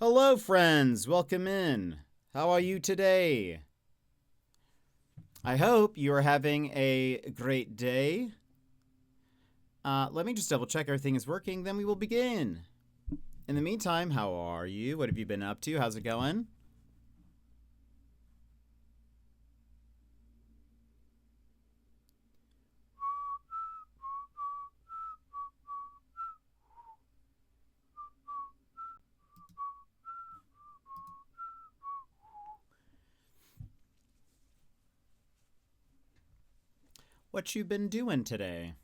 Hello, friends. Welcome in. How are you today? I hope you are having a great day. Let me just double check everything is working, then we will begin. In the meantime, how are you? What have you been up to? How's it going? What you been doing today?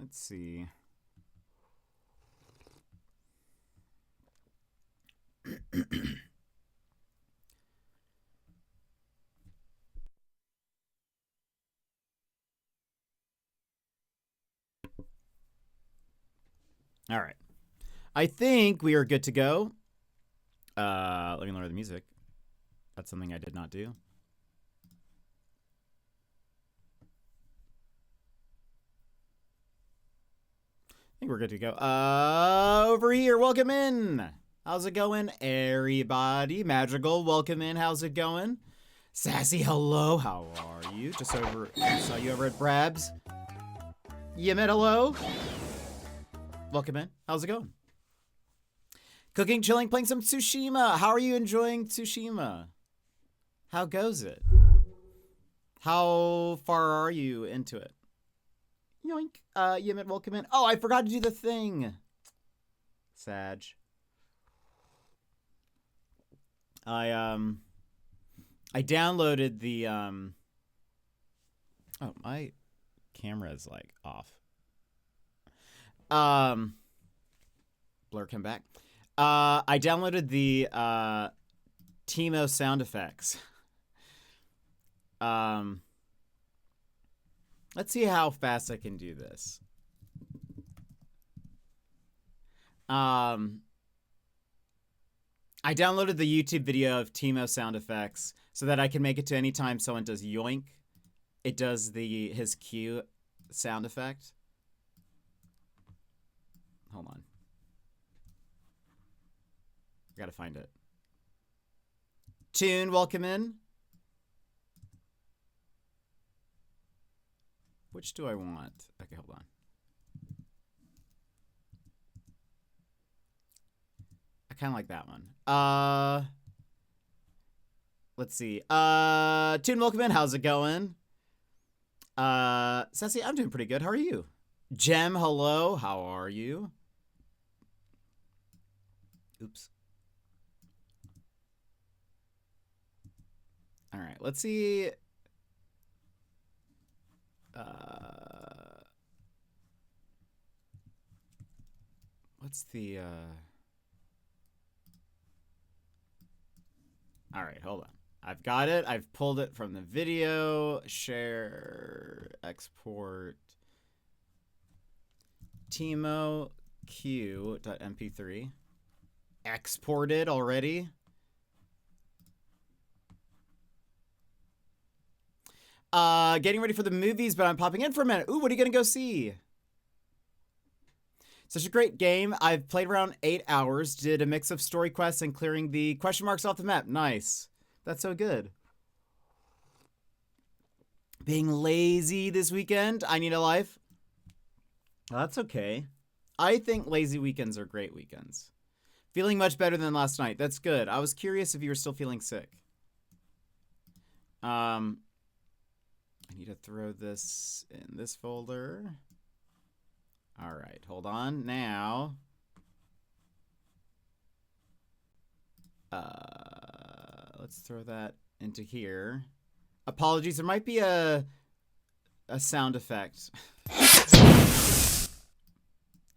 Let's see. All right. I think we are good to go. Let me lower the music. That's something I did not do. I think we're good to go. Over here, welcome in. How's it going, everybody? Magical, welcome in. How's it going? Sassy, hello. How are you? Just over. I saw you over at Brabs. Yimit, hello. Welcome in. How's it going? Cooking, chilling, playing some Tsushima. How are you enjoying Tsushima? How goes it? How far are you into it? Yoink. Yimit, welcome in. Oh, I forgot to do the thing. Sag. I downloaded the oh, my camera is like off. Blur, come back. I downloaded the Teemo sound effects. Let's see how fast I can do this. I downloaded the YouTube video of Teemo sound effects so that I can make it to any time someone does yoink. It does his cue sound effect. Hold on. I gotta find it. Tune, welcome in. Which do I want? Okay, hold on. I kind of like that one. Let's see. Tune, welcome in. How's it going? Sassy, I'm doing pretty good. How are you? Gem, hello. How are you? Oops. All right, let's see. What's the all right, hold on. I've got it. I've pulled it from the video. Share, export. Teemo Q.mp3. Exported already. Getting ready for the movies, but I'm popping in for a minute. Ooh, what are you gonna go see? Such a great game. I've played around 8 hours, did a mix of story quests and clearing the question marks off the map. Nice. That's so good. Being lazy this weekend. I need a life. Well, that's okay. I think lazy weekends are great weekends. Feeling much better than last night. That's good. I was curious if you were still feeling sick. I need to throw this in this folder. All right, hold on. Now, let's throw that into here. Apologies, there might be a sound effect.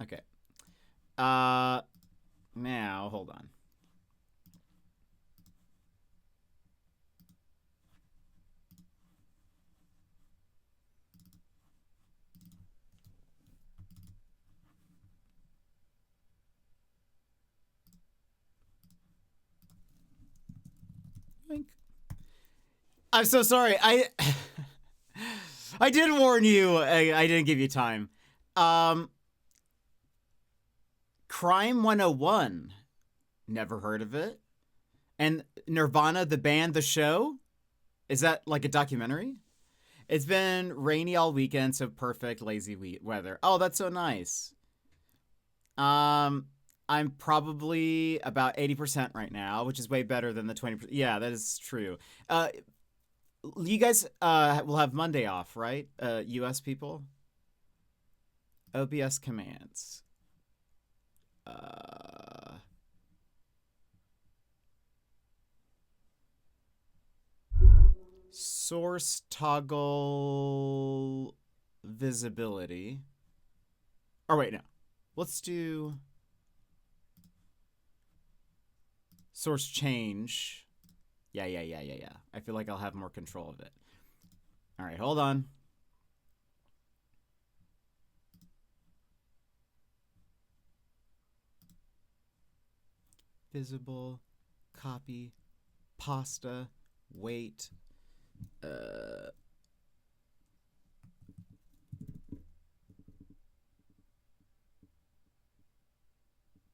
Okay. Now, hold on. I'm so sorry. I did warn you. I didn't give you time. Crime 101. Never heard of it. And Nirvana, the band, the show? Is that like a documentary? It's been rainy all weekend, so perfect lazy weather. Oh, that's so nice. I'm probably about 80% right now, which is way better than the 20%. Yeah, that is true. You guys will have Monday off, right? US people? OBS commands. Source toggle visibility. Oh, wait, no. Let's do source change. Yeah. I feel like I'll have more control of it. All right, hold on. Visible, copy, pasta, wait.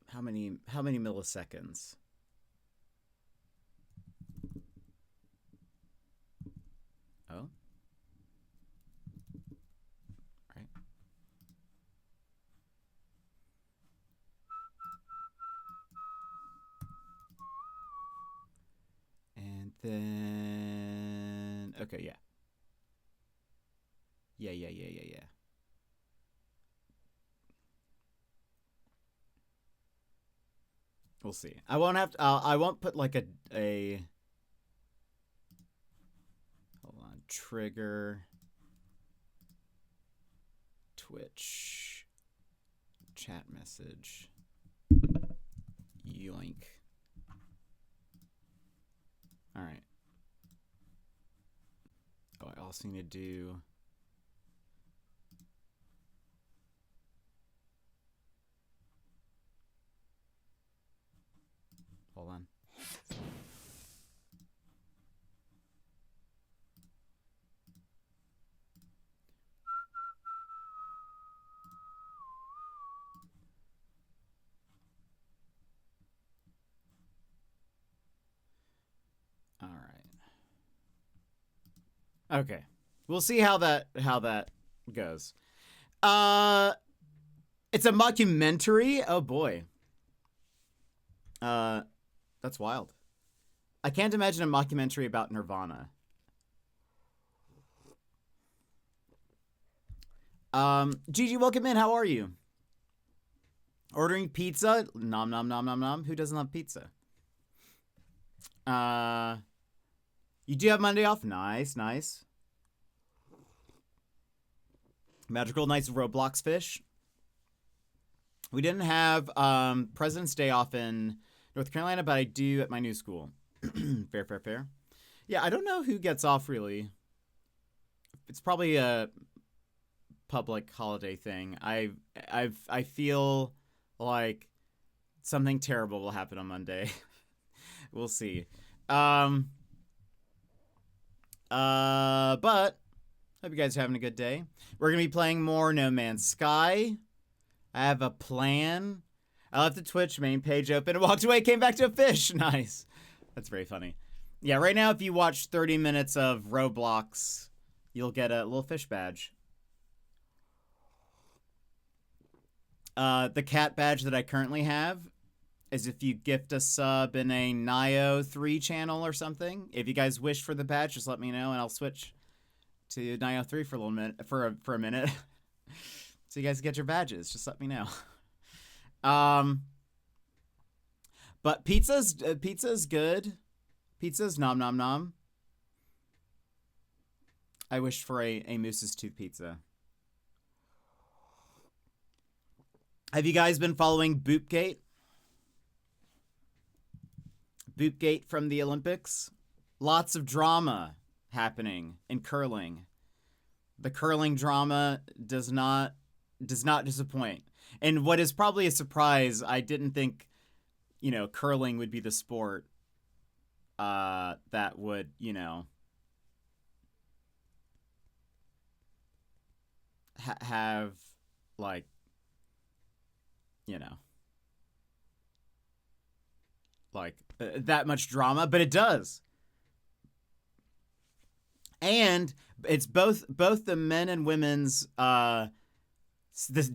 How many milliseconds? Oh. Right. And then okay, yeah. Yeah. We'll see. I won't have to, I won't put like a hold on, trigger Twitch chat message. Yoink. All right. Oh, I also need to do hold on. All right. Okay. We'll see how that goes. It's a mockumentary. Oh boy. That's wild. I can't imagine a mockumentary about Nirvana. Gigi, welcome in. How are you? Ordering pizza? Nom nom nom nom nom. Who doesn't love pizza? You do have Monday off? Nice. Magical Nights Roblox fish. We didn't have President's Day off in North Carolina, but I do at my new school. Fair. Yeah, I don't know who gets off really. It's probably a public holiday thing. I feel like something terrible will happen on Monday. We'll see. But hope you guys are having a good day. We're gonna be playing more No Man's Sky. I have a plan. I left the Twitch main page open and walked away, came back to a fish. Nice. That's very funny. Yeah, right now if you watch 30 minutes of Roblox, you'll get a little fish badge. The cat badge that I currently have is if you gift a sub in a Nio 3 channel or something. If you guys wish for the badge, just let me know and I'll switch to Nio 3 for a little minute, for a minute. So you guys get your badges. Just let me know. But pizza's good. Pizza's nom nom nom. I wish for a Moose's Tooth pizza. Have you guys been following Boopgate? Boopgate from the Olympics? Lots of drama happening in curling. The curling drama does not disappoint. And what is probably a surprise, I didn't think, curling would be the sport that would, have like, you know, like that much drama, but it does. And it's both the men and women's the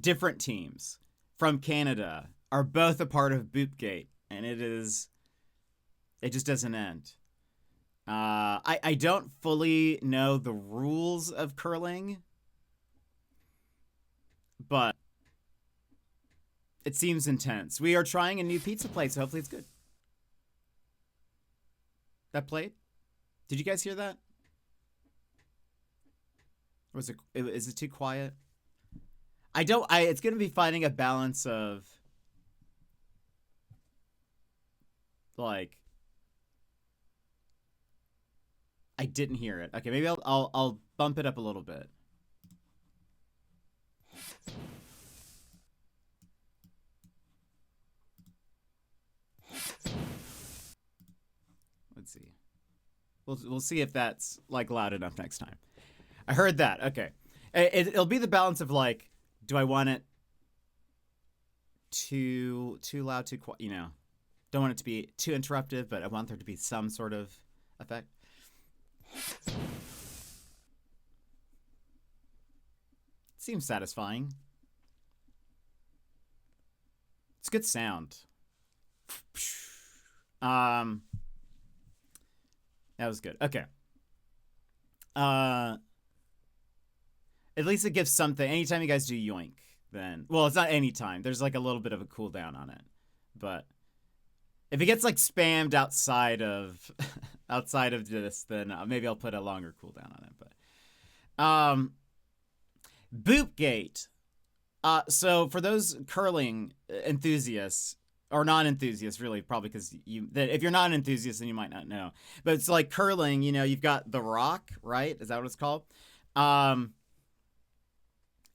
different teams from Canada are both a part of Boopgate, and it just doesn't end. I don't fully know the rules of curling, but it seems intense. We are trying a new pizza place, so hopefully it's good. That played? Did you guys hear that? Or is it too quiet? It's going to be finding a balance of like I didn't hear it. Okay, maybe I'll bump it up a little bit. Let's see. We'll see if that's like loud enough next time. I heard that. Okay. It'll be the balance of like, do I want it too loud, too quiet? You know, don't want it to be too interruptive, but I want there to be some sort of effect. Seems satisfying. It's good sound. That was good. Okay. At least it gives something. Anytime you guys do yoink, then well, it's not anytime. There's like a little bit of a cooldown on it, but if it gets like spammed outside of this, then maybe I'll put a longer cooldown on it. But Boopgate. So for those curling enthusiasts or non-enthusiasts, really, probably because if you're not an enthusiast, then you might not know. But it's like curling. You know, you've got the rock, right? Is that what it's called?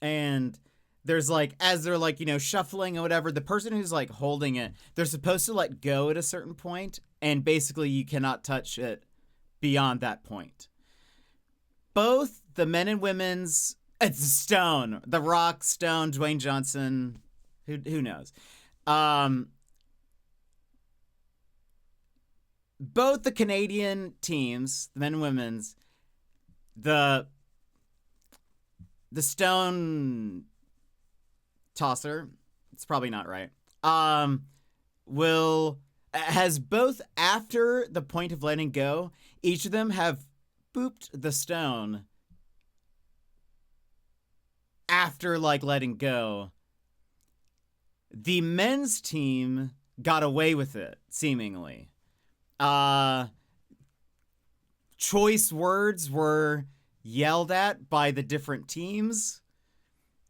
And there's like, as they're like, you know, shuffling or whatever, the person who's like holding it, they're supposed to let go at a certain point, and basically you cannot touch it beyond that point. Both the men and women's, it's Stone, The Rock, Stone, Dwayne Johnson, who knows? Both the Canadian teams, the men and women's, the stone tosser, it's probably not right, has both, after the point of letting go, each of them have booped the stone after like letting go. The men's team got away with it, seemingly. Choice words were yelled at by the different teams,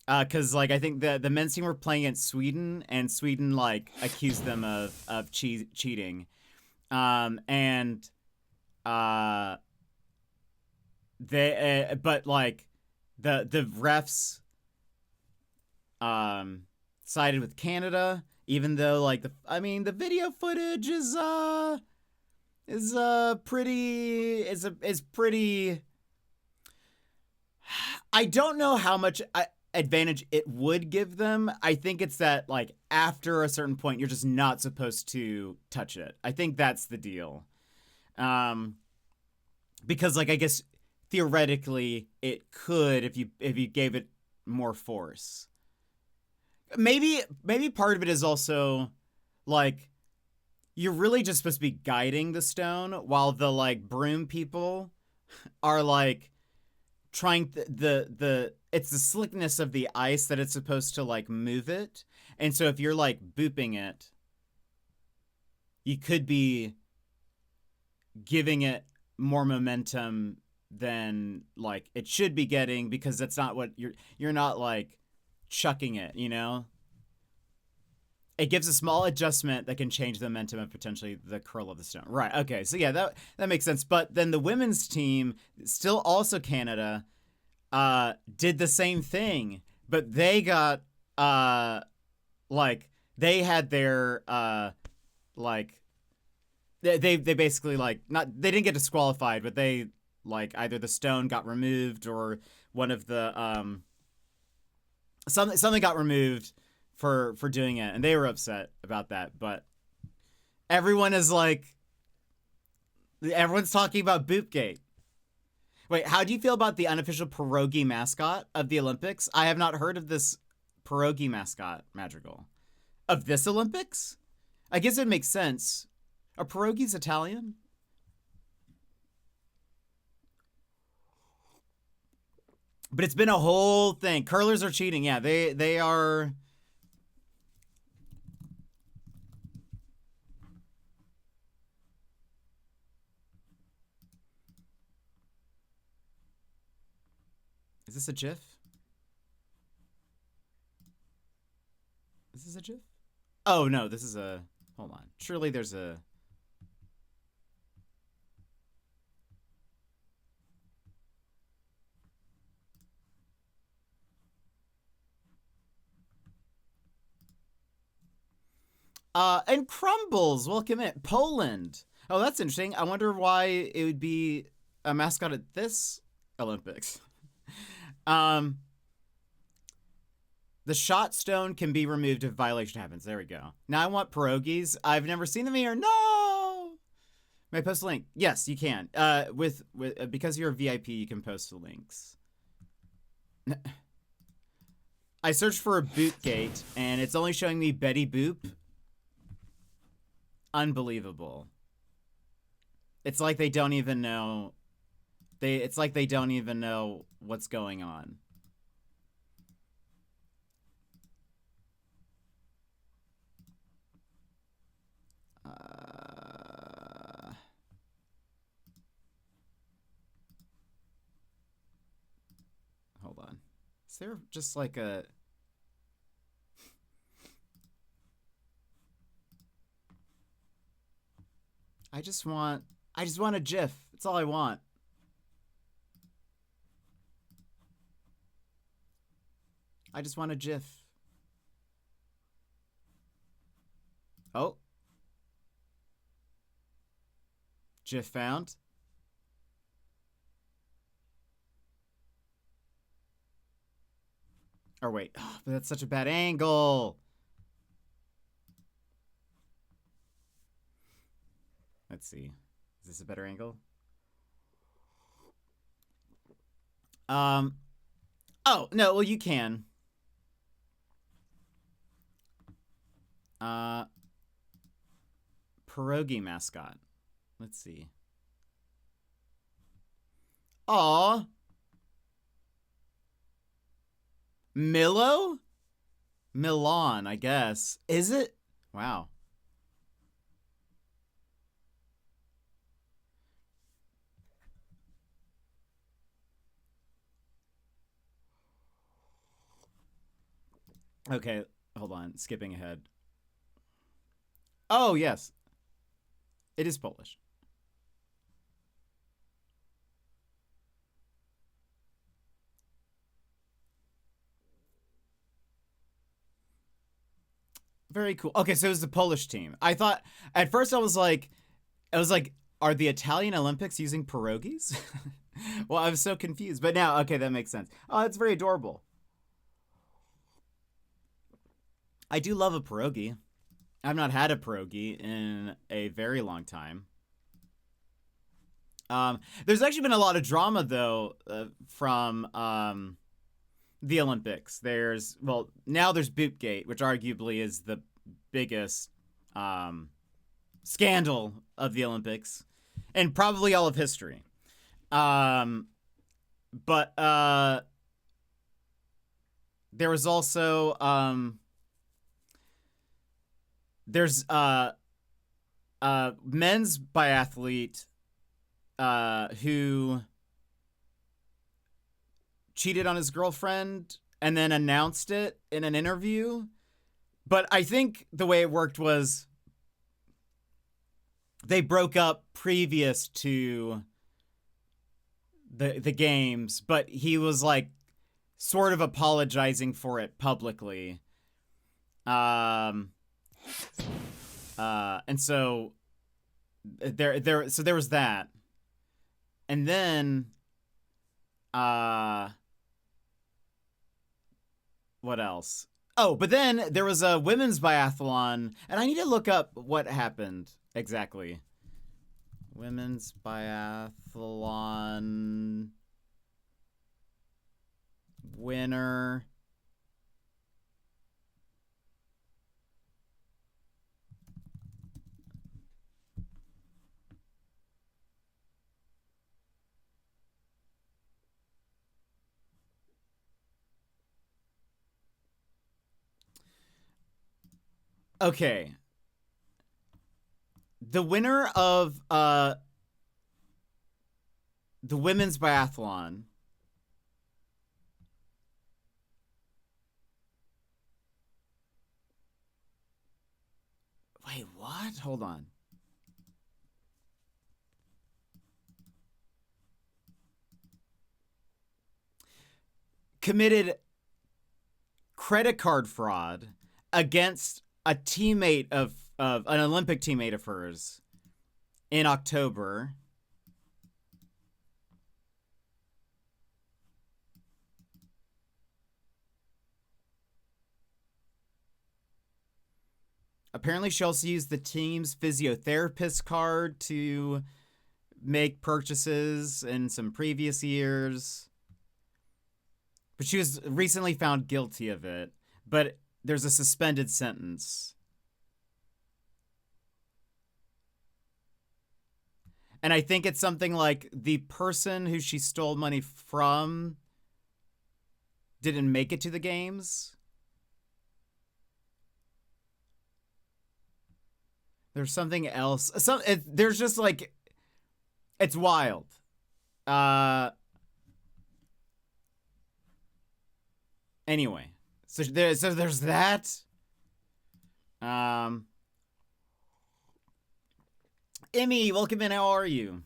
because like I think the men's team were playing against Sweden, and Sweden like accused them of cheating, and they but like the refs sided with Canada, even though like the video footage is pretty. I don't know how much advantage it would give them. I think it's that like after a certain point, you're just not supposed to touch it. I think that's the deal. Because like I guess theoretically it could if you gave it more force. Maybe part of it is also like you're really just supposed to be guiding the stone while the like broom people are like trying it's the slickness of the ice that it's supposed to like move it. And so if you're like booping it, you could be giving it more momentum than like it should be getting, because that's not what you're not like chucking it, you know? It gives a small adjustment that can change the momentum and potentially the curl of the stone. Right. Okay. So yeah, that makes sense. But then the women's team, still also Canada, did the same thing, but they got like they had their like they basically like they didn't get disqualified, but they like either the stone got removed or one of the something got removed for doing it, and they were upset about that. But everyone is like, everyone's talking about Boopgate. Wait, how do you feel about the unofficial pierogi mascot of the Olympics? I have not heard of this pierogi mascot, Madrigal. Of this Olympics? I guess it makes sense. Are pierogies Italian? But it's been a whole thing. Curlers are cheating. Yeah, they are. Is this a GIF? Is this a GIF? Oh, no, this is a... Hold on. Surely there's a... And Crumbles, welcome in. Poland. Oh, that's interesting. I wonder why it would be a mascot at this Olympics. The shot stone can be removed if violation happens. There we go. Now I want pierogies. I've never seen them here. No! May I post a link? Yes, you can. Because you're a VIP, you can post the links. I searched for a Bootgate, and it's only showing me Betty Boop. Unbelievable. It's like they don't even know. It's like they don't even know what's going on. Hold on. Is there just like a... I just want a GIF. That's all I want. I just want a GIF. Oh. GIF found. Or wait, oh, but that's such a bad angle. Let's see. Is this a better angle? Oh, no, well, you can. Pierogi mascot. Let's see. Aw. Milo? Milan, I guess. Is it? Wow. Okay, hold on. Skipping ahead. Oh, yes. It is Polish. Very cool. Okay, so it was the Polish team. I thought, at first I was like, are the Italian Olympics using pierogies? Well, I was so confused. But now, okay, that makes sense. Oh, it's very adorable. I do love a pierogi. I've not had a pierogi in a very long time. There's actually been a lot of drama, though, from the Olympics. Now there's Boopgate, which arguably is the biggest scandal of the Olympics and probably all of history. But there was also there's men's biathlete who cheated on his girlfriend and then announced it in an interview. But I think the way it worked was they broke up previous to the games, but he was like sort of apologizing for it publicly. And so there was that. And then what else? Oh, but then there was a women's biathlon, and I need to look up what happened exactly. Women's biathlon winner. Okay. The winner of the women's biathlon. Wait, what? Hold on. Committed credit card fraud against a teammate of an Olympic teammate of hers in October. Apparently, she also used the team's physiotherapist card to make purchases in some previous years. But she was recently found guilty of it. But there's a suspended sentence. And I think it's something like the person who she stole money from didn't make it to the games. There's something else. There's just like, it's wild. Anyway, so there's that. Emmy, welcome in. How are you?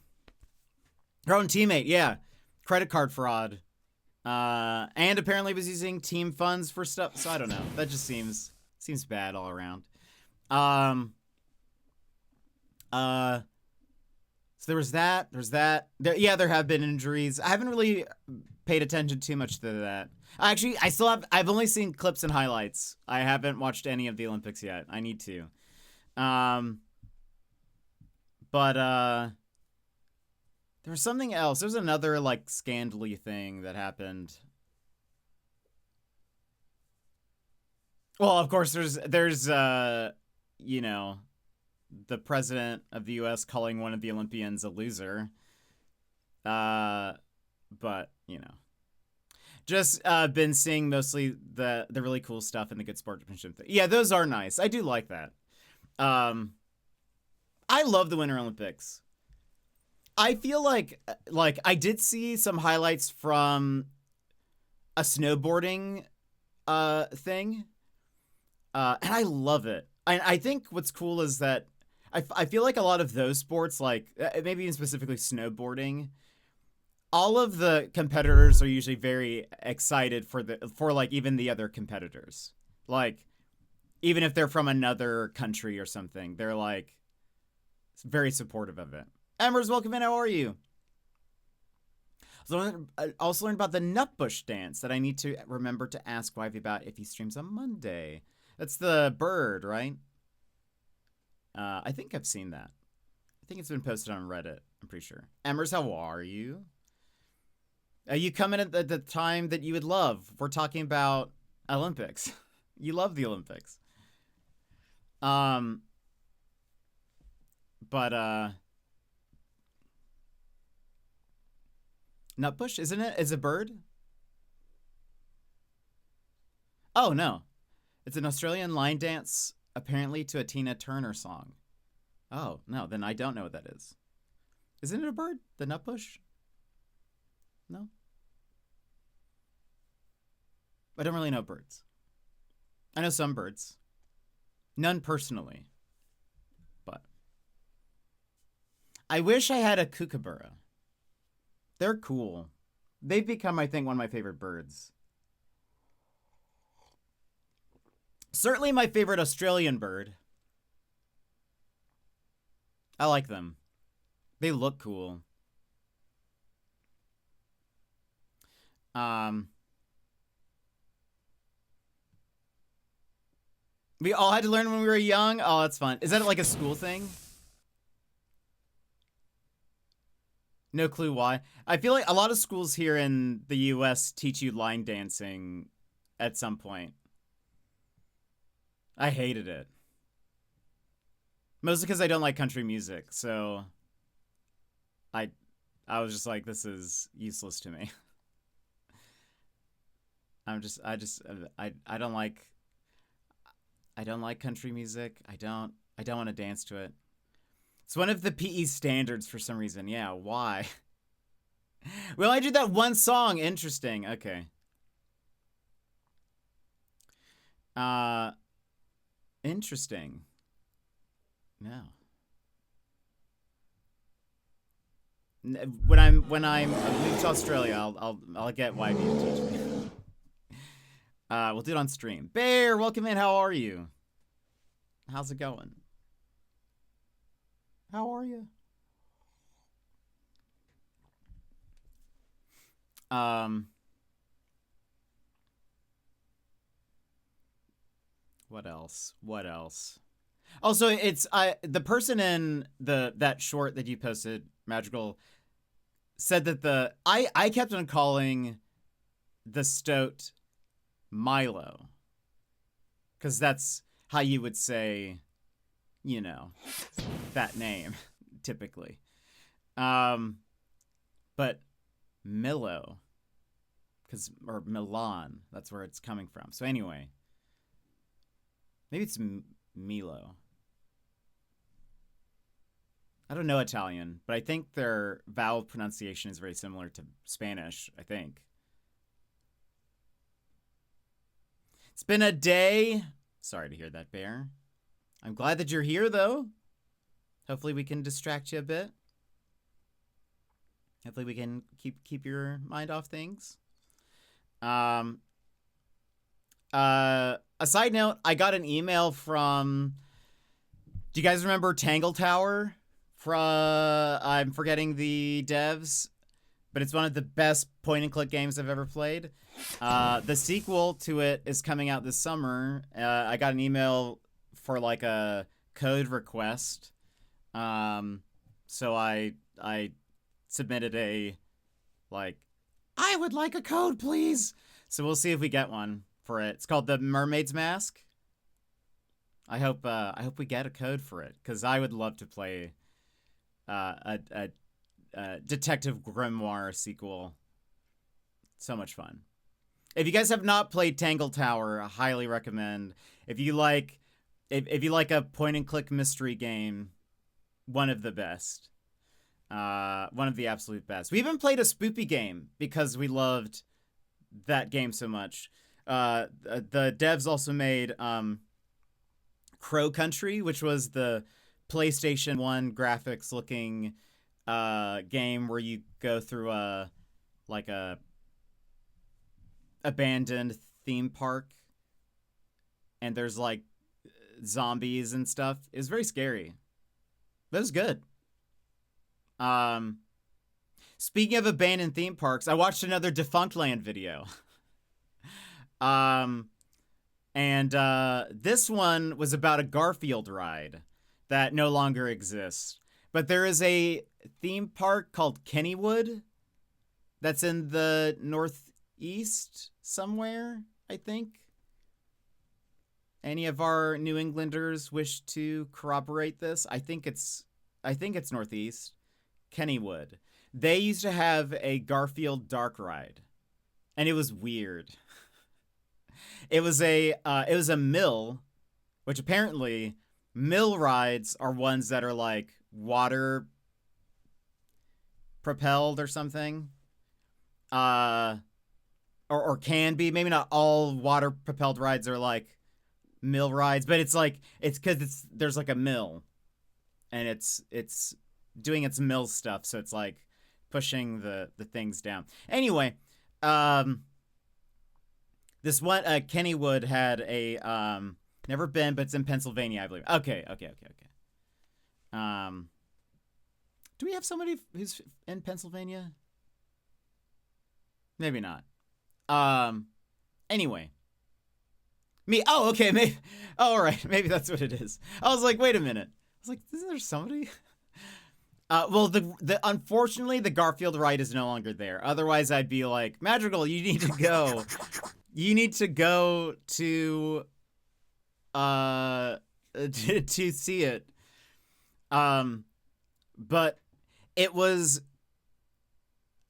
Her own teammate, yeah. Credit card fraud. And apparently was using team funds for stuff. So I don't know. That just seems bad all around. So there was that. There's that. There have been injuries. I haven't really paid attention too much to that. Actually, I've only seen clips and highlights. I haven't watched any of the Olympics yet. I need to. But there was something else. There's another like scandally thing that happened. Well, of course, there's you know, the president of the U.S. calling one of the Olympians a loser. But you know, just been seeing mostly the really cool stuff and the good sportsmanship thing. Yeah, those are nice. I do like that. I love the Winter Olympics. I feel like I did see some highlights from a snowboarding thing. And I love it. I think what's cool is that I feel like a lot of those sports, like maybe even specifically snowboarding, all of the competitors are usually very excited for like even the other competitors. Like even if they're from another country or something, they're like very supportive of it. Embers, welcome in. How are you? So I also learned about the Nutbush dance that I need to remember to ask Wivey about if he streams on Monday. That's the bird, right? I think I've seen that. I think it's been posted on Reddit. I'm pretty sure. Embers, how are you? You come in at the time that you would love. We're talking about Olympics. You love the Olympics. But Nutbush, isn't it? Is a bird? Oh no. It's an Australian line dance, apparently to a Tina Turner song. Oh, no, then I don't know what that is. Isn't it a bird? The nutbush? No? I don't really know birds. I know some birds. None personally. But I wish I had a kookaburra. They're cool. They've become, I think, one of my favorite birds. Certainly my favorite Australian bird. I like them. They look cool. We all had to learn when we were young? Oh, that's fun. Is that like a school thing? No clue why. I feel like a lot of schools here in the US teach you line dancing at some point. I hated it. Mostly because I don't like country music, so I was just like, this is useless to me. I don't like country music. I don't want to dance to it. It's one of the PE standards for some reason. Yeah, why? We only did that one song. Interesting. Okay. Interesting. No. When I'm moved to Australia, I'll get YB to teach me. We'll do it on stream. Bear, welcome in. How are you? How's it going? How are you? What else? What else? Also, it's the person in that short that you posted, Magical, said that I kept on calling the stoat Milo, because that's how you would say, you know, that name typically. But Milo, or Milan, that's where it's coming from. So anyway, maybe it's Milo. I don't know Italian, but I think their vowel pronunciation is very similar to Spanish, I think. It's been a day. Sorry to hear that, Bear. I'm glad that you're here, though. Hopefully we can distract you a bit. Hopefully we can keep your mind off things. A side note, I got an email from... Do you guys remember Tangle Tower? I'm forgetting the devs, but it's one of the best point-and-click games I've ever played. The sequel to it is coming out this summer. I got an email for like a code request. So I submitted a, like, I would like a code, please. So we'll see if we get one for it. It's called the Mermaid's Mask. I hope we get a code for it, because I would love to play a Detective Grimoire sequel. So much fun. If you guys have not played Tangle Tower, I highly recommend. If you like a point and click mystery game, one of the best. One of the absolute best. We even played a spoopy game because we loved that game so much. The devs also made Crow Country, which was the PlayStation 1 graphics looking game where you go through a abandoned theme park and there's like zombies and stuff. It was very scary, but it was good. Speaking of abandoned theme parks, I watched another Defunctland video. This one was about a Garfield ride that no longer exists. But there is a theme park called Kennywood that's in the Northeast somewhere, I think. Any of our New Englanders wish to corroborate this? I think it's Northeast. Kennywood. They used to have a Garfield dark ride, and it was weird. It was a mill, which apparently mill rides are ones that are like water propelled or something. Or can be. Maybe not all water propelled rides are like mill rides, but it's because there's like a mill, and it's doing its mill stuff, so it's like pushing the things down. Anyway, this one Kennywood had a never been, but it's in Pennsylvania, I believe. Okay. Do we have somebody who's in Pennsylvania? Maybe not. Anyway, Me? Oh, okay. Maybe. Oh, all right. Maybe that's what it is. I was like, wait a minute. I was like, isn't there somebody? Well, the unfortunately the Garfield ride is no longer there. Otherwise, I'd be like, Madrigal, you need to go. You need to go to to see it. But it was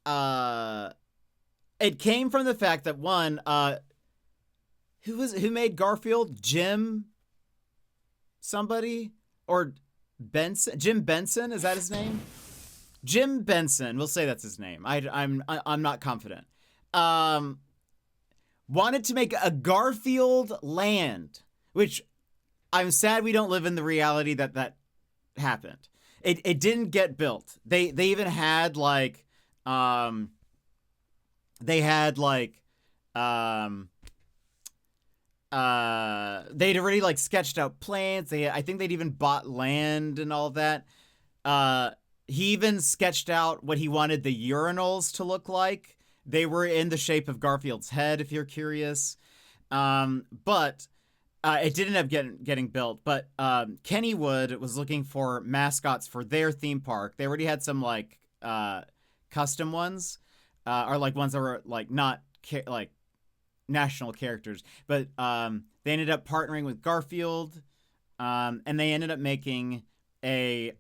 it came from the fact that one who made Garfield? Jim somebody or Benson? Jim Benson, is that his name? Jim Benson, we'll say that's his name. I'm not confident. Wanted to make a Garfield land, which I'm sad we don't live in the reality that happened. It didn't get built. They even had like they'd already like sketched out plans. I think they'd even bought land and all that. He even sketched out what he wanted the urinals to look like. They were in the shape of Garfield's head, if you're curious. But it didn't end up getting built. But Kennywood was looking for mascots for their theme park. They already had some like custom ones, or like ones that were like not like national characters. But they ended up partnering with Garfield, and they ended up making like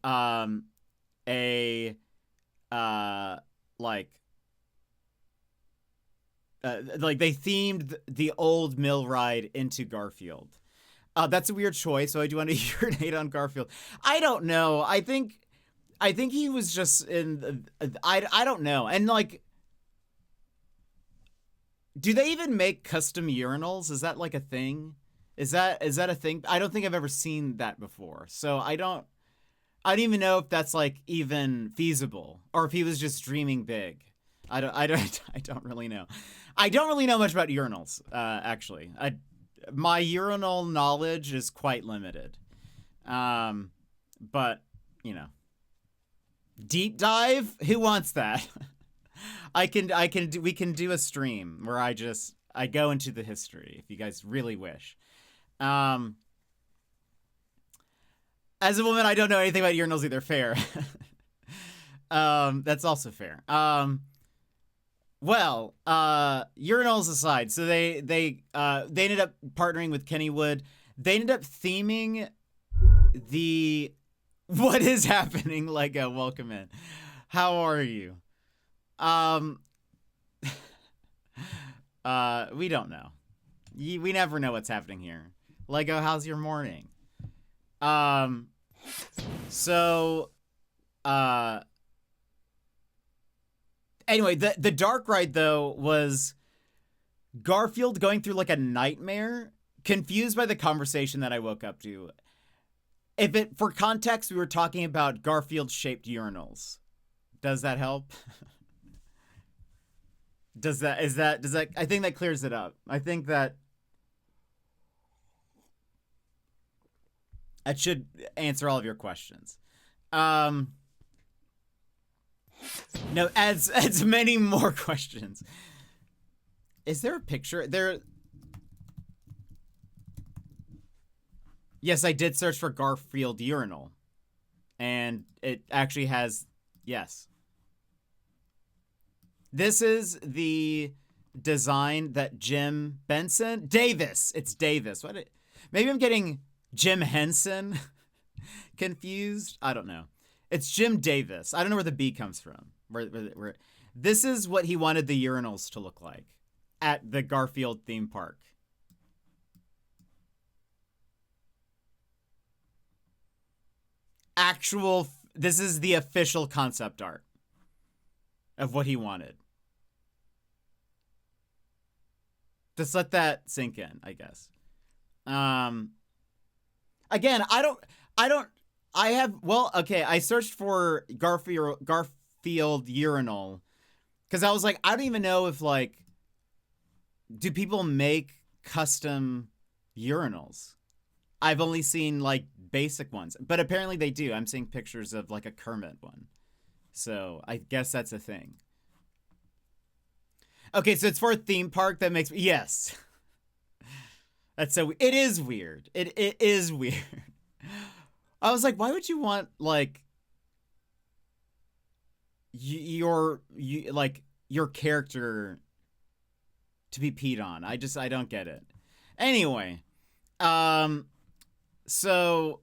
they themed the old mill ride into Garfield. That's a weird choice. So I do want to urinate on Garfield. I don't know. I think he was just in. I don't know. And like, do they even make custom urinals? Is that like a thing? Is that a thing? I don't think I've ever seen that before. So I don't even know if that's like even feasible or if he was just dreaming big. I don't really know. I don't really know much about urinals, actually. My urinal knowledge is quite limited. But, you know. Deep dive? Who wants that? we can do a stream where I go into the history if you guys really wish. As a woman, I don't know anything about urinals either. Fair. That's also fair. Well, urinals aside, so they ended up partnering with Kennywood. They ended up theming the what is happening, Lego. Welcome in. How are you? We don't know. We never know what's happening here. Lego, how's your morning? So, anyway, the dark ride, though, was Garfield going through like a nightmare, confused by the conversation that I woke up to. For context, we were talking about Garfield-shaped urinals. Does that help? Does that, I think that clears it up. I think that should answer all of your questions. No, adds many more questions. Is there a picture? Yes, I did search for Garfield urinal. And it actually has, yes. This is the design that Jim Benson? Davis. It's Davis. Maybe I'm getting Jim Henson confused. I don't know. It's Jim Davis. I don't know where the B comes from. Where this is what he wanted the urinals to look like at the Garfield theme park. This is the official concept art of what he wanted. Just let that sink in, I guess. Again, I searched for Garfield urinal because I was like, I don't even know if like, do people make custom urinals? I've only seen like basic ones, but apparently they do. I'm seeing pictures of like a Kermit one. So I guess that's a thing. Okay, so it's for a theme park that makes... Yes. That's so. It is weird. It is weird. I was like, why would you want like your character to be peed on? I don't get it. Anyway, so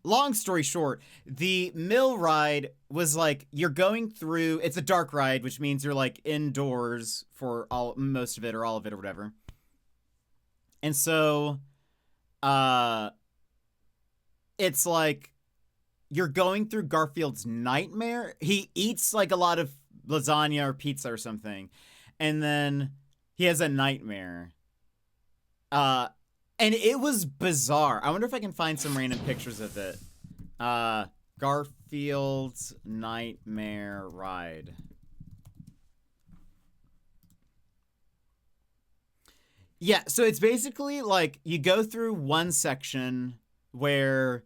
long story short, the mill ride was like you're going through. It's a dark ride, which means you're like indoors for most of it or all of it or whatever. And so, it's like you're going through Garfield's nightmare. He eats like a lot of lasagna or pizza or something, and then he has a nightmare. And it was bizarre. I wonder if I can find some random pictures of it. Garfield's nightmare ride. Yeah, so it's basically like you go through one section where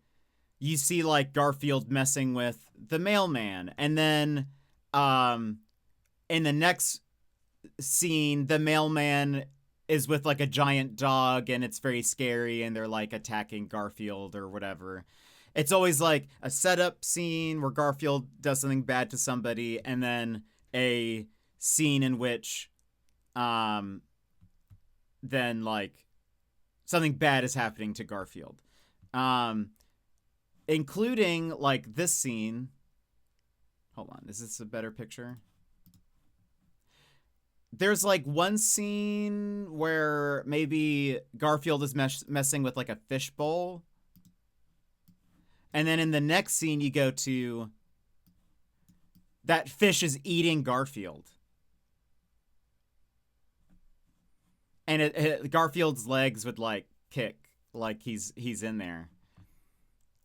you see like Garfield messing with the mailman, and then in the next scene the mailman is with like a giant dog and it's very scary and they're like attacking Garfield or whatever. It's always like a setup scene where Garfield does something bad to somebody, and then a scene in which then like something bad is happening to Garfield. Including like this scene. Hold on, is this a better picture? There's like one scene where maybe Garfield is messing with like a fishbowl. And then in the next scene you go to that fish is eating Garfield. And Garfield's legs would like kick like he's in there.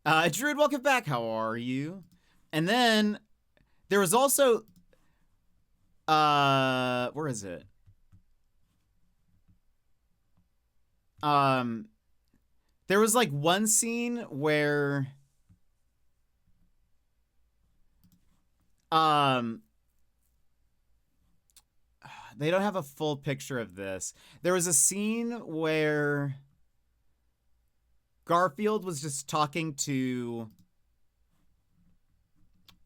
Druid, welcome back. How are you? And then there was also where is it? There was like one scene where they don't have a full picture of this. There was a scene where Garfield was just talking to...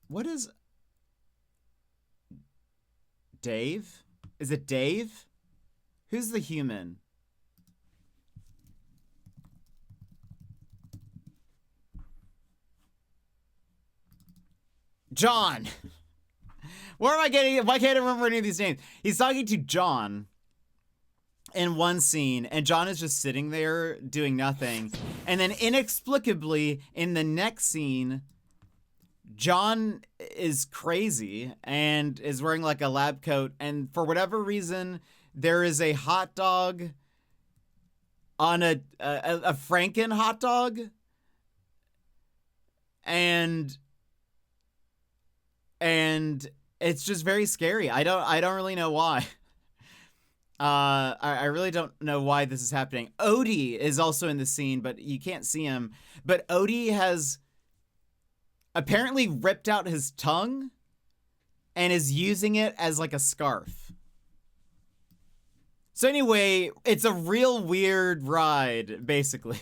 What is... Dave? Is it Dave? Who's the human? John! Where am I getting it? Why can't I remember any of these names? He's talking to John in one scene, and John is just sitting there doing nothing. And then inexplicably, in the next scene, John is crazy and is wearing like a lab coat, and for whatever reason, there is a hot dog on a Franken hot dog, and it's just very scary. I don't really know why. I really don't know why this is happening. Odie is also in the scene, but you can't see him. But Odie has apparently ripped out his tongue and is using it as like a scarf. So anyway, it's a real weird ride, basically.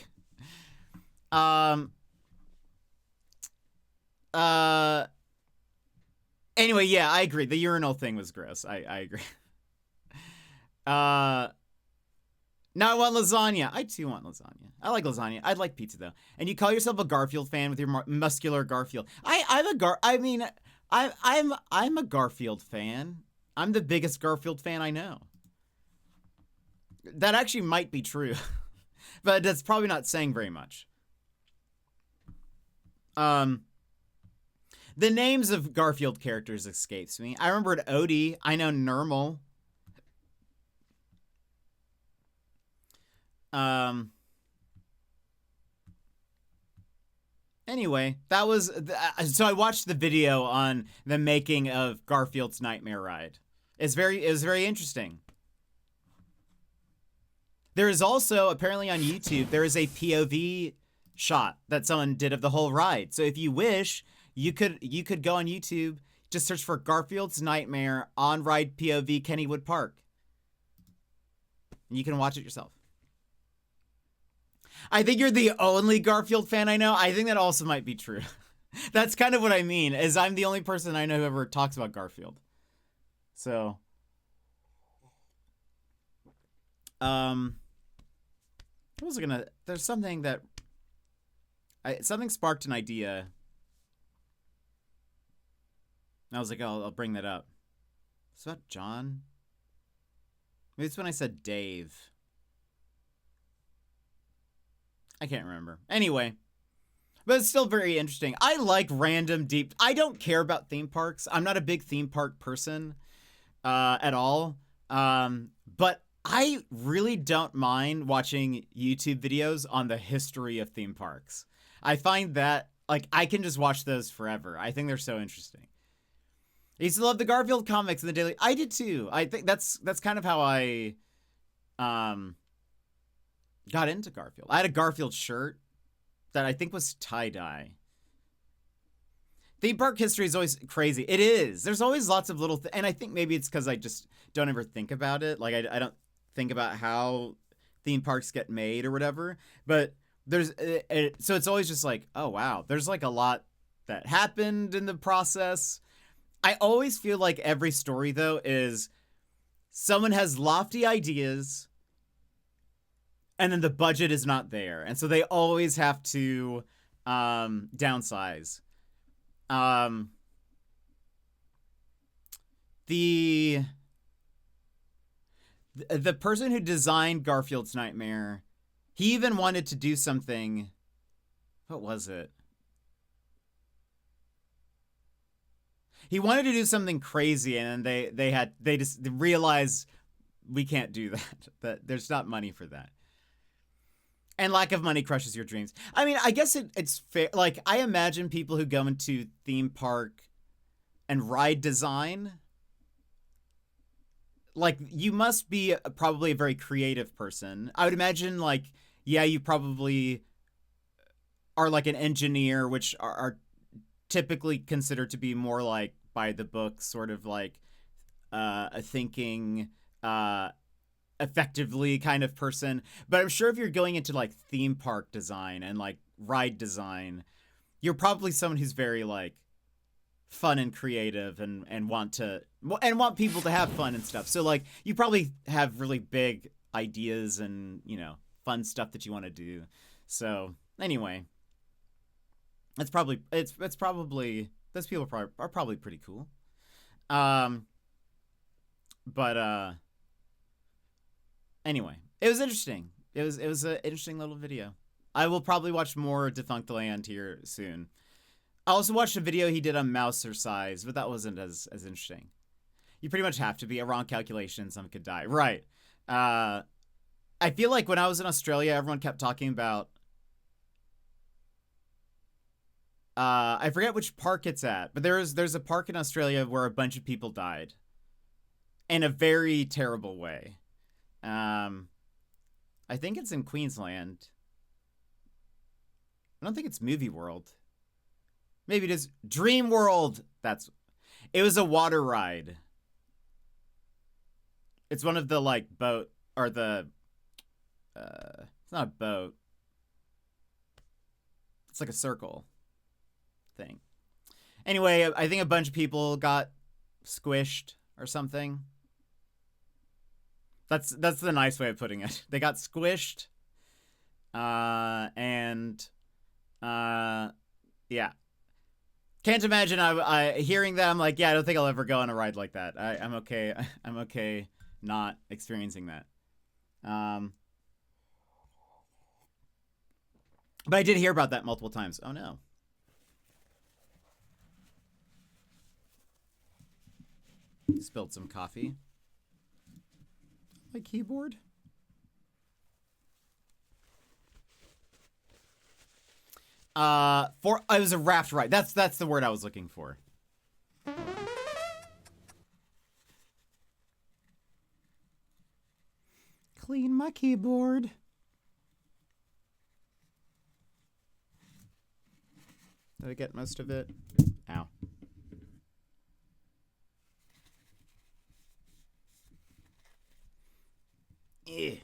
Anyway, yeah, I agree. The urinal thing was gross. I agree. Now I want lasagna. I too want lasagna. I like lasagna. I'd like pizza though. And you call yourself a Garfield fan with your muscular Garfield. I'm a Garfield fan. I'm the biggest Garfield fan I know. That actually might be true, but that's probably not saying very much. The names of Garfield characters escapes me. I remembered Odie. I know Nermal. Anyway, that was... so I watched the video on the making of Garfield's Nightmare Ride. It was very interesting. There is also, apparently on YouTube, there is a POV shot that someone did of the whole ride. So if you wish... You could go on YouTube, just search for Garfield's Nightmare on ride POV Kennywood Park. You can watch it yourself. I think you're the only Garfield fan I know. I think that also might be true. That's kind of what I mean, is I'm the only person I know who ever talks about Garfield. So, what was I gonna, there's something that, something sparked an idea. I was like, oh, I'll bring that up. It's about John. Maybe it's when I said Dave. I can't remember. Anyway. But it's still very interesting. I like random deep... I don't care about theme parks. I'm not a big theme park person at all. But I really don't mind watching YouTube videos on the history of theme parks. I find that, like, I can just watch those forever. I think they're so interesting. I used to love the Garfield comics and the daily... I did too. I think that's kind of how I got into Garfield. I had a Garfield shirt that I think was tie-dye. Theme park history is always crazy. It is. There's always lots of little... and I think maybe it's because I just don't ever think about it. Like, I don't think about how theme parks get made or whatever. But there's... so it's always just like, oh, wow. There's, like, a lot that happened in the process. I always feel like every story, though, is someone has lofty ideas, and then the budget is not there. And so they always have to downsize. The person who designed Garfield's Nightmare, he even wanted to do something... what was it? He wanted to do something crazy, and they just realized we can't do that. That there's not money for that. And lack of money crushes your dreams. I mean, I guess it's fair. Like, I imagine people who go into theme park and ride design, like, you must be probably a very creative person. I would imagine, like, yeah, you probably are like an engineer, which are typically considered to be more like by the book, sort of like a thinking, effectively kind of person. But I'm sure if you're going into like theme park design and like ride design, you're probably someone who's very like fun and creative and want people to have fun and stuff. So like you probably have really big ideas and, you know, fun stuff that you want to do. So anyway, it's probably those people are probably pretty cool. But anyway, it was interesting. It was an interesting little video. I will probably watch more Defunct Land here soon. I also watched a video he did on Mouser size, but that wasn't as interesting. You pretty much have to be. A wrong calculation, someone could die. Right. I feel like when I was in Australia, everyone kept talking about I forget which park it's at, but there's a park in Australia where a bunch of people died in a very terrible way. I think it's in Queensland. I don't think it's Movie World. Maybe it is Dream World. It was a water ride. It's one of the like boat or the it's not a boat. It's like a circle thing. Anyway, I think a bunch of people got squished or something. That's the nice way of putting it. They got squished. Yeah. Can't imagine I hearing that. I'm like, yeah, I don't think I'll ever go on a ride like that. I'm okay. I'm okay not experiencing that. But I did hear about that multiple times. Oh no. Spilled some coffee. My keyboard. It was a raft ride. That's the word I was looking for. Clean my keyboard. Did I get most of it? Ow. Eh.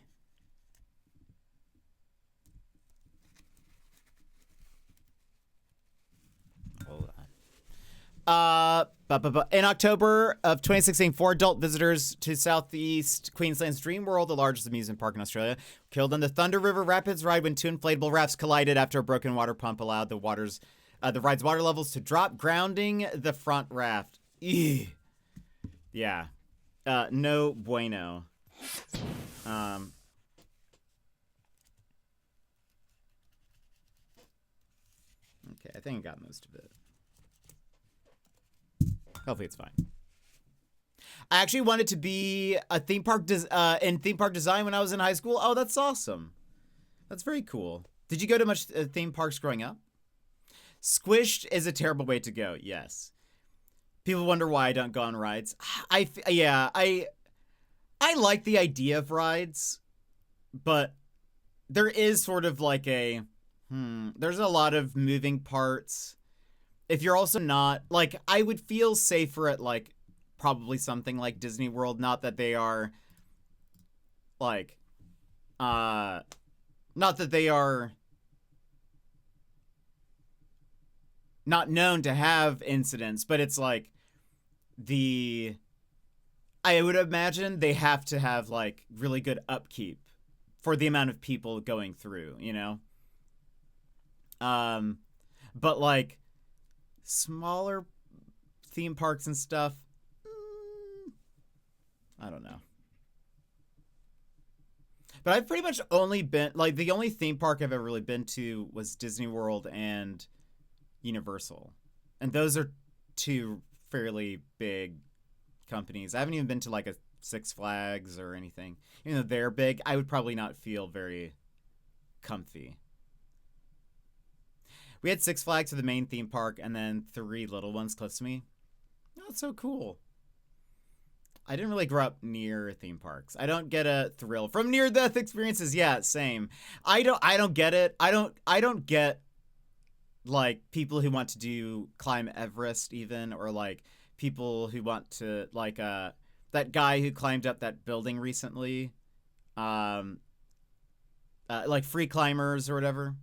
Hold on. In October of 2016, 4 adult visitors to Southeast Queensland's Dream World, the largest amusement park in Australia, killed on the Thunder River Rapids ride when 2 inflatable rafts collided after a broken water pump allowed the ride's water levels to drop, grounding the front raft. Eugh. Yeah. No bueno. Okay, I think I got most of it. Hopefully it's fine. I actually wanted to be a theme park in theme park design when I was in high school. Oh, that's awesome. That's very cool. Did you go to much theme parks growing up? Squished is a terrible way to go. Yes. People wonder why I don't go on rides. I like the idea of rides, but there is sort of like a there's a lot of moving parts. If you're also not, like, I would feel safer at, like, probably something like Disney World. Not that they are, like, not that they are not known to have incidents, but it's like I would imagine they have to have, like, really good upkeep for the amount of people going through, you know? But, like, smaller theme parks and stuff, I don't know. But I've pretty much only been, like, the only theme park I've ever really been to was Disney World and Universal. And those are 2 fairly big companies. I haven't even been to, like, a Six Flags or anything. Even though they're big, I would probably not feel very comfy. We had Six Flags for the main theme park and then 3 little ones close to me. Oh, that's so cool. I didn't really grow up near theme parks. I don't get a thrill from near-death experiences. Yeah, same. I don't get it. I don't get, like, people who want to climb Everest even, or, like, people who want to, like, that guy who climbed up that building recently. Like, free climbers or whatever.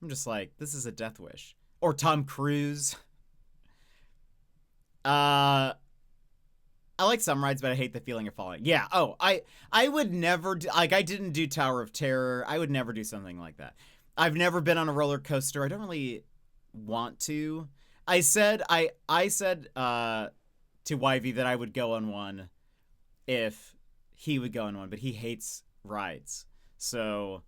I'm just like, this is a death wish. Or Tom Cruise. I like some rides, but I hate the feeling of falling. Yeah. Oh, I would never do, like, I didn't do Tower of Terror. I would never do something like that. I've never been on a roller coaster. I don't really want to. I said to Yvy that I would go on one if he would go on one, but he hates rides. So,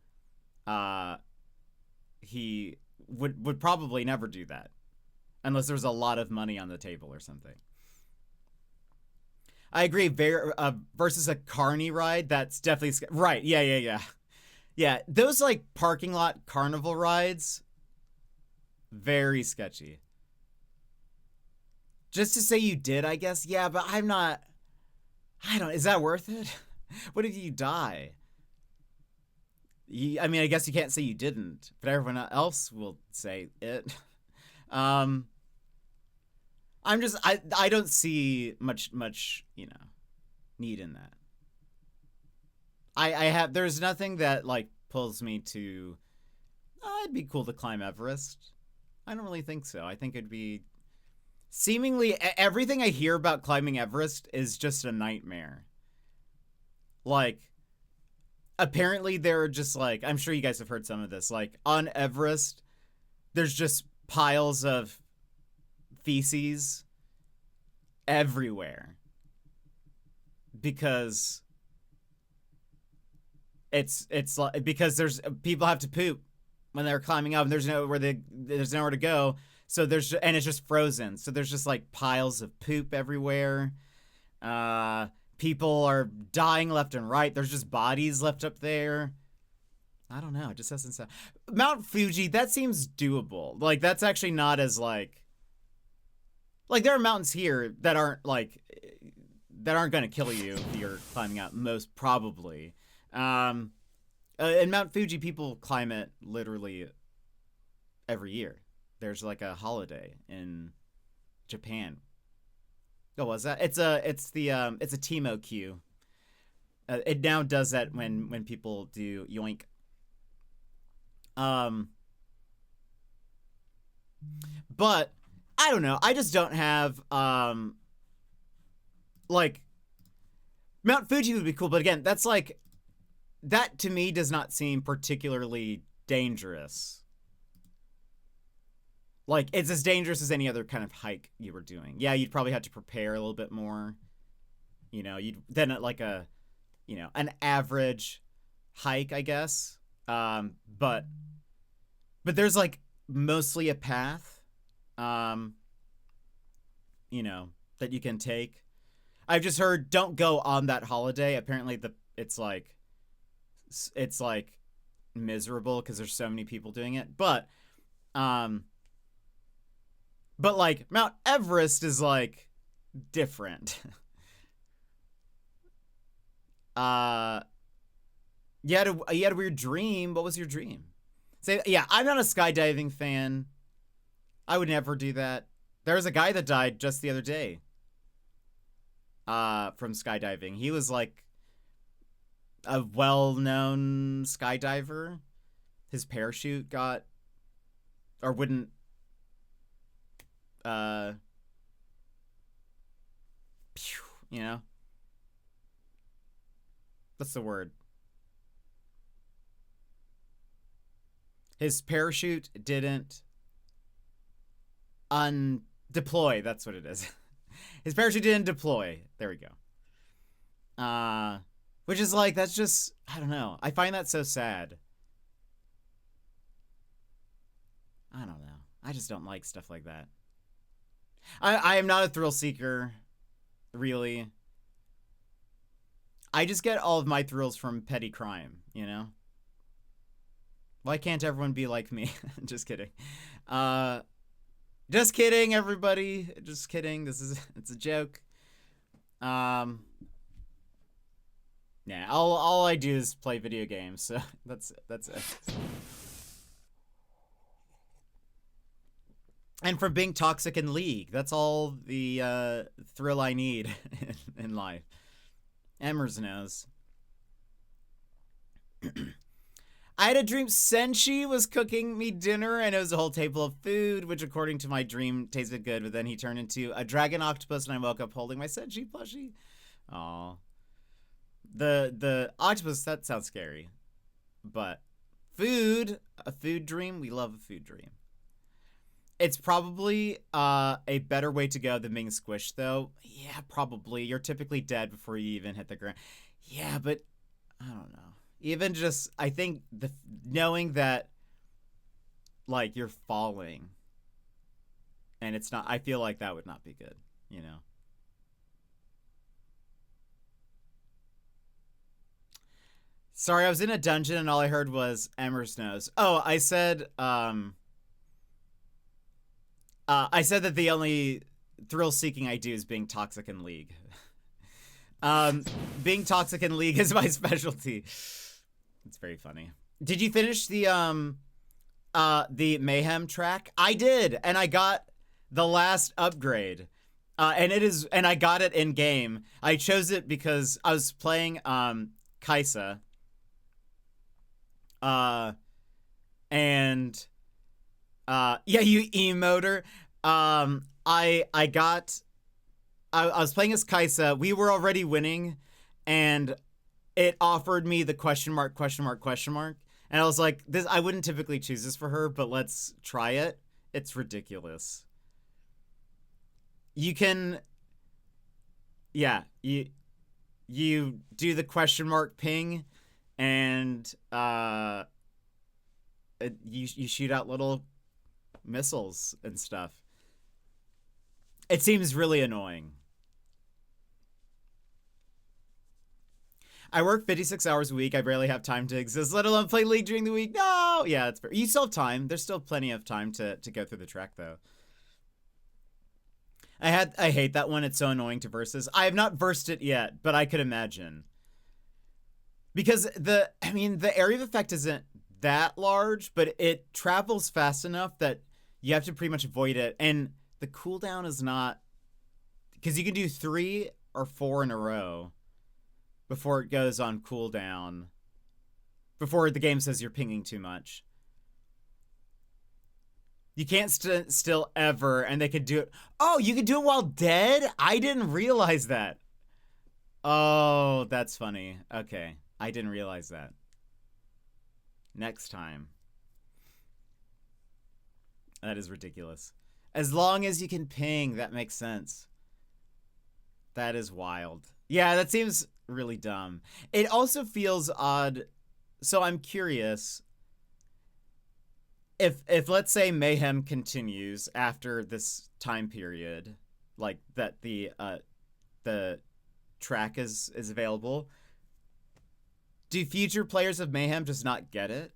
he would probably never do that unless there's a lot of money on the table or something. I agree. Versus a carny ride, that's definitely right. Yeah. Those, like, parking lot carnival rides, very sketchy. Just to say you did, I guess. Yeah, but is that worth it? What if you die? I mean, I guess you can't say you didn't, but everyone else will say it. I don't see much, you know, need in that. There's nothing that, like, pulls me to, it'd be cool to climb Everest. I don't really think so. I think it'd be, seemingly, everything I hear about climbing Everest is just a nightmare. Like, apparently there are just, like, I'm sure you guys have heard some of this, like, on Everest, there's just piles of feces everywhere because it's like, because there's people have to poop when they're climbing up and there's nowhere to go, so and it's just frozen, so there's just, like, piles of poop everywhere. People are dying left and right. There's just bodies left up there. I don't know. It just doesn't sound. Mount Fuji, that seems doable. Like, that's actually not as, like, there are mountains here that aren't, like, that aren't going to kill you if you're climbing out, most probably. In Mount Fuji, people climb it literally every year. There's, like, a holiday in Japan. Oh, was that? It's a Timo queue. It now does that when people do yoink. But I don't know. I just don't have like Mount Fuji would be cool, but again, that's like that to me does not seem particularly dangerous. Like, it's as dangerous as any other kind of hike you were doing. Yeah, you'd probably have to prepare a little bit more. You know, you'd then at like a, you know, an average hike, I guess. But there's like mostly a path, you know, that you can take. I've just heard don't go on that holiday. Apparently it's like miserable because there's so many people doing it. But like Mount Everest is like different. You had a weird dream. What was your dream? Say, yeah, I'm not a skydiving fan. I would never do that. There was a guy that died just the other day. From skydiving. He was like a well-known skydiver. His parachute got or wouldn't you know, what's the word? His parachute didn't undeploy. That's what it is. His parachute didn't deploy. There we go. Which is like, that's just, I don't know. I find that so sad. I don't know. I just don't like stuff like that. I am not a thrill seeker, really. I just get all of my thrills from petty crime, you know? Why can't everyone be like me? Just kidding. Just kidding, everybody. Just kidding. It's a joke. Yeah, all I do is play video games, so that's it. And from being toxic in League, that's all the thrill I need in life. Emmers knows. I had a dream Senshi was cooking me dinner, and it was a whole table of food, which according to my dream tasted good, but then he turned into a dragon octopus, and I woke up holding my Senshi plushie. Aw. The octopus, that sounds scary. But food, a food dream, we love a food dream. It's probably a better way to go than being squished, though. Yeah, probably. You're typically dead before you even hit the ground. Yeah, but I don't know. Even just, I think knowing that, like, you're falling, and it's not, I feel like that would not be good, you know? Sorry, I was in a dungeon and all I heard was Emmer's nose. Oh, I said that the only thrill-seeking I do is being toxic in League. Being toxic in League is my specialty. It's very funny. Did you finish the Mayhem track? I did, and I got the last upgrade. And I got it in game. I chose it because I was playing Kaisa. Yeah, you emoter. I was playing as Kaisa. We were already winning, and it offered me the question mark. And I was like, this, I wouldn't typically choose this for her, but let's try it. It's ridiculous. You can, yeah, you do the question mark ping, and you shoot out little missiles and stuff. It seems really annoying. I work 56 hours a week. I barely have time to exist, let alone play League during the week. No! Yeah, it's fair. You still have time. There's still plenty of time to go through the track, though. I hate that one. It's so annoying to versus. I have not versed it yet, but I could imagine. Because the area of effect isn't that large, but it travels fast enough that you have to pretty much avoid it. And the cooldown is not... Because you can do 3 or 4 in a row. before it goes on cooldown. Before the game says you're pinging too much. You can't still ever, and they could do it. Oh, you could do it while dead? I didn't realize that. Oh, that's funny. Okay, I didn't realize that. Next time. That is ridiculous. As long as you can ping, that makes sense. That is wild. Yeah, that seems really dumb. It also feels odd. So I'm curious. If let's say Mayhem continues after this time period, like that the track is available, do future players of Mayhem just not get it?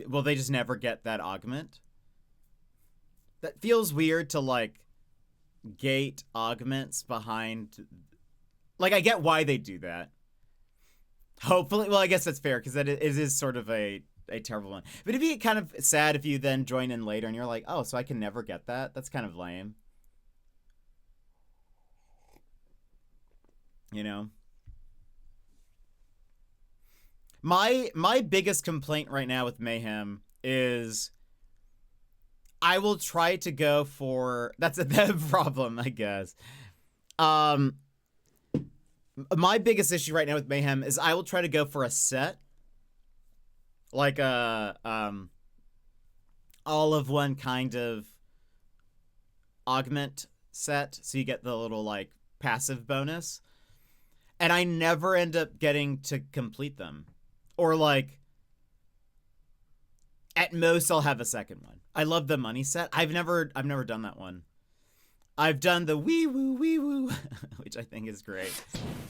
Will they just never get that augment? That feels weird to like gate augments behind. Like, I get why they do that. Hopefully, well, I guess that's fair because it is sort of a terrible one. But it'd be kind of sad if you then join in later and you're like, oh, so I can never get that? That's kind of lame. You know? My biggest complaint right now with Mayhem is I will try to go for... That's a problem, I guess. My biggest issue right now with Mayhem is I will try to go for a set. Like a all of one kind of augment set, so you get the little like passive bonus, and I never end up getting to complete them, or like at most I'll have a second one. I love the money set. I've never done that one. I've done the wee woo, which I think is great,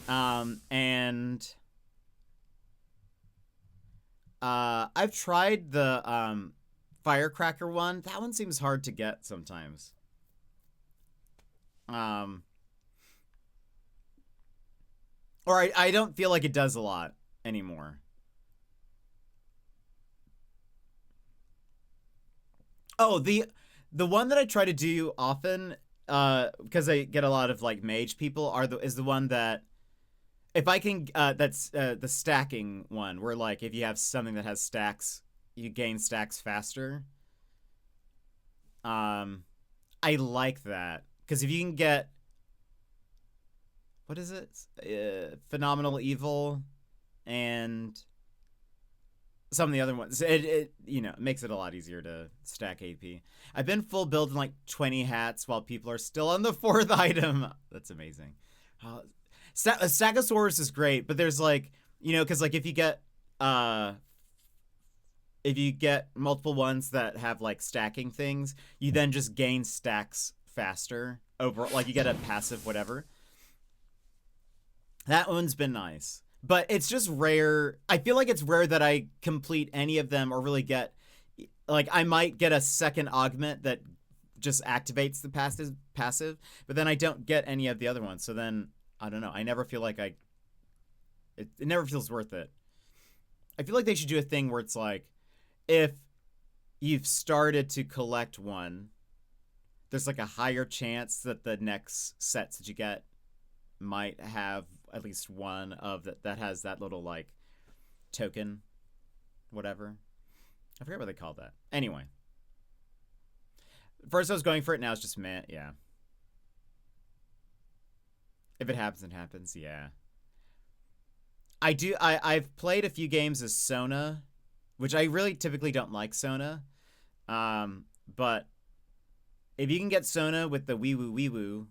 and I've tried the firecracker one. That one seems hard to get sometimes. Or I don't feel like it does a lot anymore. Oh, the one that I try to do often, because I get a lot of like mage people, is the one that if I can, that's the stacking one, where like if you have something that has stacks, you gain stacks faster. I like that because if you can get, what is it? Phenomenal Evil and some of the other ones, it you know, makes it a lot easier to stack AP. I've been full build in like 20 hats while people are still on the 4th item. That's amazing. Stegosaurus is great, but there's like, you know, because like if you get multiple ones that have like stacking things, you then just gain stacks faster over, like you get a passive whatever. That one's been nice, but it's just rare. I feel like it's rare that I complete any of them or really get, like I might get a second augment that just activates the passive, but then I don't get any of the other ones. So then I don't know. I never feel like it never feels worth it. I feel like they should do a thing where it's like, if you've started to collect one, there's like a higher chance that the next sets that you get might have at least one of that has that little like token, whatever. I forget what they call that. Anyway. First I was going for it, now it's just meh, yeah. If it happens, it happens, yeah. I've played a few games as Sona, which I really typically don't like Sona. But if you can get Sona with the wee woo,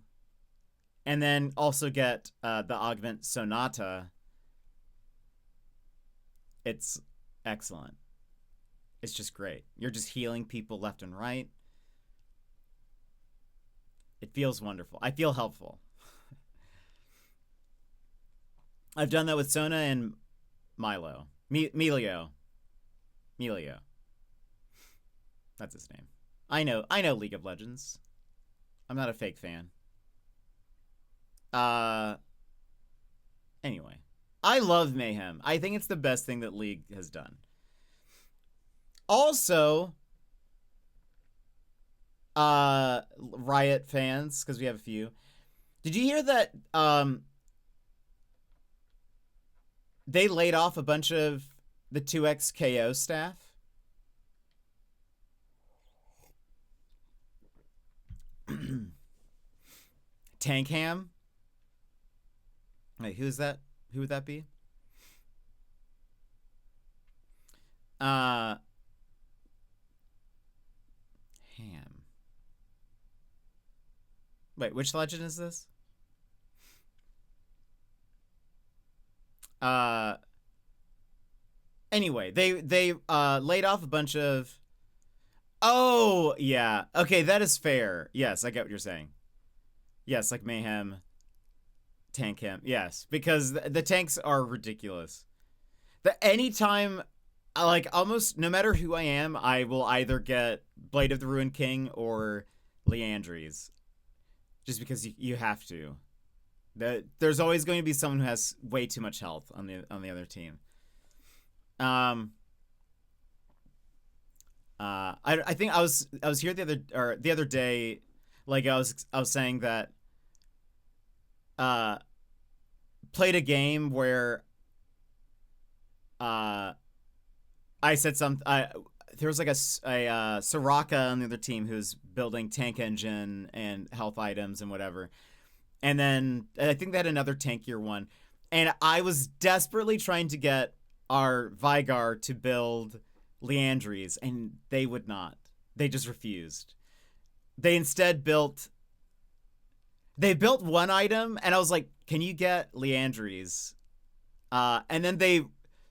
and then also get the augment Sonata, it's excellent. It's just great. You're just healing people left and right. It feels wonderful. I feel helpful. I've done that with Sona and Milo. Melio. That's his name. I know League of Legends. I'm not a fake fan. Anyway. I love Mayhem. I think it's the best thing that League has done. Also, Riot fans, because we have a few. Did you hear that, they laid off a bunch of the 2X KO staff. Tank Ham. Wait, who's that? Who would that be? Ham. Wait, which legend is this? Anyway, they laid off a bunch of. Oh yeah, okay, that is fair. Yes, I get what you're saying. Yes, like Mayhem, Tank Him. Yes, because the tanks are ridiculous. Anytime, like almost no matter who I am, I will either get Blade of the Ruined King or Leandries, just because you have to. There's always going to be someone who has way too much health on the other team. I think I was here the other day, like I was saying that played a game where I said there was like a Soraka on the other team who's building tank engine and health items and whatever. And then I think they had another tankier one. And I was desperately trying to get our Vigar to build Leandries, and they would not. They just refused. They instead built one item, and I was like, can you get Leandries? And then they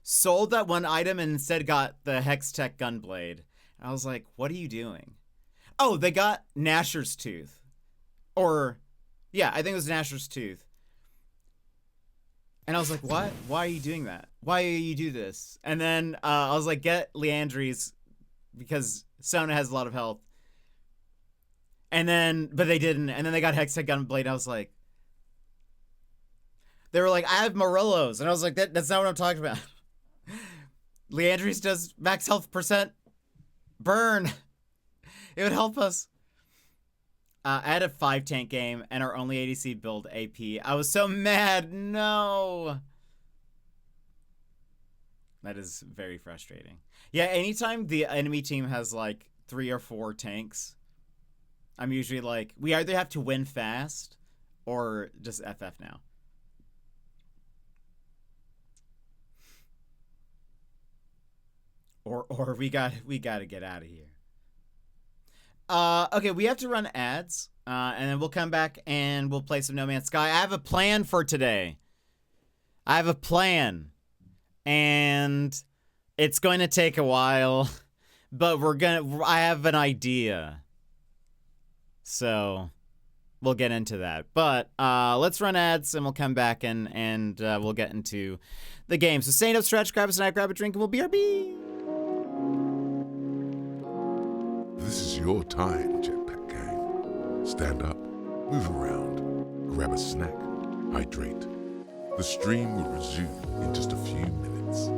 sold that one item and instead got the Hextech Gunblade. And I was like, what are you doing? Oh, they got Nasher's Tooth. Or, yeah, I think it was Nasher's Tooth. And I was like, what? Why are you doing that? Why do you do this? And then I was like, get Leandries because Sona has a lot of health. And then, but they didn't. And then they got Hextech Gunblade. I was like, they were like, I have Morellos. And I was like, that's not what I'm talking about. Leandries does max health percent burn. It would help us. I had a 5-tank game, and our only ADC build AP. I was so mad. No. That is very frustrating. Yeah, anytime the enemy team has, like, 3 or 4 tanks, I'm usually like, we either have to win fast or just FF now. Or we got to get out of here. Okay, we have to run ads, and then we'll come back and we'll play some No Man's Sky. I have a plan for today. I have a plan, and it's going to take a while, but I have an idea. So we'll get into that. But let's run ads, and we'll come back and we'll get into the game. So stay up, stretch, grab a snack, grab a drink, and we'll BRB. This is your time, Jetpack Gang. Stand up, move around, grab a snack, hydrate. The stream will resume in just a few minutes.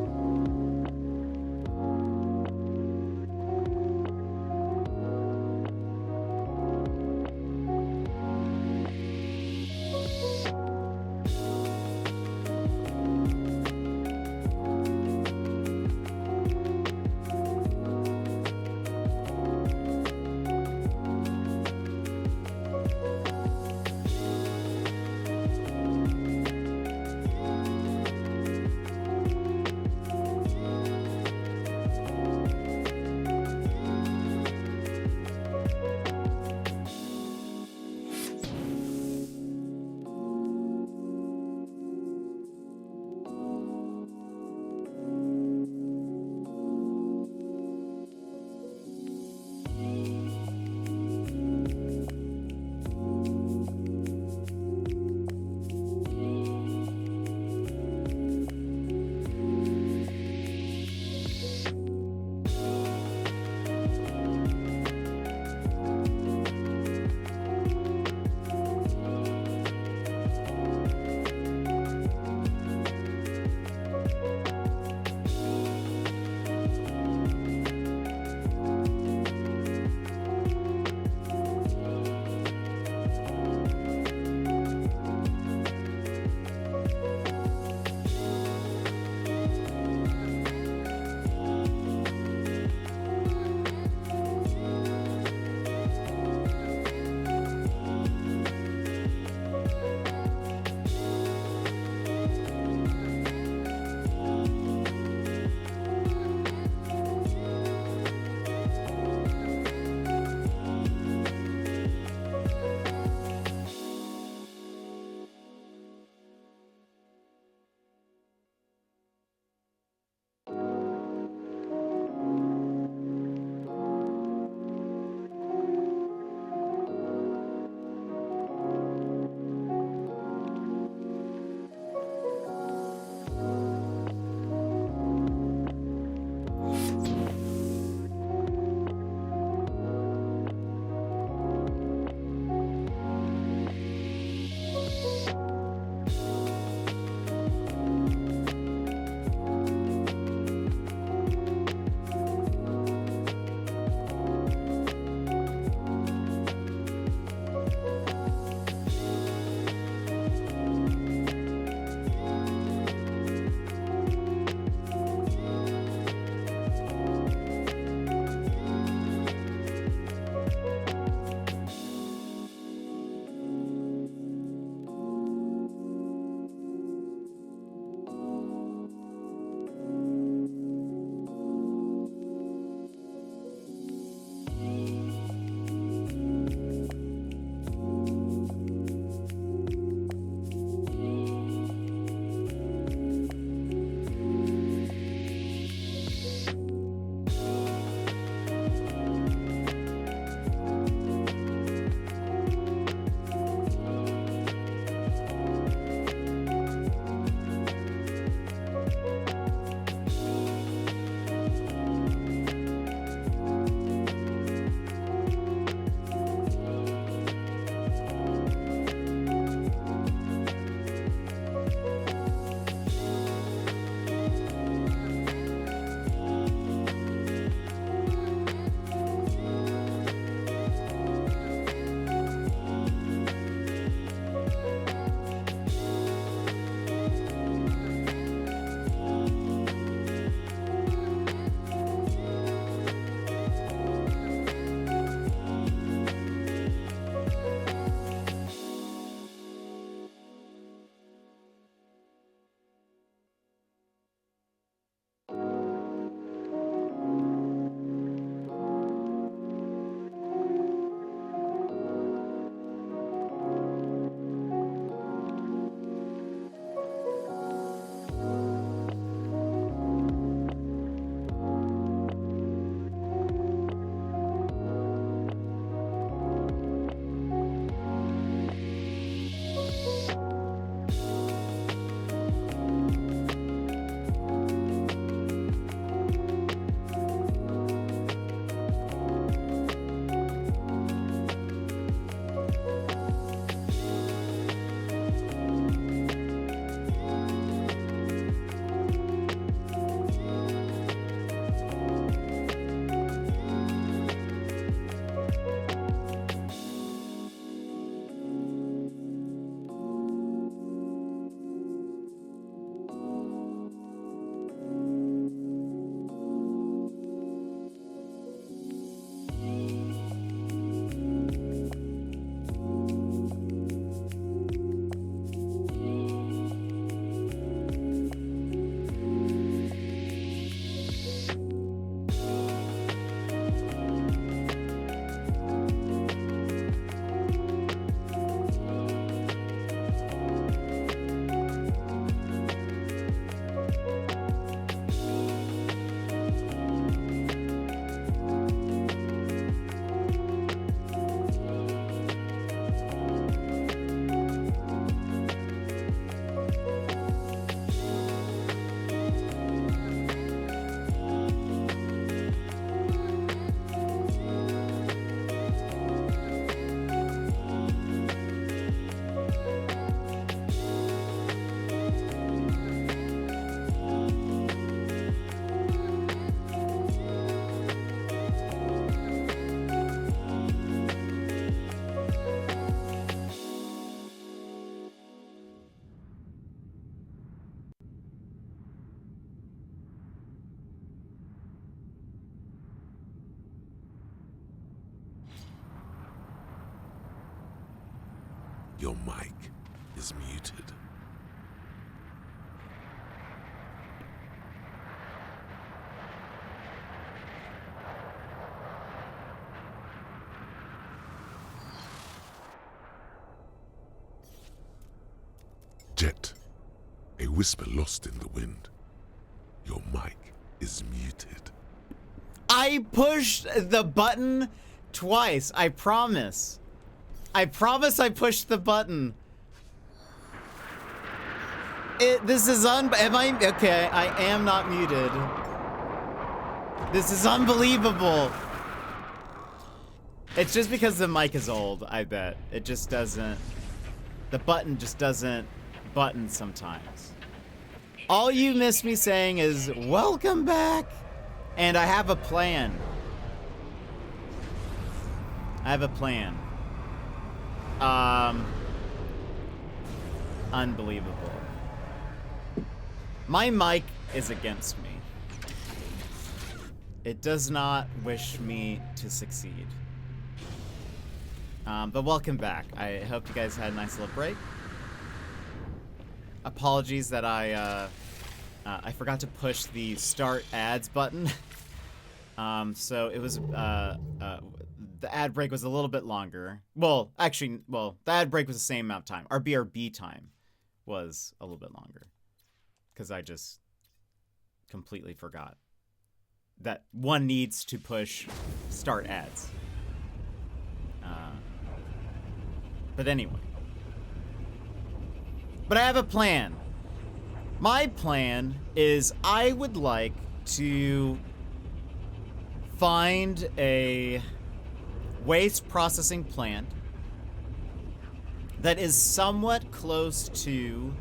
Your mic is muted. Jet, a whisper lost in the wind. Your mic is muted. I pushed the button twice. I promise. I promise I pushed the button. This is am I, okay, I am not muted. This is unbelievable. It's just because the mic is old, I bet. It just doesn't, the button just doesn't button sometimes. All you miss me saying is, welcome back. And I have a plan. I have a plan. Unbelievable. My mic is against me. It does not wish me to succeed. But welcome back. I hope you guys had a nice little break. Apologies that I forgot to push the start ads button. So it was, the ad break was a little bit longer. Well, actually, the ad break was the same amount of time. Our BRB time was a little bit longer. Because I just completely forgot that one needs to push start ads. But anyway. But I have a plan. My plan is I would like to find a waste processing plant that is somewhat close to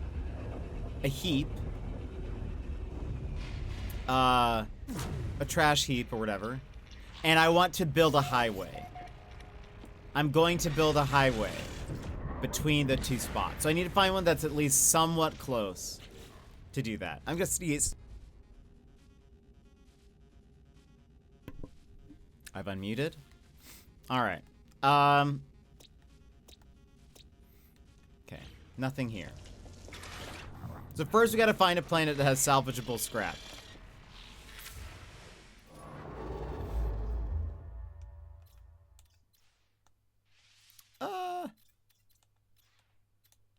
a heap, a trash heap or whatever, and I want to build a highway. I'm going to build a highway between the two spots. So I need to find one that's at least somewhat close to do that. I'm gonna sneeze. I've unmuted. All right. Okay. Nothing here. So first we gotta find a planet that has salvageable scrap.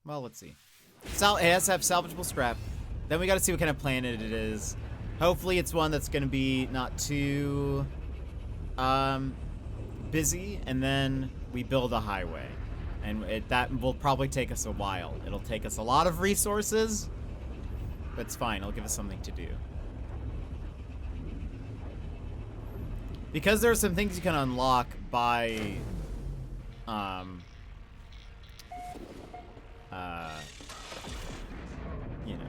Well, let's see. It has to have salvageable scrap. Then we gotta see what kind of planet it is. Hopefully it's one that's gonna be not too busy, and then we build a highway. And that will probably take us a while. It'll take us a lot of resources, but it's fine. It'll give us something to do. Because there are some things you can unlock by you know,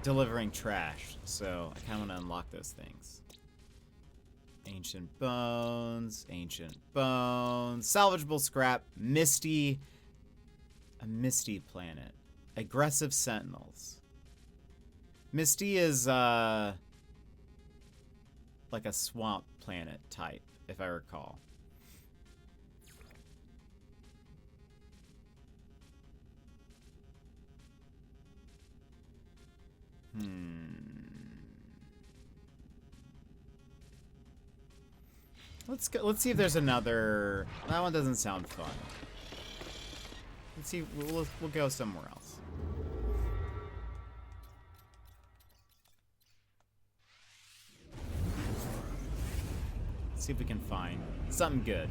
delivering trash. So I kind of want to unlock those things. Ancient bones, salvageable scrap, misty, a misty planet, aggressive sentinels. Misty is like a swamp planet type, if I recall. Let's go. Let's see if there's another. That one doesn't sound fun. Let's see. We'll go somewhere else. Let's see if we can find something good.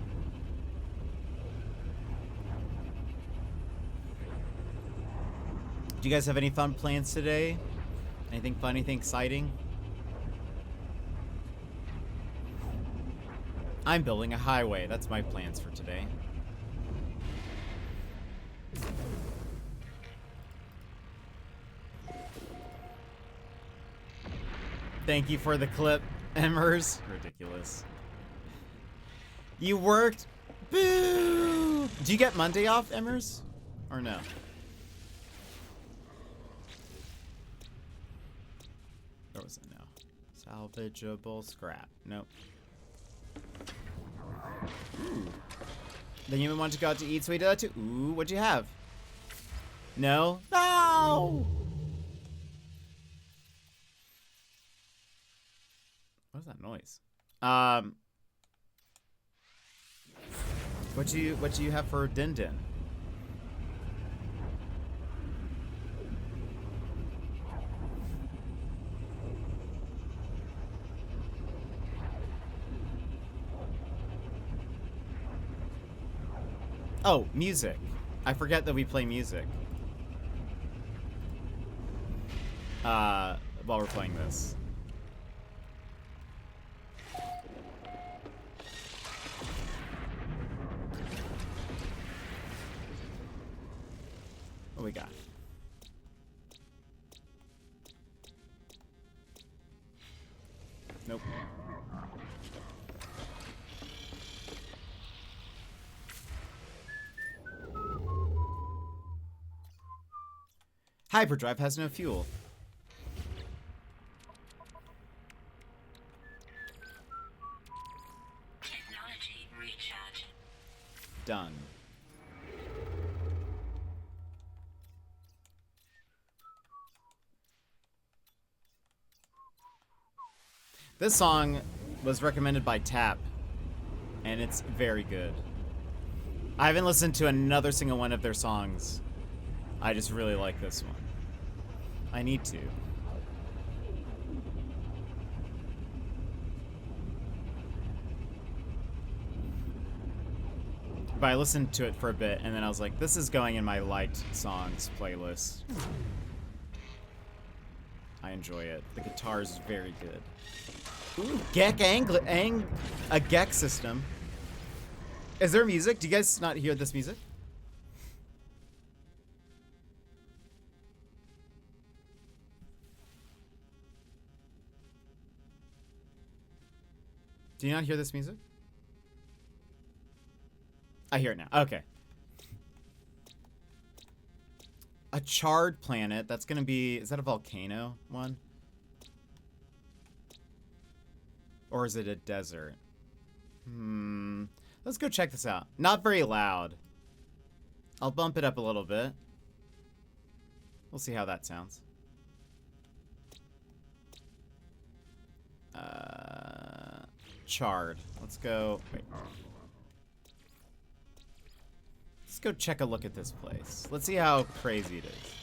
Do you guys have any fun plans today? Anything fun? Anything exciting? I'm building a highway. That's my plans for today. Thank you for the clip, Emmers. Ridiculous. You worked? Boo! Do you get Monday off, Emmers? Or no? Or was it no? Salvageable scrap. Nope. Ooh. The human wanted to go out to eat, so he did that too. Ooh, what'd you have? No? No! What is that noise? What do you have for Din Din? Oh, music. I forget that we play music. While we're playing this. What we got? Nope. Hyperdrive has no fuel. Technology recharge. Done. This song was recommended by Tap, and it's very good. I haven't listened to another single one of their songs. I just really like this one. I need to. But I listened to it for a bit, and then I was like, this is going in my liked songs playlist. I enjoy it. The guitar is very good. Ooh, a Gek system. Is there music? Do you guys not hear this music? Do you not hear this music? I hear it now. Okay. A charred planet. That's gonna be... Is that a volcano one? Or is it a desert? Let's go check this out. Not very loud. I'll bump it up a little bit. We'll see how that sounds. Charred. Let's go... Wait. Let's go check a look at this place. Let's see how crazy it is.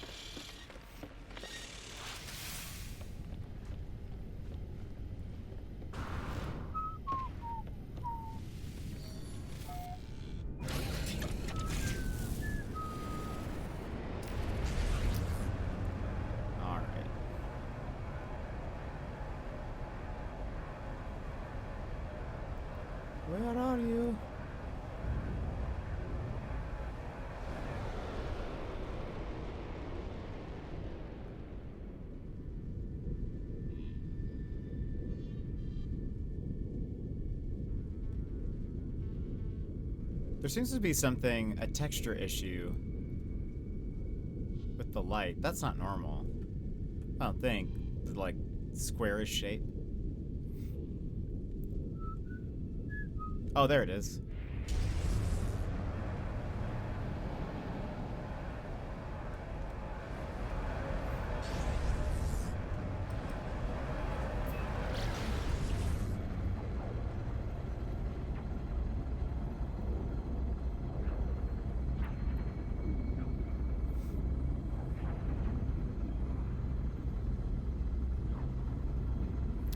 Where are you? There seems to be something, a texture issue with the light. That's not normal. I don't think. The, like, squarish shape. Oh, there it is.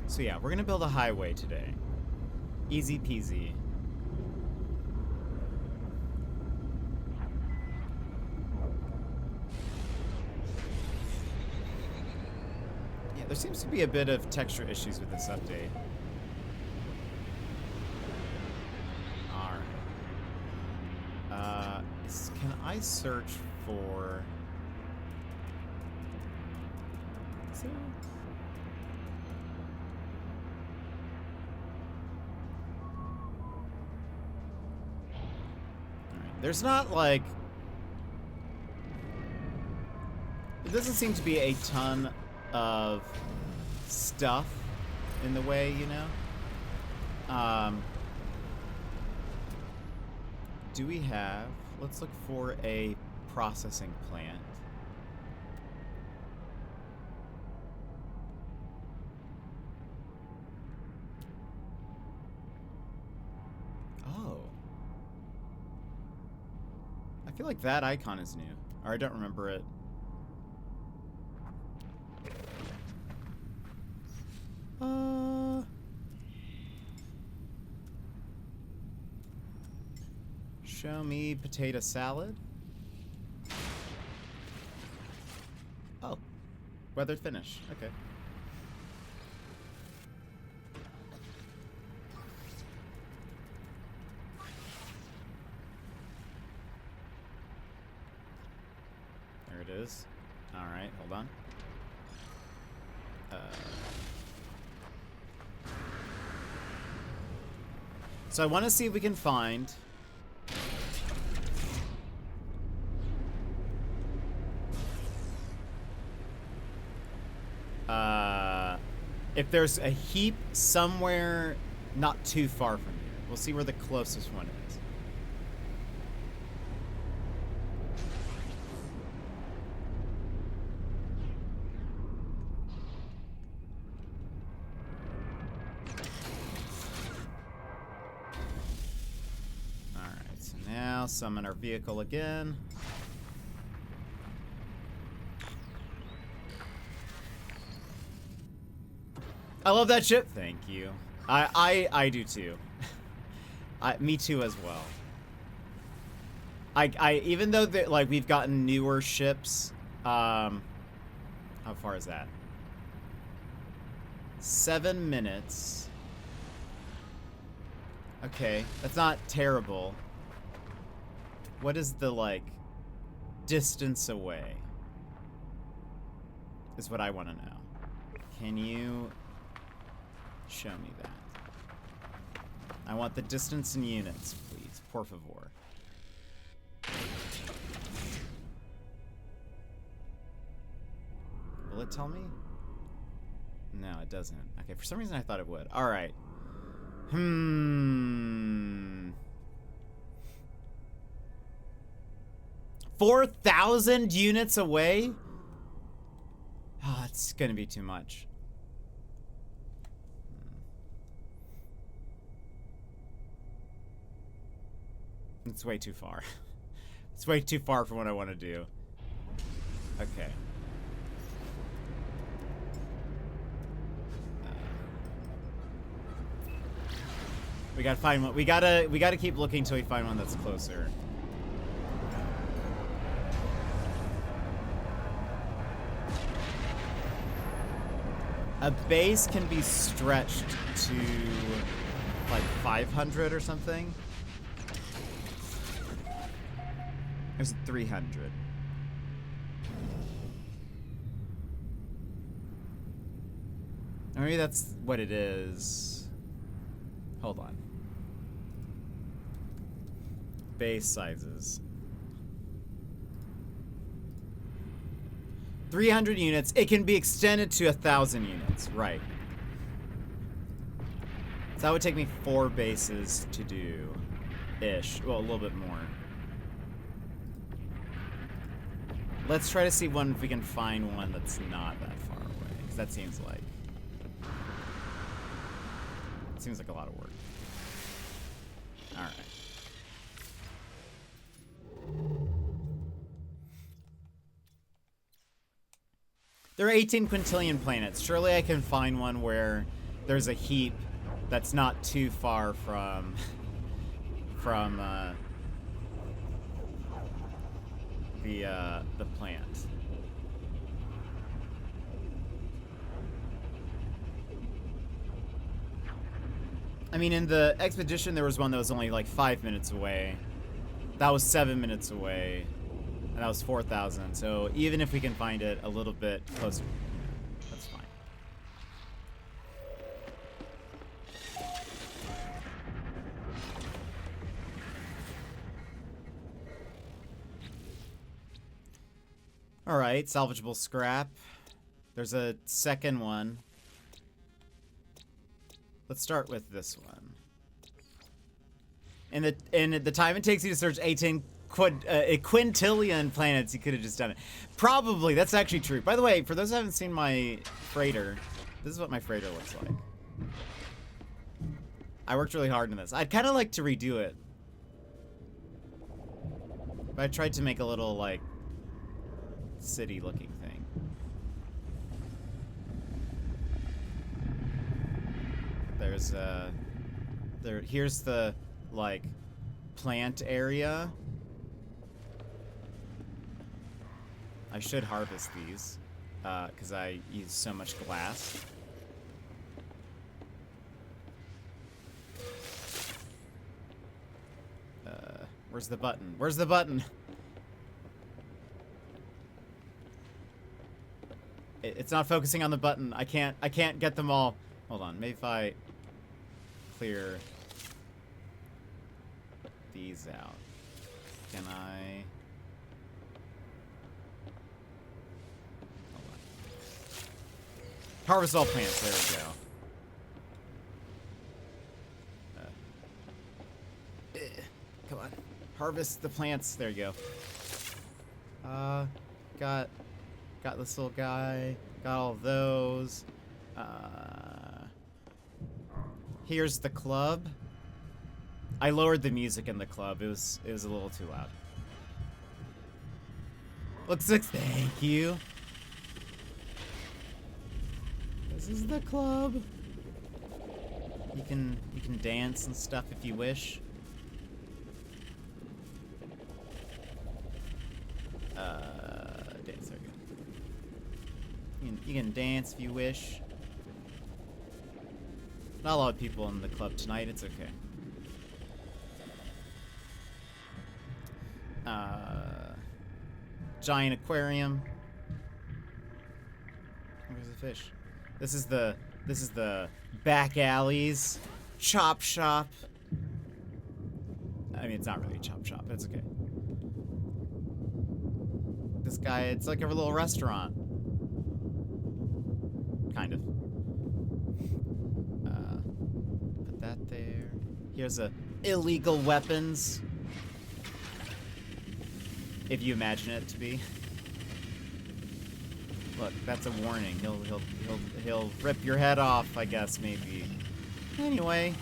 So yeah, we're gonna build a highway today. Easy peasy. Yeah, there seems to be a bit of texture issues with this update. Alright. Can I search for... Is there... There's not, like... There doesn't seem to be a ton of stuff in the way, you know? do we have? Let's look for a processing plant. Oh. I feel like that icon is new. Or I don't remember it. Show me potato salad. Oh. Weathered finish. Okay. There it is. Alright, hold on. So I want to see if we can find... if there's a heap somewhere not too far from here. We'll see where the closest one is. Alright, so now summon our vehicle again. I love that ship. Thank you. I do too. Me too as well. I even though like we've gotten newer ships. How far is that? 7 minutes. Okay, that's not terrible. What is the like distance away? Is what I want to know. Can you show me that? I want the distance in units, please. Por favor. Will it tell me? No, it doesn't. Okay, for some reason I thought it would. Alright. 4,000 units away? Oh, it's gonna be too much. It's way too far. It's way too far for what I want to do. Okay. We gotta find one. We gotta keep looking till we find one that's closer. A base can be stretched to like 500 or something. There's 300. Or maybe that's what it is. Hold on. Base sizes. 300 units. It can be extended to 1,000 units. Right. So that would take me 4 bases to do. Ish. Well, a little bit more. Let's try to see one if we can find one that's not that far away. Because that seems like... It seems like a lot of work. Alright. There are 18 quintillion planets. Surely I can find one where there's a heap that's not too far from... the plant. I mean, in the expedition, there was one that was only like 5 minutes away. That was 7 minutes away. And that was 4,000. So even if we can find it a little bit closer, that's fine. Alright, salvageable scrap. There's a second one. Let's start with this one. And the time it takes you to search 18 quintillion planets, you could have just done it. Probably. That's actually true. By the way, for those who haven't seen my freighter, this is what my freighter looks like. I worked really hard on this. I'd kind of like to redo it. But I tried to make a little, like, city-looking thing. There's, here's the, like, plant area. I should harvest these, because I use so much glass. Where's the button? Where's the button? It's not focusing on the button. I can't get them all. Hold on, maybe if I clear these out. Can I? Hold on. Harvest all plants, there we go. Come on. Harvest the plants. There you go. Got this little guy. Got all those. Here's the club. I lowered the music in the club. It was a little too loud. Look, thank you. This is the club. You can dance and stuff if you wish. Dance, there you go. You can dance if you wish. Not a lot of people in the club tonight, it's okay. Giant aquarium. Where's the fish? This is the back alleys. Chop shop. I mean, it's not really a chop shop, but it's okay. This guy, it's like a little restaurant. Kind of. Put that there. Here's a illegal weapons. If you imagine it to be. Look, that's a warning. He'll rip your head off, I guess, maybe. Anyway,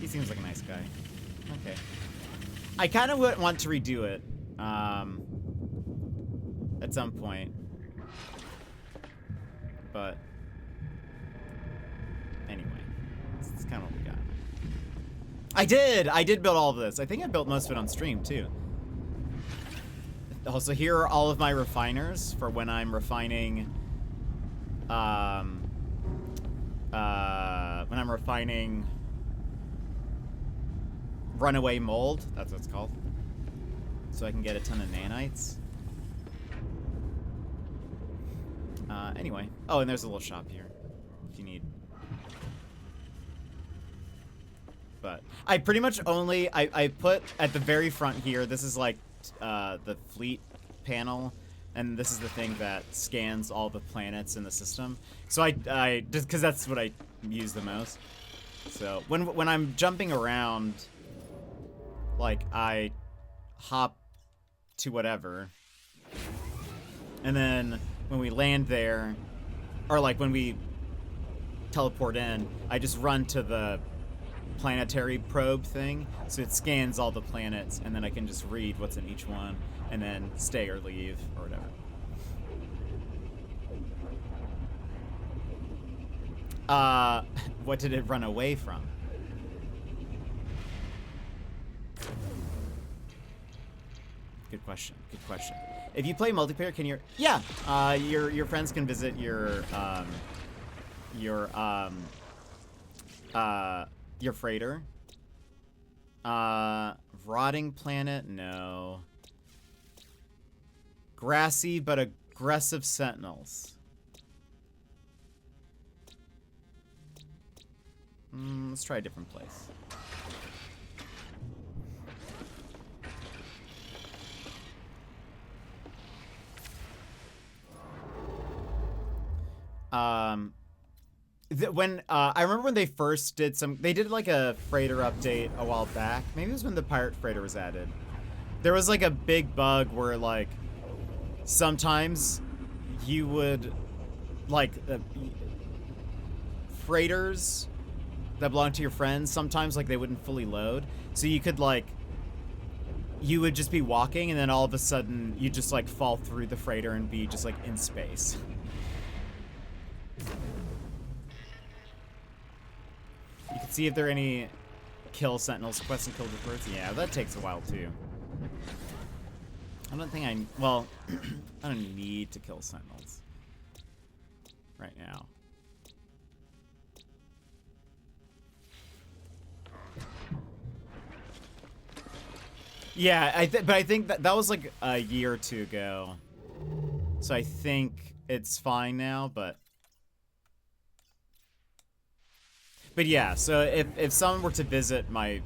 he seems like a nice guy. Okay. I kind of want to redo it. At some point. But anyway, it's kind of what we got. I did build all of this. I think I built most of it on stream too. Also, here are all of my refiners for when I'm refining when I'm refining runaway mold. That's what it's called. So I can get a ton of nanites. Anyway. Oh, and there's a little shop here if you need. But I pretty much only, I put at the very front here, this is like the fleet panel, and this is the thing that scans all the planets in the system. So I just because that's what I use the most. So when I'm jumping around, like I hop to whatever, and then when we land there, or like when we teleport in, I just run to the planetary probe thing, so it scans all the planets, and then I can just read what's in each one, and then stay or leave, or whatever. What did it run away from? Good question. Good question. If you play multiplayer, can your your friends can visit your freighter. Rotting planet, no. Grassy but aggressive sentinels. Let's try a different place. when I remember when they first did they did like a freighter update a while back. Maybe it was when the pirate freighter was added. There was like a big bug where like sometimes you would like freighters that belong to your friends, sometimes like they wouldn't fully load. So you could like, you would just be walking and then all of a sudden you just like fall through the freighter and be just like in space. You can see if there are any kill sentinels, quest and kill birds. Yeah, that takes a while too. I don't think well, I don't need to kill sentinels right now. Yeah, but I think that was like a year or two ago. So I think it's fine now, but yeah, so if someone were to visit my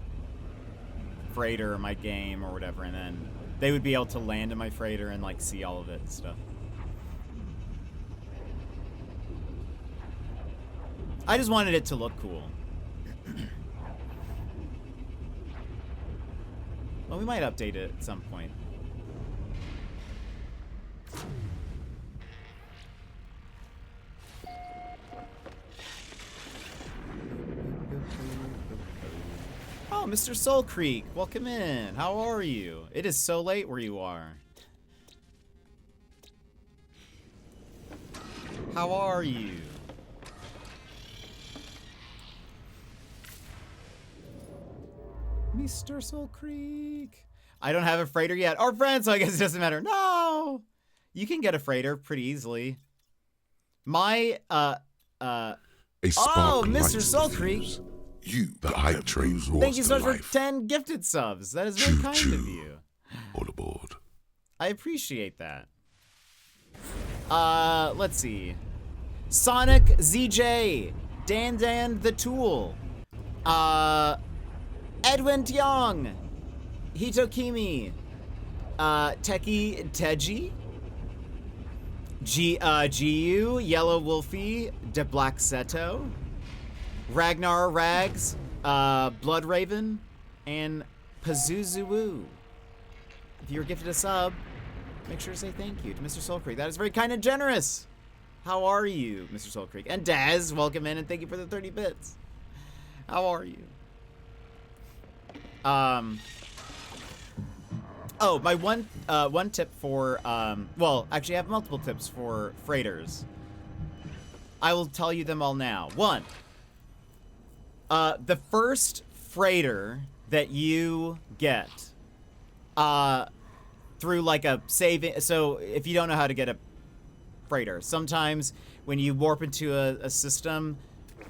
freighter or my game or whatever, and then they would be able to land in my freighter and like see all of it and stuff. I just wanted it to look cool. Well, we might update it at some point. Oh, Mr. Soul Creek, welcome in. How are you? It is so late where you are. How are you? Mr. Soul Creek. I don't have a freighter yet. Our friends, so I guess it doesn't matter. No! You can get a freighter pretty easily. My, A oh, spark Mr. lights Soul the Creek. fuse. The hype train roars Thank you so to much for life. 10 gifted subs. That is very Choo kind choo. of you. All aboard. I appreciate that. Let's see. Sonic ZJ. Dan the Tool. Edwin Tiong. Hitokimi. Teki Teji. GU, Yellow Wolfie, De Black Seto, Ragnar Rags, Blood Raven, and Pazuzuwu. If you were gifted a sub, make sure to say thank you to Mr. Soul Creek. That is very kind and generous. How are you, Mr. Soul Creek? And Daz, welcome in and thank you for the 30 bits. How are you? Oh, my one tip for, well, actually I have multiple tips for freighters. I will tell you them all now. One, the first freighter that you get, through like a saving, so if you don't know how to get a freighter, sometimes when you warp into a system,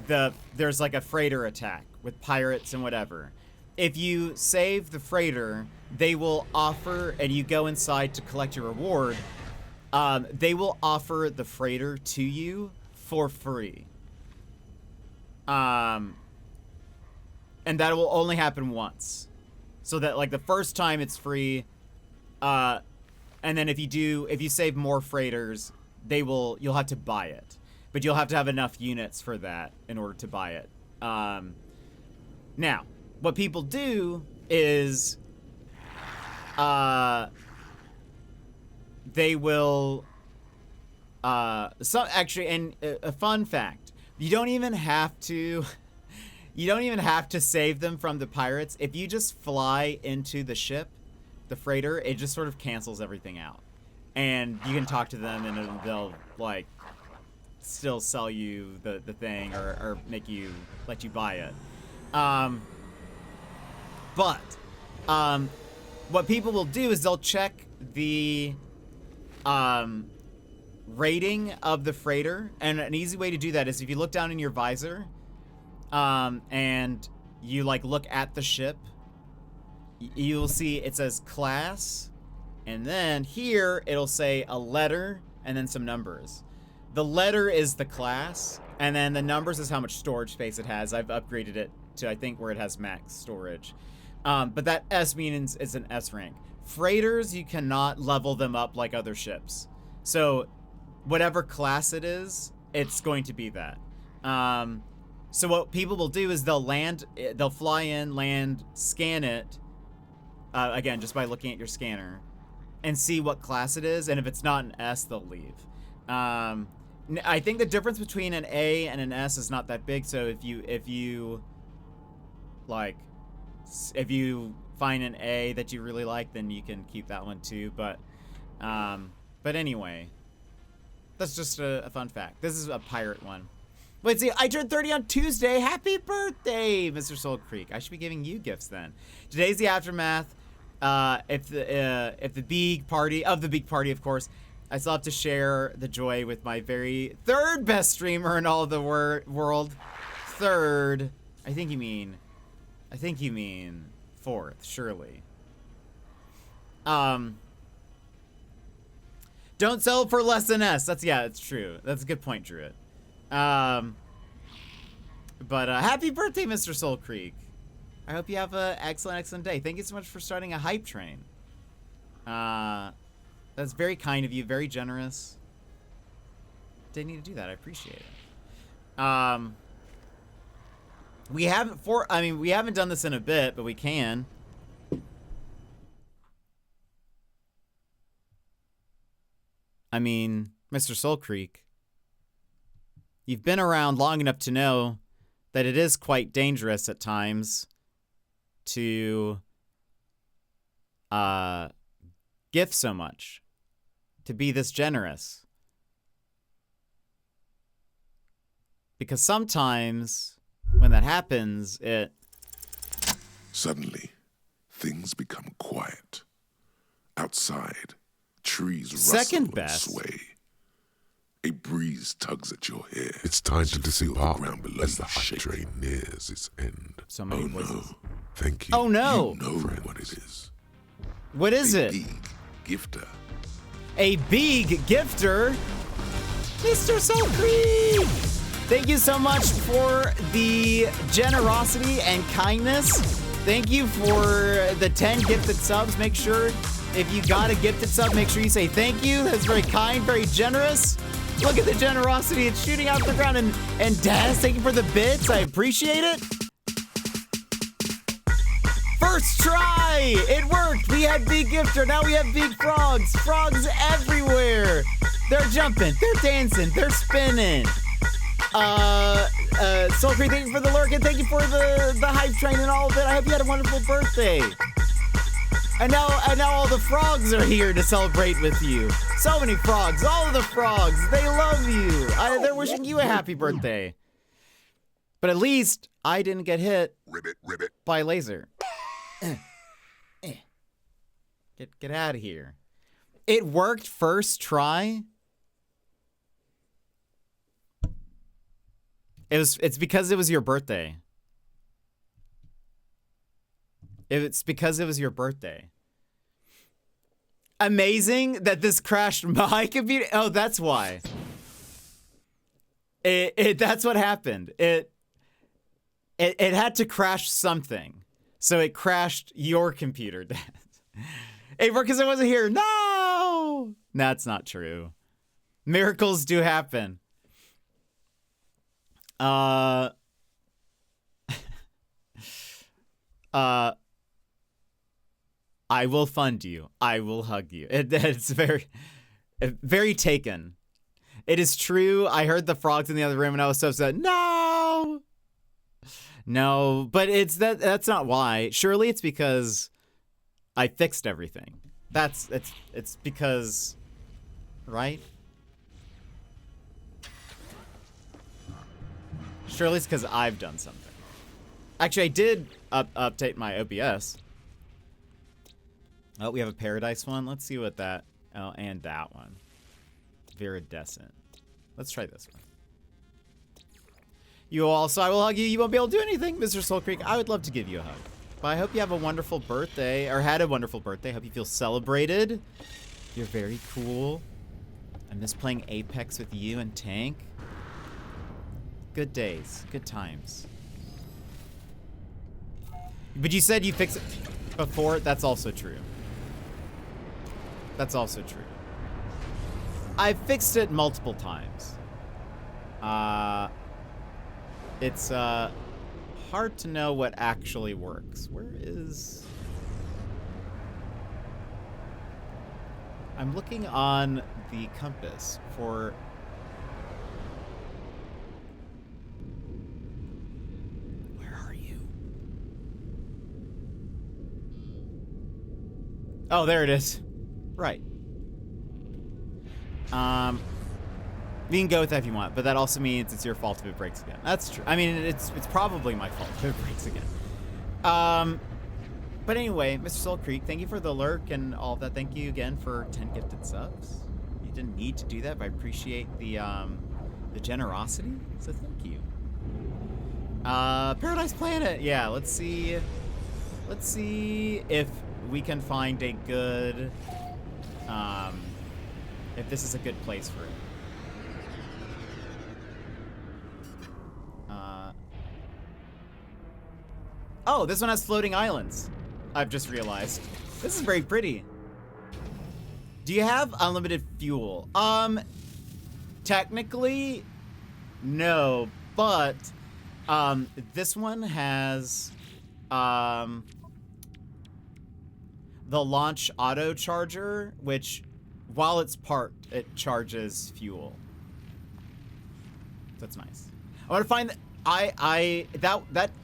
there's like a freighter attack with pirates and whatever. If you save the freighter, they will offer, and you go inside to collect your reward, they will offer the freighter to you for free. And that will only happen once. So that like the first time it's free, and then if you save more freighters, you'll have to buy it. But you'll have to have enough units for that in order to buy it. Now, what people do is they will a fun fact, you don't even have to save them from the pirates. If you just fly into the ship, the freighter, it just sort of cancels everything out. And you can talk to them and they'll like still sell you the thing or let you buy it. But what people will do is they'll check the rating of the freighter, and an easy way to do that is if you look down in your visor and you like look at the ship, you'll see it says class, and then here it'll say a letter and then some numbers. The letter is the class, and then the numbers is how much storage space it has. I've upgraded it to I think where it has max storage. But that S means it's an S rank. Freighters, you cannot level them up like other ships. So whatever class it is, it's going to be that. So what people will do is they'll fly in, land, scan it, again, just by looking at your scanner, and see what class it is, and if it's not an S, they'll leave. I think the difference between an A and an S is not that big, so if you find an A that you really like, then you can keep that one too, but anyway, that's just a fun fact. This is a pirate one. Wait, see, I turned 30 on Tuesday. Happy birthday, Mr. Soul Creek. I should be giving you gifts then. Today's the aftermath. If the big party, of course, I still have to share the joy with my very third best streamer in all of the world. Third. I think you mean fourth, surely. Don't sell for less than S. It's true. That's a good point, Druid. But happy birthday, Mr. Soul Creek. I hope you have an excellent day. Thank you so much for starting a hype train. That's very kind of you, very generous. Didn't need to do that. I appreciate it. We haven't done this in a bit, but we can. I mean, Mr. Soul Creek, you've been around long enough to know that it is quite dangerous at times to gift so much, to be this generous. Because sometimes when that happens, Suddenly, things become quiet. Outside, trees Second rustle best. and sway. A breeze tugs at your hair. It's time to Feel the disembark ground below as the you hype shake. train nears its end. so many Oh voices. no. Thank you. Oh no! You know what it is. What is A it? big gifter. A big gifter, Mr. Soul Creek. Thank you so much for the generosity and kindness. Thank you for the 10 gifted subs. Make sure if you got a gifted sub, make sure you say thank you. That's very kind, very generous. Look at the generosity. It's shooting out the ground. And Daz, thank you for the bits. I appreciate it. First try! It worked! We had big gifter, now we have big frogs. Frogs everywhere. They're jumping, they're dancing, they're spinning. Soul Creek, thank you for the lurk, and thank you for the hype train and all of it. I hope you had a wonderful birthday. And now all the frogs are here to celebrate with you. So many frogs, all of the frogs, they love you. They're wishing you a happy birthday. But at least I didn't get hit Ribbit. by a laser. Get out of here. It worked first try. It's because it was your birthday. It's because it was your birthday. Amazing that this crashed my computer. Oh, that's why. That's what happened. It had to crash something. So it crashed your computer. It worked because I wasn't here. No! That's not true. Miracles do happen. I will fund you. I will hug you. It's very taken. It is true. I heard the frogs in the other room and I was so upset. No! No, but that's not why. Surely it's because I fixed everything. It's because, right? Surely it's because I've done something. Actually, I did update my OBS. Oh, we have a paradise one. Let's see what that. Oh, and that one. Viridescent. Let's try this one. You also, I will hug you. You won't be able to do anything, Mr. Soul Creek. I would love to give you a hug. But I hope you have a wonderful birthday, or had a wonderful birthday. I hope you feel celebrated. You're very cool. I miss playing Apex with you and Tank. Good days, good times. But you said you fixed it before. That's also true. That's also true. I fixed it multiple times. it's hard to know what actually works. Where is... I'm looking on the compass for... Where are you? Oh, there it is. Right. You can go with that if you want, but that also means it's your fault if it breaks again. That's true. I mean, it's probably my fault if it breaks again. But anyway, Mr. Soul Creek, thank you for the lurk and all of that. Thank you again for 10 gifted subs. You didn't need to do that, but I appreciate the generosity, so thank you. Paradise Planet, yeah, let's see if we can find a good, if this is a good place for it. Oh, this one has floating islands. I've just realized. This is very pretty. Do you have unlimited fuel? Technically, no, but, this one has, the launch auto charger, which, while it's parked, it charges fuel. That's nice. I want to find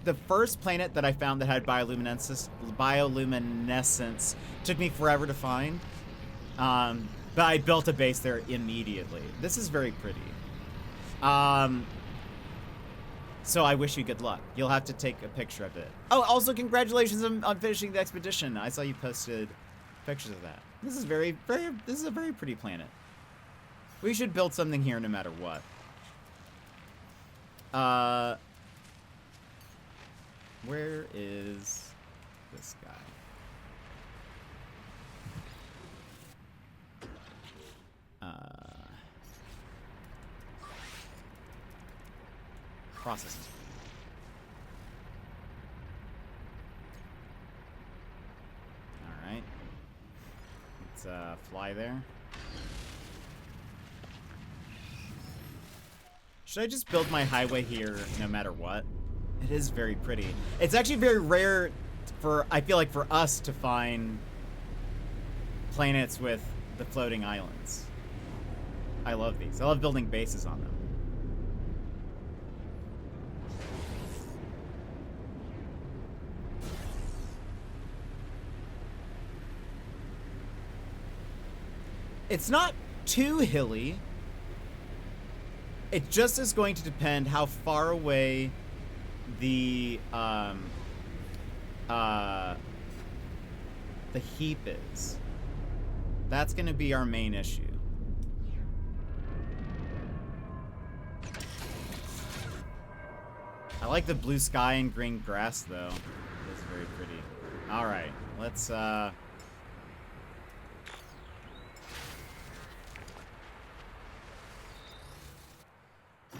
the first planet that I found that had bioluminescence took me forever to find. But I built a base there immediately. This is very pretty. So I wish you good luck. You'll have to take a picture of it. Oh, also congratulations on finishing the expedition. I saw you posted pictures of that. This is this is a very pretty planet. We should build something here no matter what. Where is this guy? Processing. All right. Let's fly there. Should I just build my highway here no matter what? It is very pretty. It's actually very rare for, I feel like, for us to find planets with the floating islands. I love these. I love building bases on them. It's not too hilly. It just is going to depend how far away the heap is. That's going to be our main issue. I like the blue sky and green grass, though. It's very pretty. All right, let's all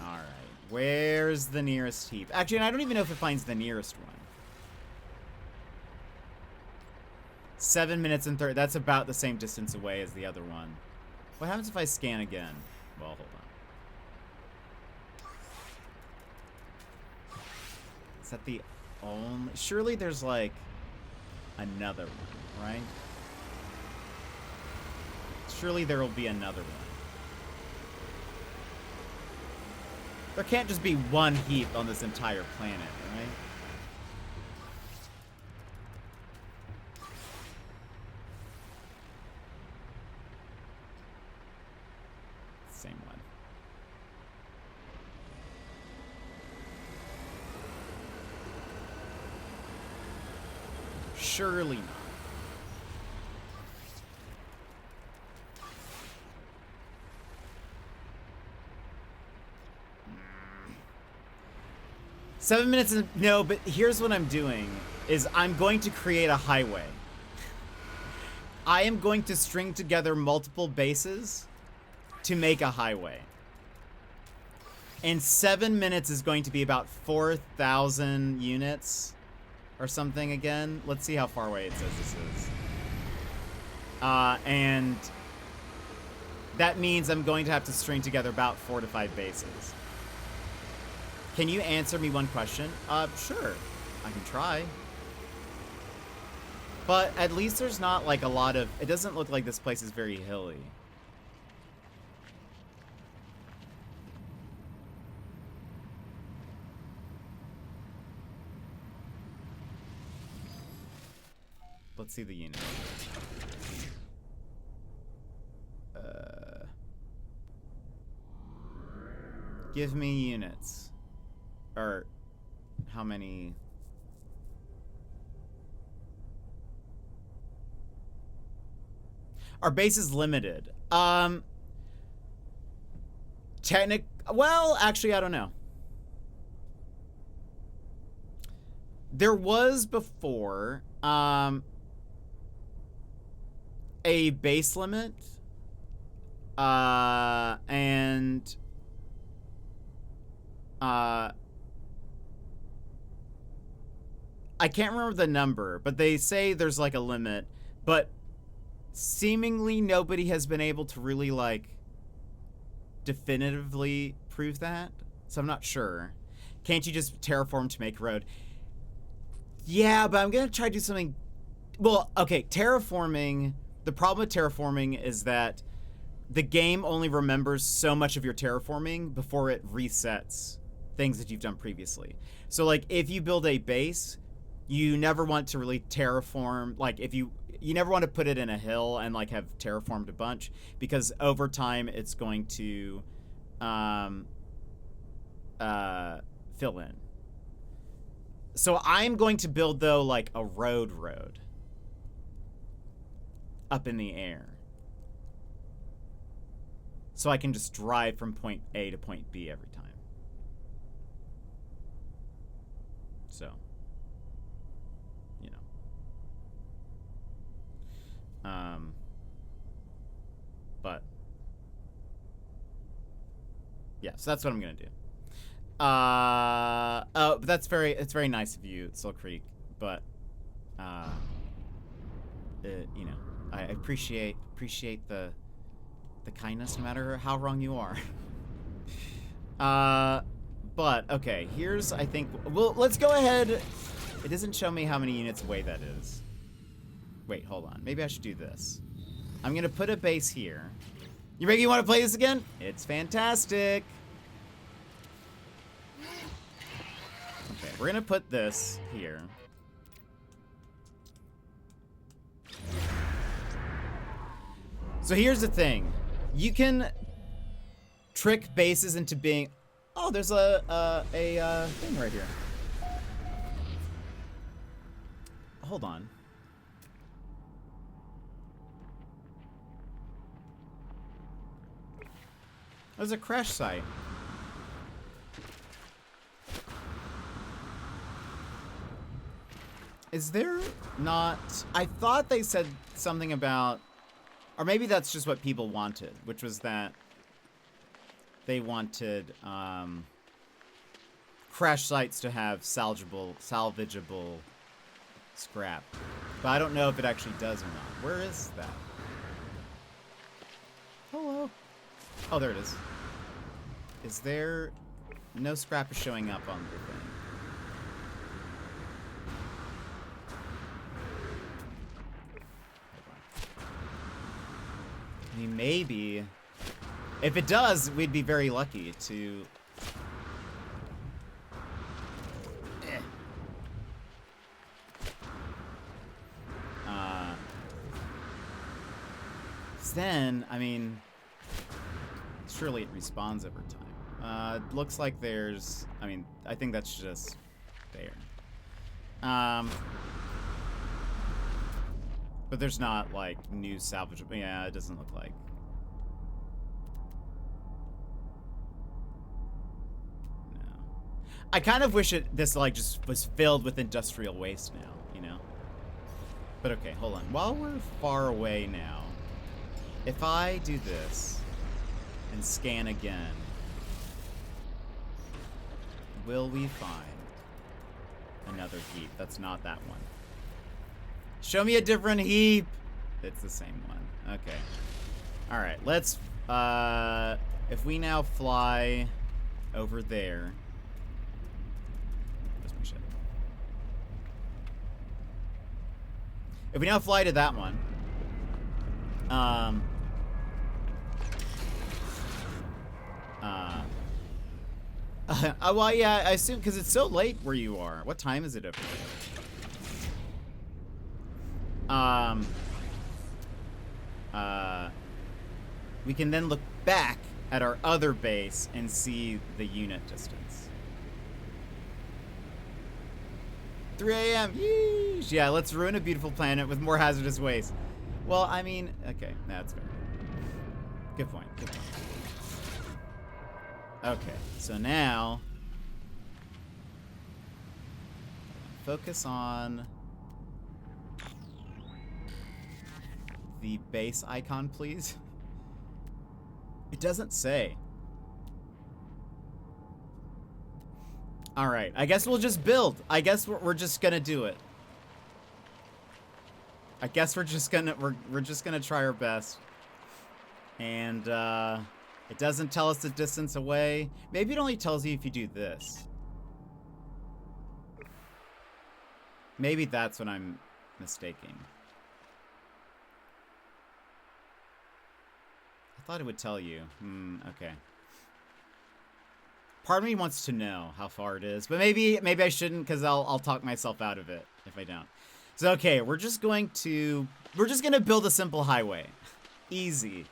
right, where's the nearest heap? Actually, I don't even know if it finds the nearest one. 7 minutes and 30. That's about the same distance away as the other one. What happens if I scan again? Well, hold on. Is that the only... Surely there's, like, another one, right? Surely there will be another one. There can't just be one heap on this entire planet, right? Same one. Surely not. Seven minutes and no, but here's what I'm doing is I'm going to create a highway. I am going to string together multiple bases to make a highway. And 7 minutes is going to be about 4,000 units or something again. Let's see how far away it says this is. And that means I'm going to have to string together about 4 to 5 bases. Can you answer me one question? Sure. I can try. But at least there's not like a lot of... It doesn't look like this place is very hilly. Let's see the unit. Give me units. Or how many? Our base is limited. Well, actually, I don't know. There was before a base limit, and I can't remember the number, but they say there's like a limit, but seemingly nobody has been able to really like definitively prove that. So I'm not sure. Can't you just terraform to make road? Yeah, but I'm gonna try to do something. Well, okay, terraforming. The problem with terraforming is that the game only remembers so much of your terraforming before it resets things that you've done previously. So like if you build a base, you never want to really terraform, like if you never want to put it in a hill and like have terraformed a bunch, because over time it's going to fill in. So I'm going to build though like a road up in the air, so I can just drive from point A to point B every time. So, you know. But yeah, so that's what I'm gonna do. Oh, but it's very nice of you, Soul Creek, but you know, I appreciate the kindness, no matter how wrong you are. But okay, here's, I think, well, let's go ahead. It doesn't show me how many units away that is. Wait, hold on. Maybe I should do this. I'm gonna put a base here. You ready? You want to play this again? It's fantastic. Okay, we're gonna put this here. So here's the thing. You can trick bases into being... Oh, there's a thing right here. Hold on. There's a crash site. Is there not... I thought they said something about... Or maybe that's just what people wanted, which was that they wanted crash sites to have salvageable scrap. But I don't know if it actually does or not. Where is that? Hello. Oh, there it is. Is there... No scrap is showing up on the thing. I mean, maybe... If it does, we'd be very lucky to... Then, I mean... Surely it respawns over time. Looks like there's... I mean, I think that's just there. But there's not, like, new salvageable... Yeah, it doesn't look like. No. I kind of wish this, like, just was filled with industrial waste now, you know? But okay, hold on. While we're far away now, if I do this and scan again, will we find another heap? That's not that one. Show me a different heap. It's the same one. Okay. All right. Let's. If we now fly over there, If we now fly to that one. Well, yeah, I assume because it's so late where you are. What time is it over there? We can then look back at our other base and see the unit distance. 3 a.m. Yeesh. Yeah, let's ruin a beautiful planet with more hazardous waste. Well, I mean, okay, that's fair. Good point. Good point. Okay, so now focus on the base icon, please. It doesn't say. All right, I guess we'll just build. I guess we're just gonna do it. I guess we're just gonna try our best. And it doesn't tell us the distance away. Maybe it only tells you if you do this. Maybe that's what I'm mistaking. I thought it would tell you. Okay. Part of me wants to know how far it is, but maybe I shouldn't, because I'll talk myself out of it if I don't. So okay, we're just gonna build a simple highway. Easy.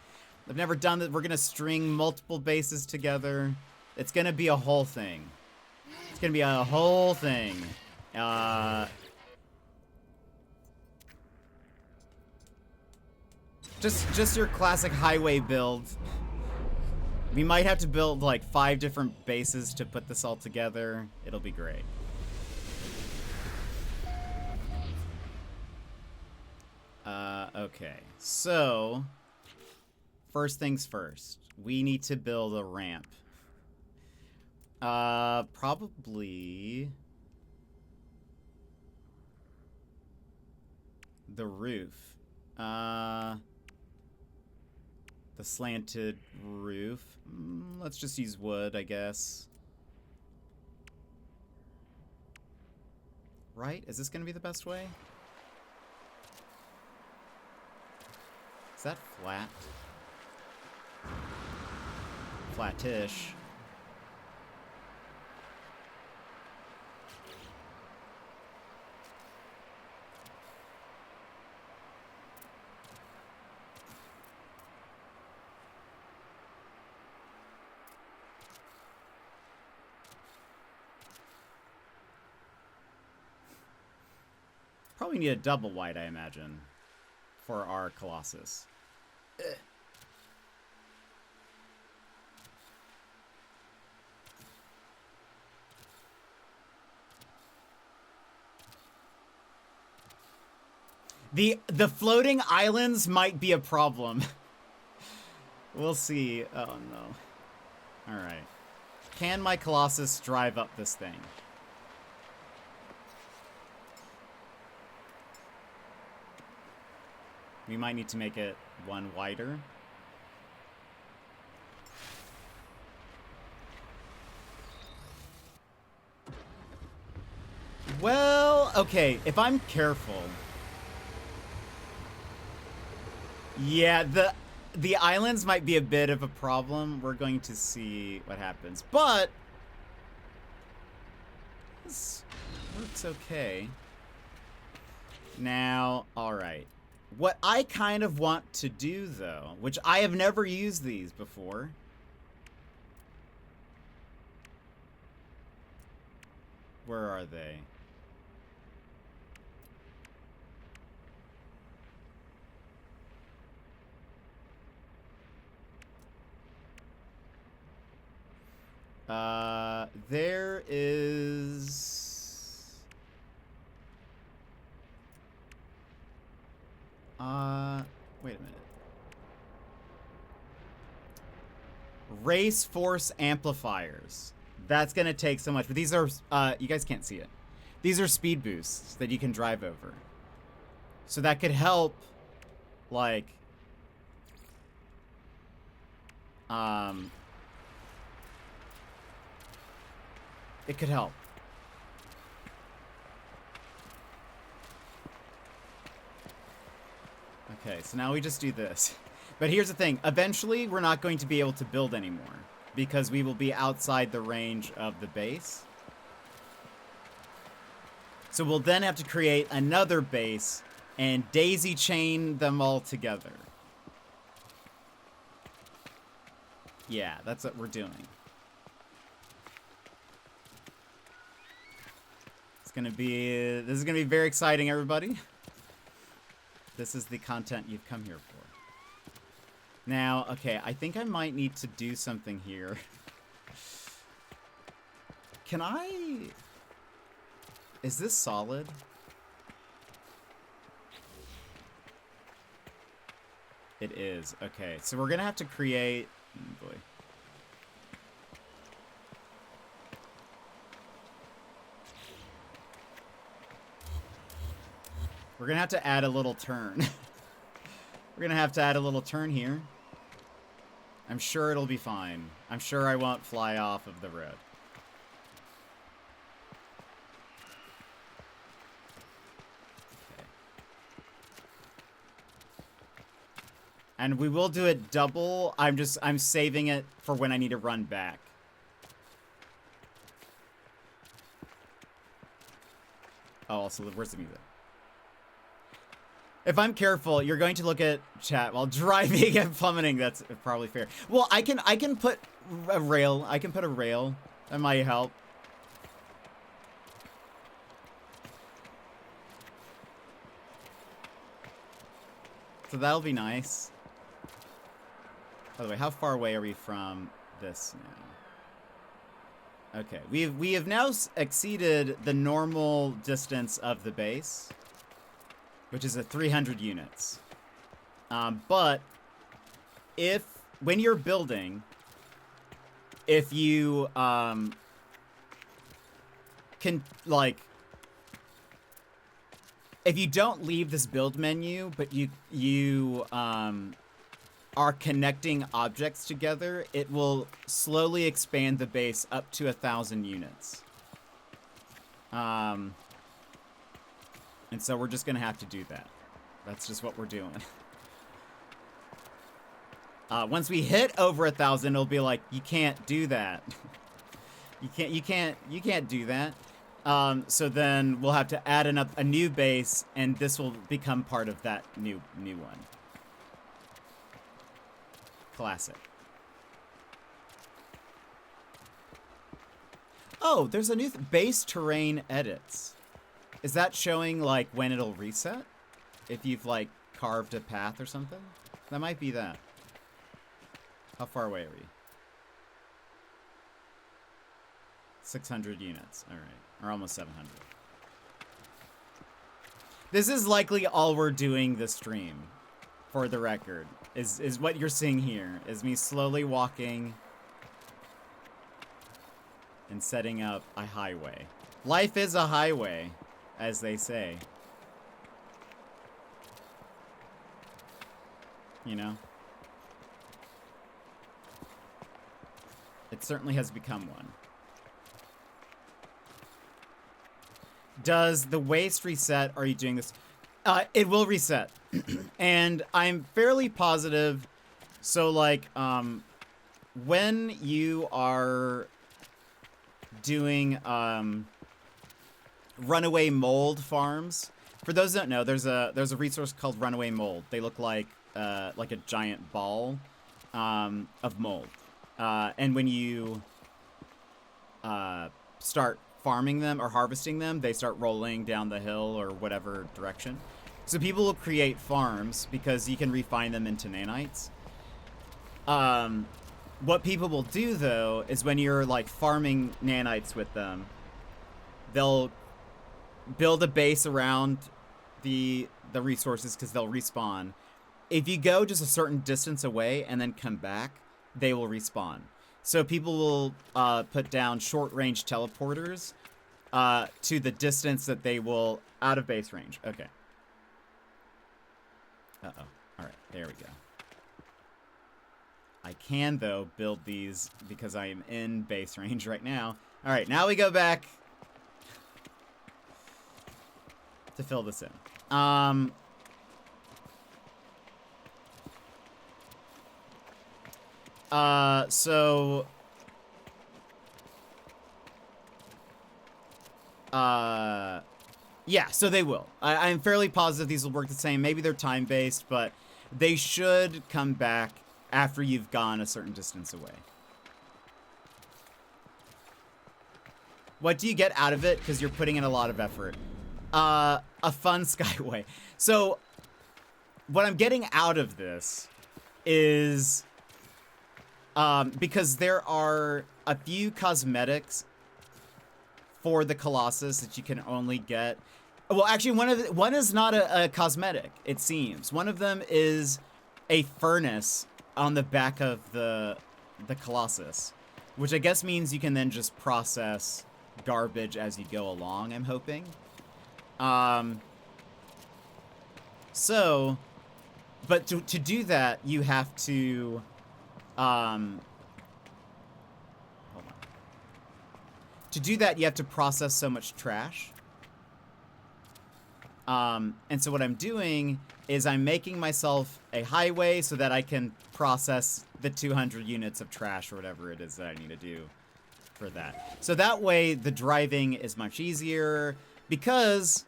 I've never done that. We're gonna string multiple bases together. It's gonna be a whole thing. It's gonna be a whole thing. Just your classic highway build. We might have to build like 5 different bases to put this all together. It'll be great. Okay, so first things first, we need to build a ramp. Probably the roof. The slanted roof. Let's just use wood, I guess. Right? Is this gonna be the best way? Is that flat? Flattish. Probably need a double wide, I imagine, for our Colossus. The floating islands might be a problem. We'll see. Oh no. All right. Can my Colossus drive up this thing? We might need to make it one wider. Well, okay, if I'm careful. Yeah, the islands might be a bit of a problem. We're going to see what happens. But this works okay. Now, all right. What I kind of want to do, though, which I have never used these before. Where are they? There is... wait a minute. Race force amplifiers. That's gonna take so much, but these are, you guys can't see it. These are speed boosts that you can drive over. So that could help, like, it could help. Okay, so now we just do this. But here's the thing. Eventually, we're not going to be able to build anymore because we will be outside the range of the base. So we'll then have to create another base and daisy chain them all together. Yeah, that's what we're doing. This is gonna be very exciting, everybody. This is the content you've come here for. Now, okay, I think I might need to do something here. Can I... Is this solid? It is. Okay, so we're gonna have to create... Oh boy. We're gonna have to add a little turn. We're gonna have to add a little turn here. I'm sure it'll be fine. I'm sure I won't fly off of the road. Okay. And we will do it double. I'm saving it for when I need to run back. Oh, also, where's the music? If I'm careful, you're going to look at chat while driving and plummeting. That's probably fair. Well, I can put a rail. I can put a rail. That might help. So that'll be nice. By the way, how far away are we from this now? Okay, we have now exceeded the normal distance of the base, which is at 300 units. But when you're building, if you if you don't leave this build menu, but you are connecting objects together, it will slowly expand the base up to 1,000 units. And so we're just gonna have to do that. That's just what we're doing. Once we hit over 1,000, it'll be like, you can't do that. you can't do that. So then we'll have to add a new base, and this will become part of that new one. Classic. Oh, there's a new base terrain edits. Is that showing, like, when it'll reset? If you've, like, carved a path or something? That might be that. How far away are we? 600 units. Alright. Or almost 700. This is likely all we're doing this stream, for the record. Is what you're seeing here. Is me slowly walking and setting up a highway. Life is a highway, as they say. You know? It certainly has become one. Does the waste reset? Are you doing this? It will reset. And I'm fairly positive. So, like, when you are doing runaway mold farms, for those that don't know, there's a resource called runaway mold. They look like a giant ball of mold. And when you start farming them or harvesting them, they start rolling down the hill or whatever direction. So people will create farms because you can refine them into nanites. What people will do, though, is when you're, like, farming nanites with them, they'll build a base around the resources because they'll respawn. If you go just a certain distance away and then come back, they will respawn. So people will put down short-range teleporters to the distance that they will out of base range. Okay. Uh-oh. All right. There we go. I can, though, build these because I am in base range right now. All right. Now we go back to fill this in. So... Yeah, so they will. I'm fairly positive these will work the same. Maybe they're time-based, but they should come back after you've gone a certain distance away. What do you get out of it? Because you're putting in a lot of effort. A fun skyway. So, what I'm getting out of this is... because there are a few cosmetics for the Colossus that you can only get. Well, actually, one is not a cosmetic, it seems. One of them is a furnace on the back of the Colossus, which I guess means you can then just process garbage as you go along, I'm hoping. So, but to do that, you have to, hold on. To do that, you have to process so much trash. And so what I'm doing is I'm making myself a highway so that I can process the 200 units of trash or whatever it is that I need to do for that. So that way the driving is much easier because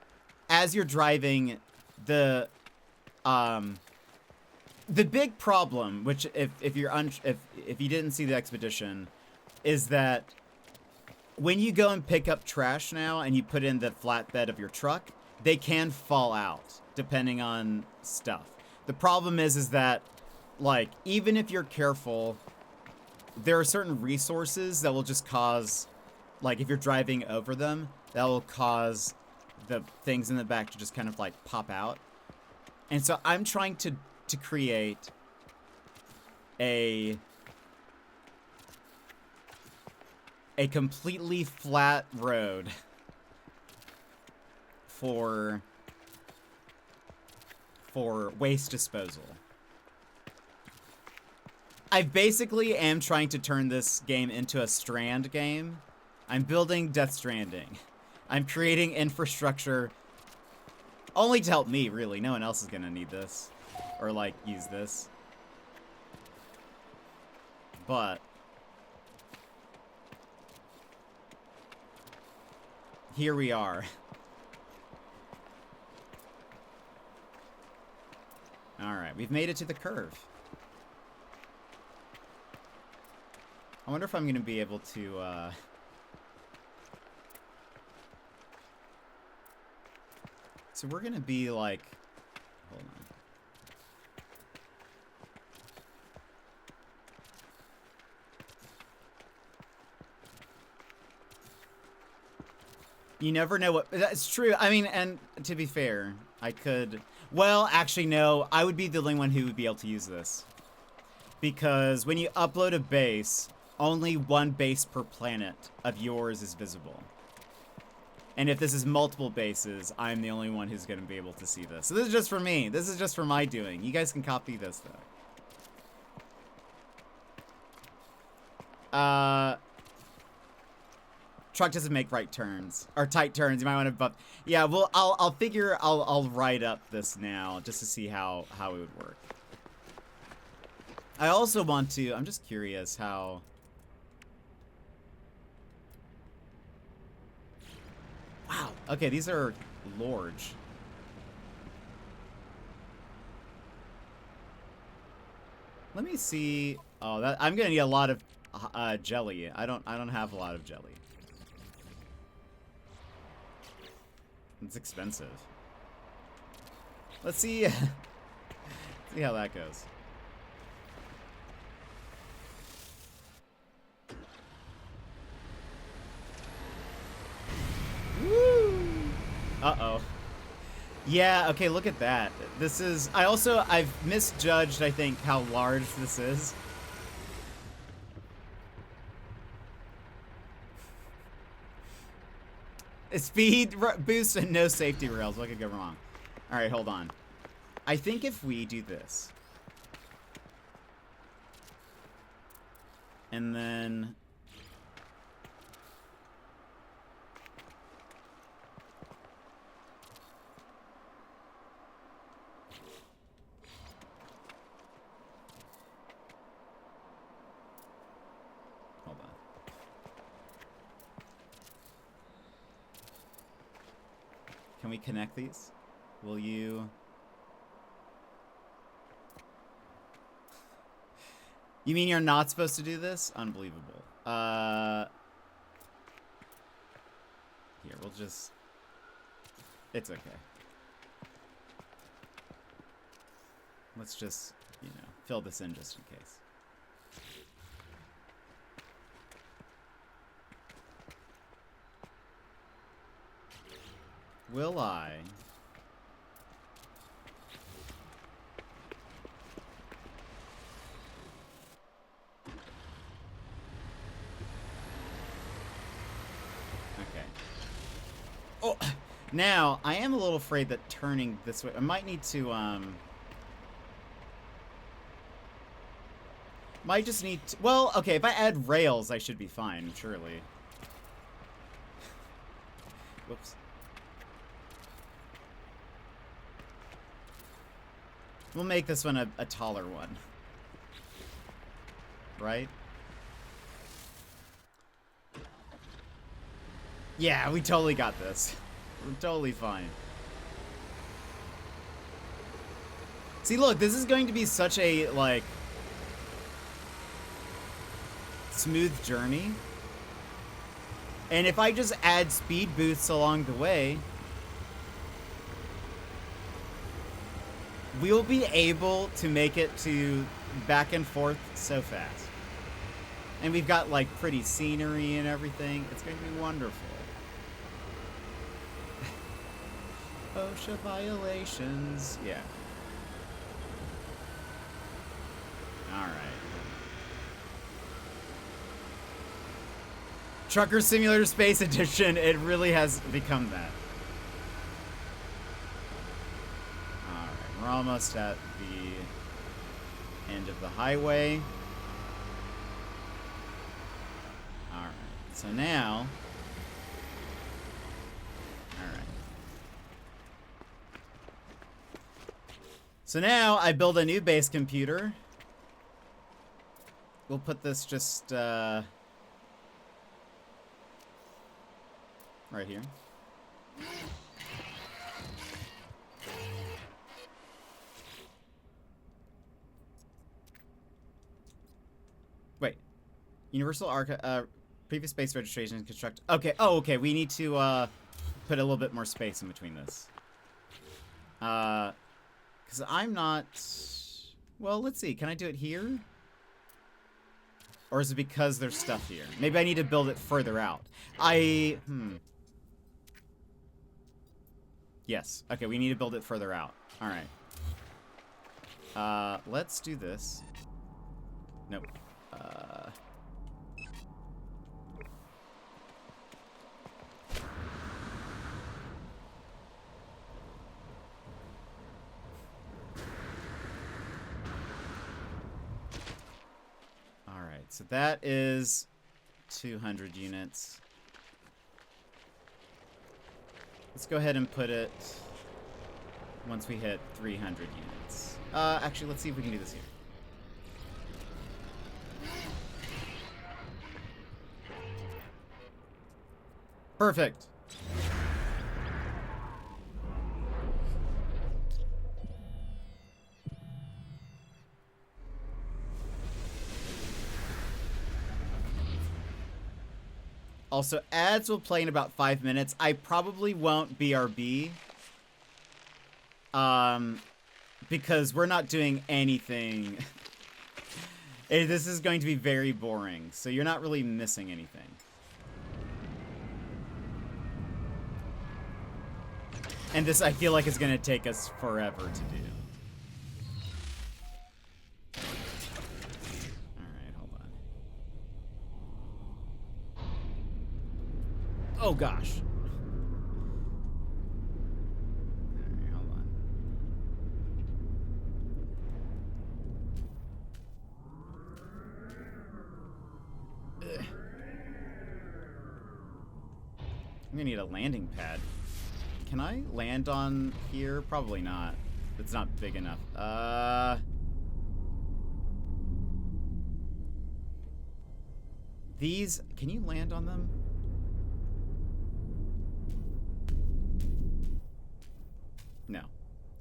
as you're driving, the big problem, which if you didn't see the expedition, is that when you go and pick up trash now and you put in the flatbed of your truck, they can fall out depending on stuff. The problem is that, like, even if you're careful, there are certain resources that will just cause, like, if you're driving over them, that will cause the things in the back to just kind of, like, pop out. And so I'm trying to create a completely flat road for waste disposal. I basically am trying to turn this game into a Strand game. I'm building Death Stranding. I'm creating infrastructure only to help me, really. No one else is gonna need this or, like, use this. But here we are. Alright, we've made it to the curve. I wonder if I'm going to be able to, So we're going to be, like... Hold on. You never know what... That's true. I mean, and to be fair, I could... Well, actually, no. I would be the only one who would be able to use this. Because when you upload a base, only one base per planet of yours is visible. And if this is multiple bases, I'm the only one who's going to be able to see this. So this is just for me. This is just for my doing. You guys can copy this, though. Truck doesn't make right turns or tight turns. You might want to buff. Yeah, well, I'll write up this now just to see how it would work. I also want to. I'm just curious how. Wow. Okay, these are large. Let me see. Oh, that I'm gonna need a lot of jelly. I don't have a lot of jelly. It's expensive. Let's see. See how that goes. Woo! Uh-oh. Yeah, okay, look at that. This is... I've misjudged, I think, how large this is. Speed boost and no safety rails. What could go wrong? Alright, hold on. I think if we do this. And then... we connect these? Will you... You mean you're not supposed to do this? Unbelievable. Here, we'll just... It's okay. Let's just, you know, fill this in just in case. Will I... Okay. Oh, now, I am a little afraid that turning this way... I might need to, Might just need to... Well, okay, if I add rails, I should be fine, surely. Whoops. We'll make this one a taller one. Right? Yeah, we totally got this. We're totally fine. See, look, this is going to be such a, like... smooth journey. And if I just add speed boosts along the way, we'll be able to make it to back and forth so fast. And we've got like pretty scenery and everything. It's going to be wonderful. OSHA violations. Yeah. Alright. Trucker Simulator Space Edition, it really has become that. Alright, we're almost at the end of the highway. Alright, so now... Alright. So now I build a new base computer. We'll put this just, right here. Wait. Universal Archive, previous space registration construct. Okay. Oh, okay. We need to, put a little bit more space in between this. Because I'm not... Well, let's see. Can I do it here? Or is it because there's stuff here? Maybe I need to build it further out. Yes. Okay, we need to build it further out. Alright. Let's do this. Nope. Alright, so that is 200 units. Let's go ahead and put it once we hit 300 units. Actually, let's see if we can do this here. Perfect. Also, ads will play in about 5 minutes. I probably won't BRB. Because we're not doing anything. This is going to be very boring, so you're not really missing anything. And this, I feel like, is going to take us forever to do. Oh gosh. Alright, hold on. Ugh. I'm gonna need a landing pad. Can I land on here? Probably not. It's not big enough. These, can you land on them? No.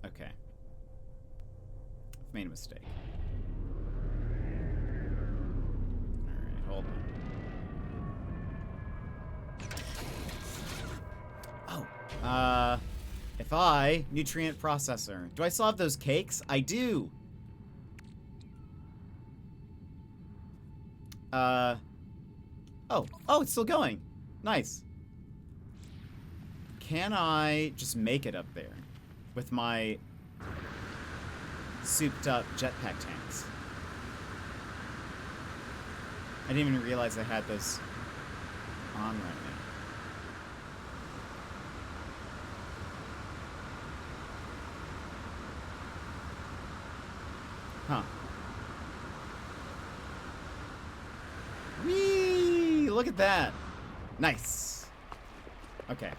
Okay. I've made a mistake. Alright, hold on. Oh. If I... Nutrient processor. Do I still have those cakes? I do! Oh. Oh, it's still going. Nice. Can I just make it up there with my souped up jetpack tanks? I didn't even realize I had those on right now. Huh. Whee! Look at that. Nice. Okay.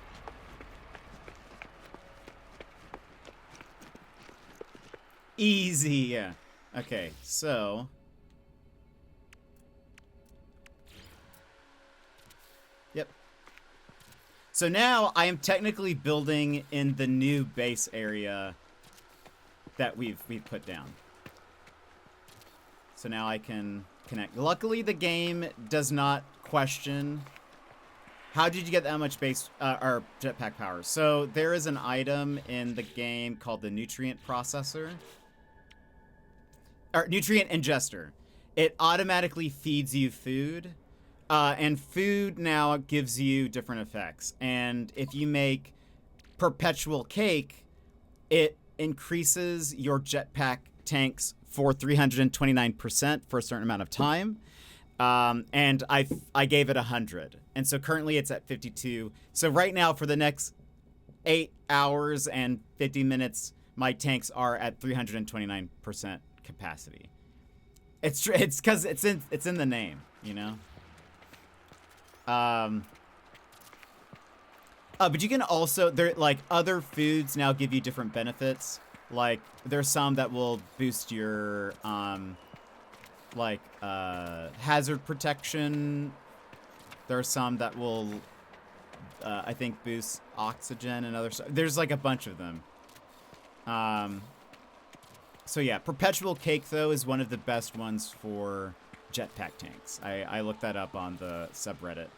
Easy. Yeah. Okay, so... Yep. So now I am technically building in the new base area that we've put down. So now I can connect. Luckily, the game does not question how did you get that much base or jetpack power. So there is an item in the game called the nutrient processor or nutrient ingester. It automatically feeds you food, and food now gives you different effects. And if you make perpetual cake, it increases your jetpack tanks for 329% for a certain amount of time. And I gave it 100. And so currently it's at 52. So right now for the next 8 hours and 50 minutes, my tanks are at 329% capacity. It's because it's in the name, you know? But you can also, like, other foods now give you different benefits. Like, there's some that will boost your, hazard protection. There are some that will, I think, boost oxygen and other stuff. There's, like, a bunch of them. So, yeah, perpetual cake, though, is one of the best ones for jetpack tanks. I looked that up on the subreddit.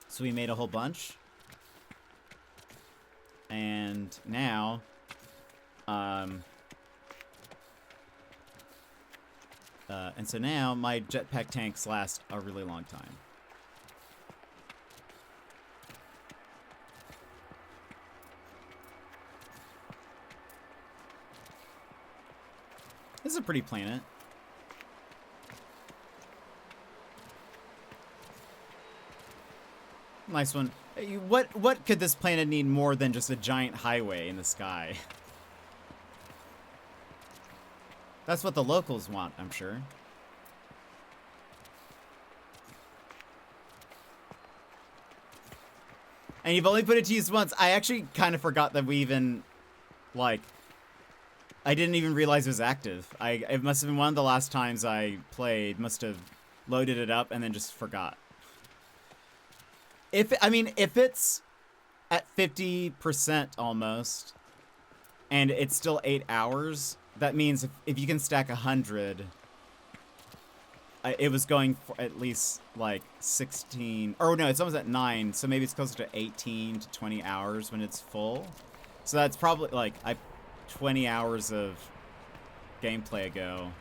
So we made a whole bunch. And now, and so now my jetpack tanks last a really long time. This is a pretty planet. Nice one. What could this planet need more than just a giant highway in the sky? That's what the locals want, I'm sure. And you've only put it to use once. I actually kind of forgot that we even, like, I didn't even realize it was active. It must have been one of the last times I played. Must have loaded it up and then just forgot. If it's at 50% almost, and it's still 8 hours, that means if you can stack 100, it was going for at least like 16, or no, it's almost at 9, so maybe it's closer to 18 to 20 hours when it's full. So that's probably like 20 hours of gameplay ago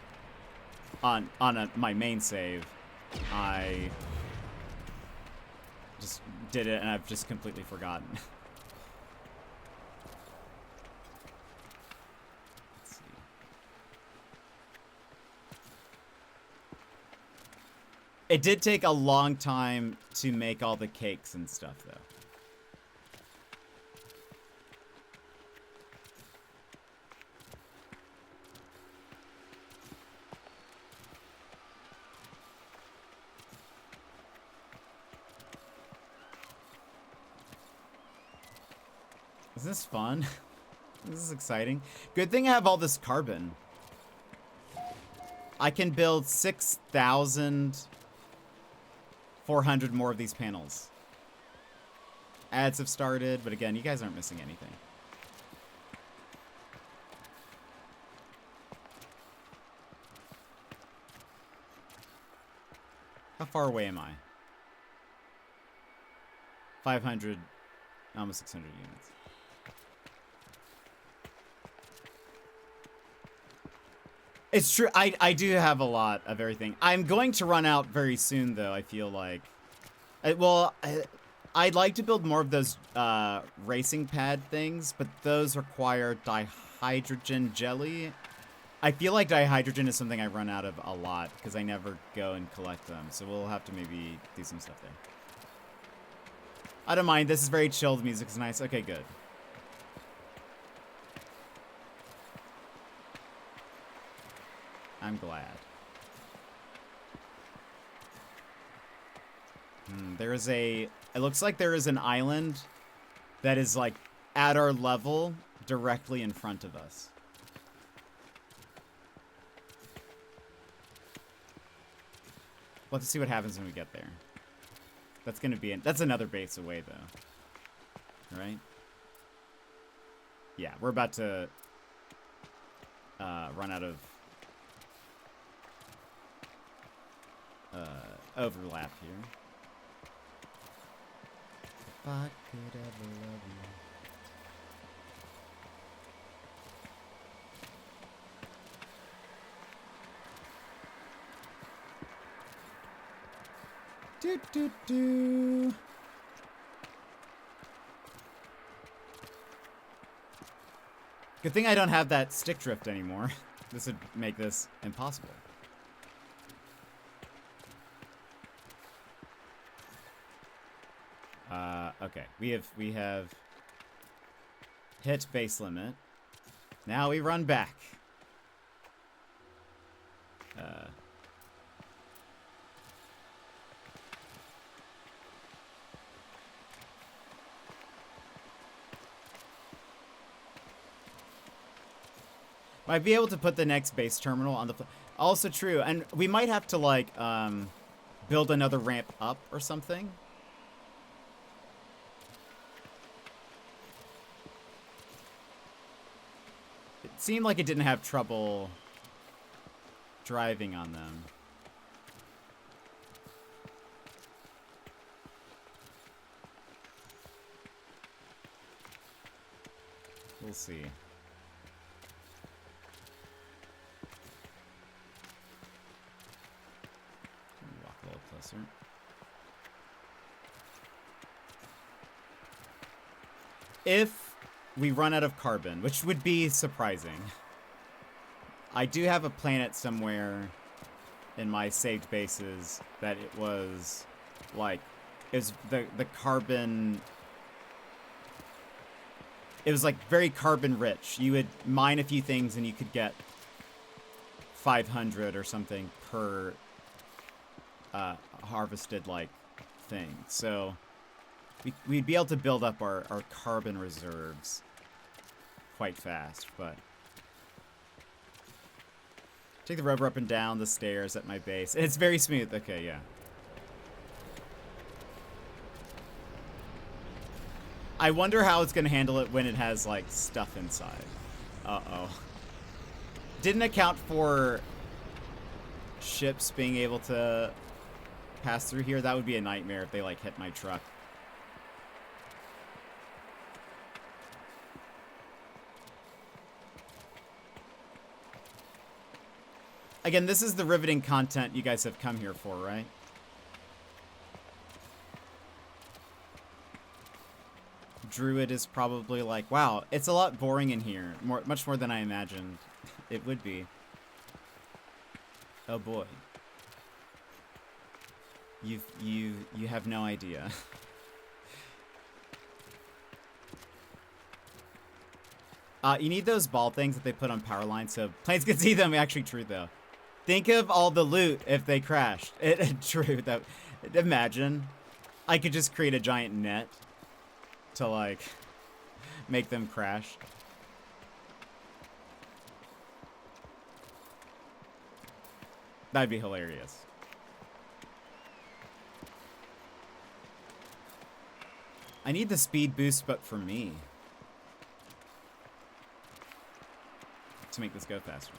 on my main save. I just did it and I've just completely forgotten. Let's see. It did take a long time to make all the cakes and stuff, though. Is this fun? This is exciting. Good thing I have all this carbon. I can build 6,400 more of these panels. Ads have started, but again, you guys aren't missing anything. How far away am I? 500, almost 600 units. It's true. I do have a lot of everything. I'm going to run out very soon, though, I feel like. I'd like to build more of those racing pad things, but those require dihydrogen jelly. I feel like dihydrogen is something I run out of a lot because I never go and collect them. So we'll have to maybe do some stuff there. I don't mind. This is very chilled. Music is nice. Okay, good. I'm glad. There is a... It looks like there is an island that is, like, at our level directly in front of us. We'll have to see what happens when we get there. That's gonna be... That's another base away, though. Right? Yeah, we're about to... run out of... overlap here. If I could ever love you. Do. Good thing I don't have that stick drift anymore. This would make this impossible. Okay, we have hit base limit. Now we run back. Might be able to put the next base terminal on the... Also true, and we might have to, like, build another ramp up or something. It seemed like it didn't have trouble driving on them. We'll see. Walk a little closer. If we run out of carbon, which would be surprising, I do have a planet somewhere in my saved bases that it was like, it was the carbon, it was like very carbon rich. You would mine a few things and you could get 500 or something per harvested like thing. So we'd be able to build up our carbon reserves quite fast, but take the rover up and down the stairs at my base. And it's very smooth. Okay, yeah. I wonder how it's going to handle it when it has, like, stuff inside. Uh-oh. Didn't account for ships being able to pass through here. That would be a nightmare if they, like, hit my truck. Again, this is the riveting content you guys have come here for, right? Druid is probably like, wow, it's a lot boring in here. Much more than I imagined it would be. Oh boy. You have no idea. You need those ball things that they put on power lines so planes can see them. Actually true though. Think of all the loot if they crashed. True that. Imagine. I could just create a giant net to like make them crash. That'd be hilarious. I need the speed boost, but for me. To make this go faster.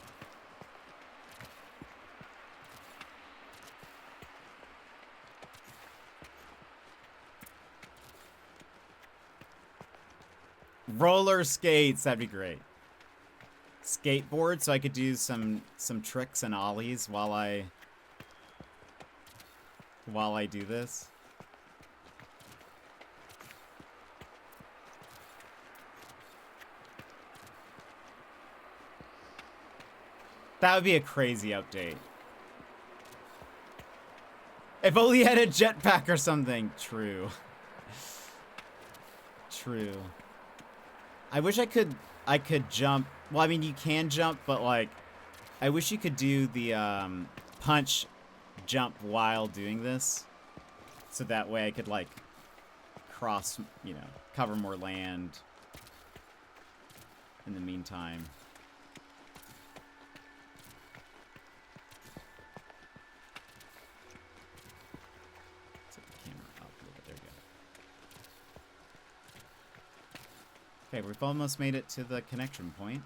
Roller skates, that'd be great. Skateboard, so I could do some tricks and ollies while I do this. That would be a crazy update. If only you had a jetpack or something. True. True. I wish I could jump. Well, I mean, you can jump, but like, I wish you could do the punch jump while doing this. So that way I could like cross, you know, cover more land in the meantime. Set the camera up a little bit. There we go. Okay, we've almost made it to the connection point.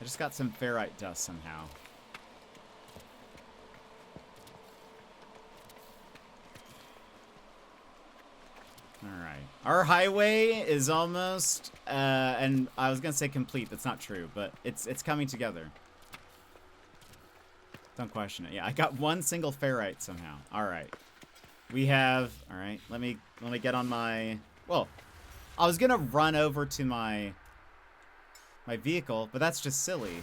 I just got some ferrite dust somehow. Alright. Our highway is almost, and I was gonna say complete, that's not true, but it's coming together. Don't question it. Yeah, I got one single ferrite somehow. Alright. We have, alright, let me get on my, well, I was gonna run over to my vehicle, but that's just silly.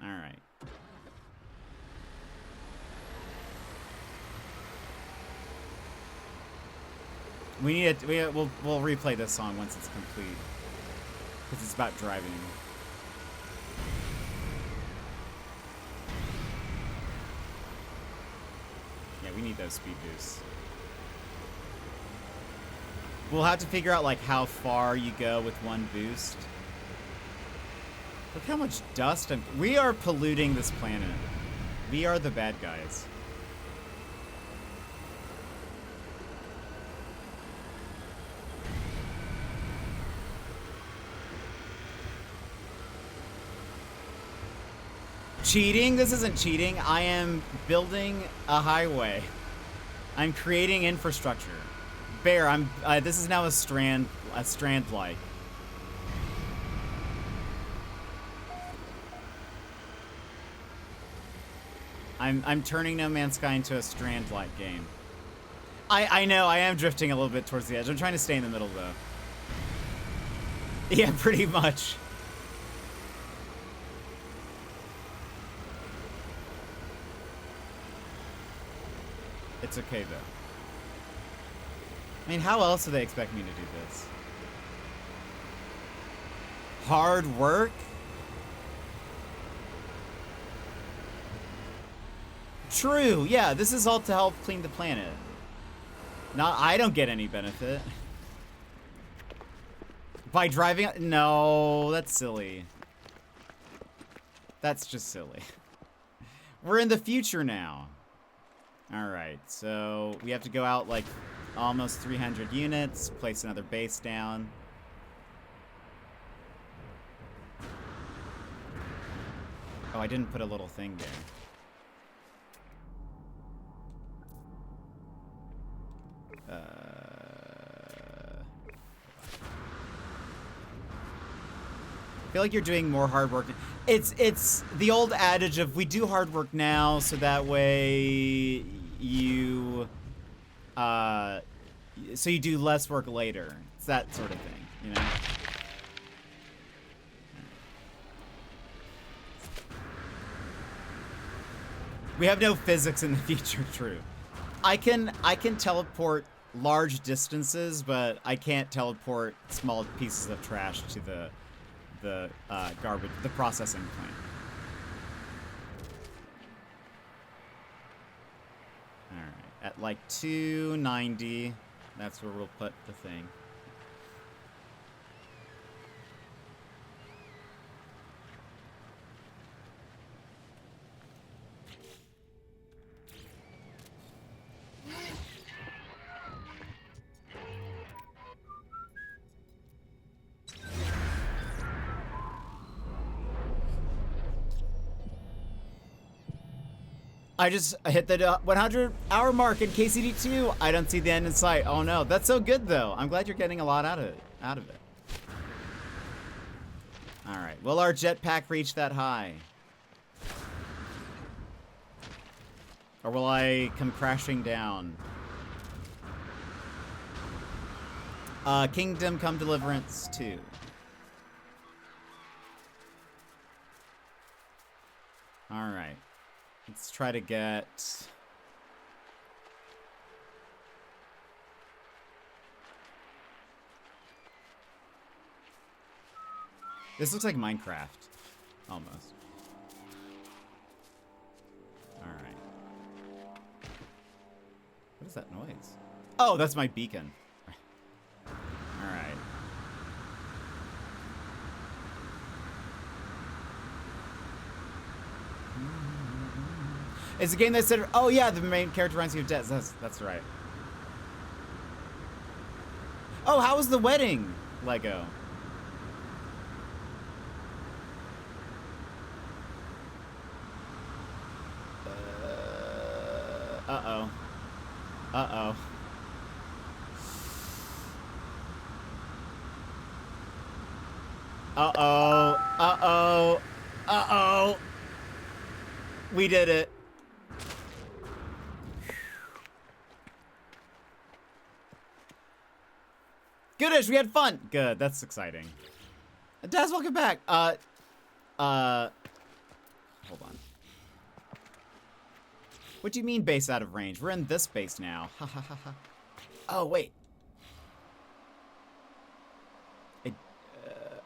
Alright. We need it. We'll replay this song once it's complete, because it's about driving. Yeah, we need those speed boosts. We'll have to figure out like how far you go with one boost. Look how much dust we are polluting this planet. We are the bad guys. Cheating? This isn't cheating. I am building a highway. I'm creating infrastructure. Bear, this is now a strand like. I'm turning No Man's Sky into a strand like game. I know, I am drifting a little bit towards the edge. I'm trying to stay in the middle though. Yeah, pretty much. It's okay, though. I mean, how else do they expect me to do this? Hard work? True, yeah, this is all to help clean the planet. I don't get any benefit. By driving? No, that's silly. That's just silly. We're in the future now. Alright, so we have to go out like almost 300 units, place another base down. Oh, I didn't put a little thing there. I feel like you're doing more hard work. It's the old adage of we do hard work now so that way you so you do less work later. It's that sort of thing, you know? We have no physics in the future, true. I can teleport large distances, but I can't teleport small pieces of trash to the garbage, the processing plant. Alright, at like 290. That's where we'll put the thing. I just hit the 100-hour mark in KCD2. I don't see the end in sight. Oh no, that's so good though. I'm glad you're getting a lot out of it. All right, will our jetpack reach that high? Or will I come crashing down? Kingdom Come Deliverance 2. All right. Let's try to get... This looks like Minecraft. Almost. Alright. What is that noise? Oh, that's my beacon. Alright. It's a game that said, oh yeah, the main character reminds me of Des. That's right. Oh, how was the wedding, Lego? Uh-oh. Uh-oh. Uh-oh. Uh-oh. Uh-oh. We did it. Goodish, we had fun. Good, that's exciting. Daz, welcome back. Hold on. What do you mean base out of range? We're in this base now. Ha ha ha ha. Oh, wait.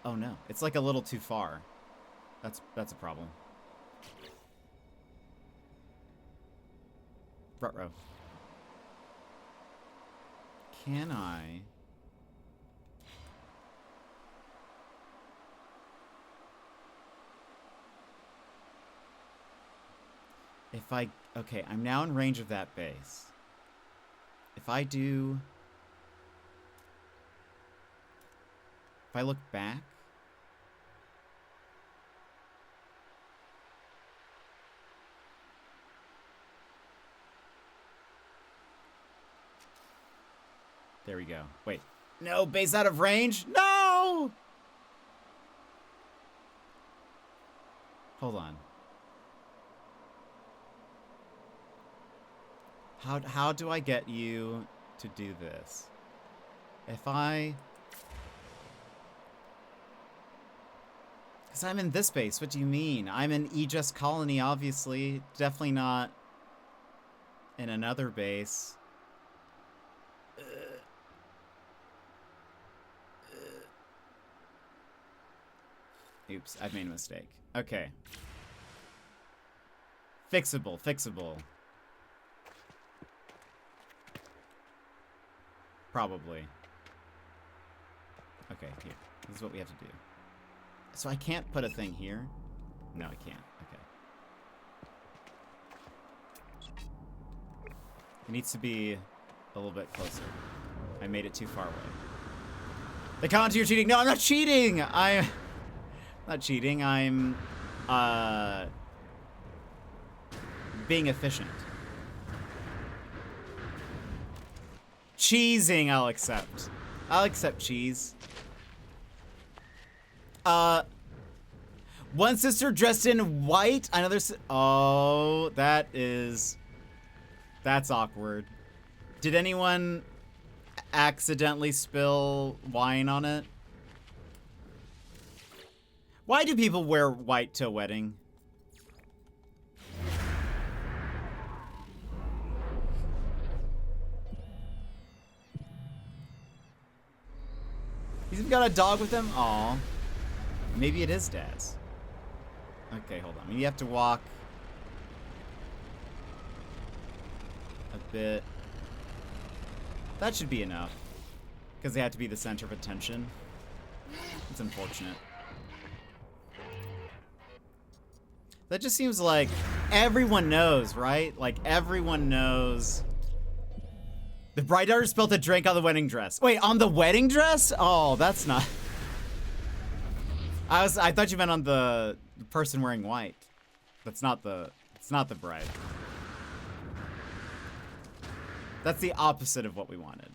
Oh no, it's like a little too far. That's a problem. Ruh-roh. Can I... If I... Okay, I'm now in range of that base. If I do... If I look back... There we go. Wait. No, base out of range? No! Hold on. How do I get you to do this? If I... Because I'm in this base. What do you mean? I'm in Aegis Colony, obviously. Definitely not in another base. Oops, I've made a mistake. Okay. Fixable, fixable. Probably. Okay, here. This is what we have to do. So I can't put a thing here? No, I can't. Okay. It needs to be a little bit closer. I made it too far away. The comments, you're cheating. No, I'm not cheating! I'm not cheating. I'm, being efficient. Cheesing, I'll accept. I'll accept cheese. One sister dressed in white, another oh, that's awkward. Did anyone accidentally spill wine on it? Why do people wear white to a wedding? He's got a dog with him? Aw. Maybe it is Dad's. Okay, hold on. You have to walk a bit That should be enough. Because they had to be the center of attention. It's unfortunate. That just seems like everyone knows, right? Like everyone knows. The bride daughter spilled a drink on the wedding dress. Wait, on the wedding dress? Oh, that's not. I thought you meant on the person wearing white. That's not the. It's not the bride. That's the opposite of what we wanted.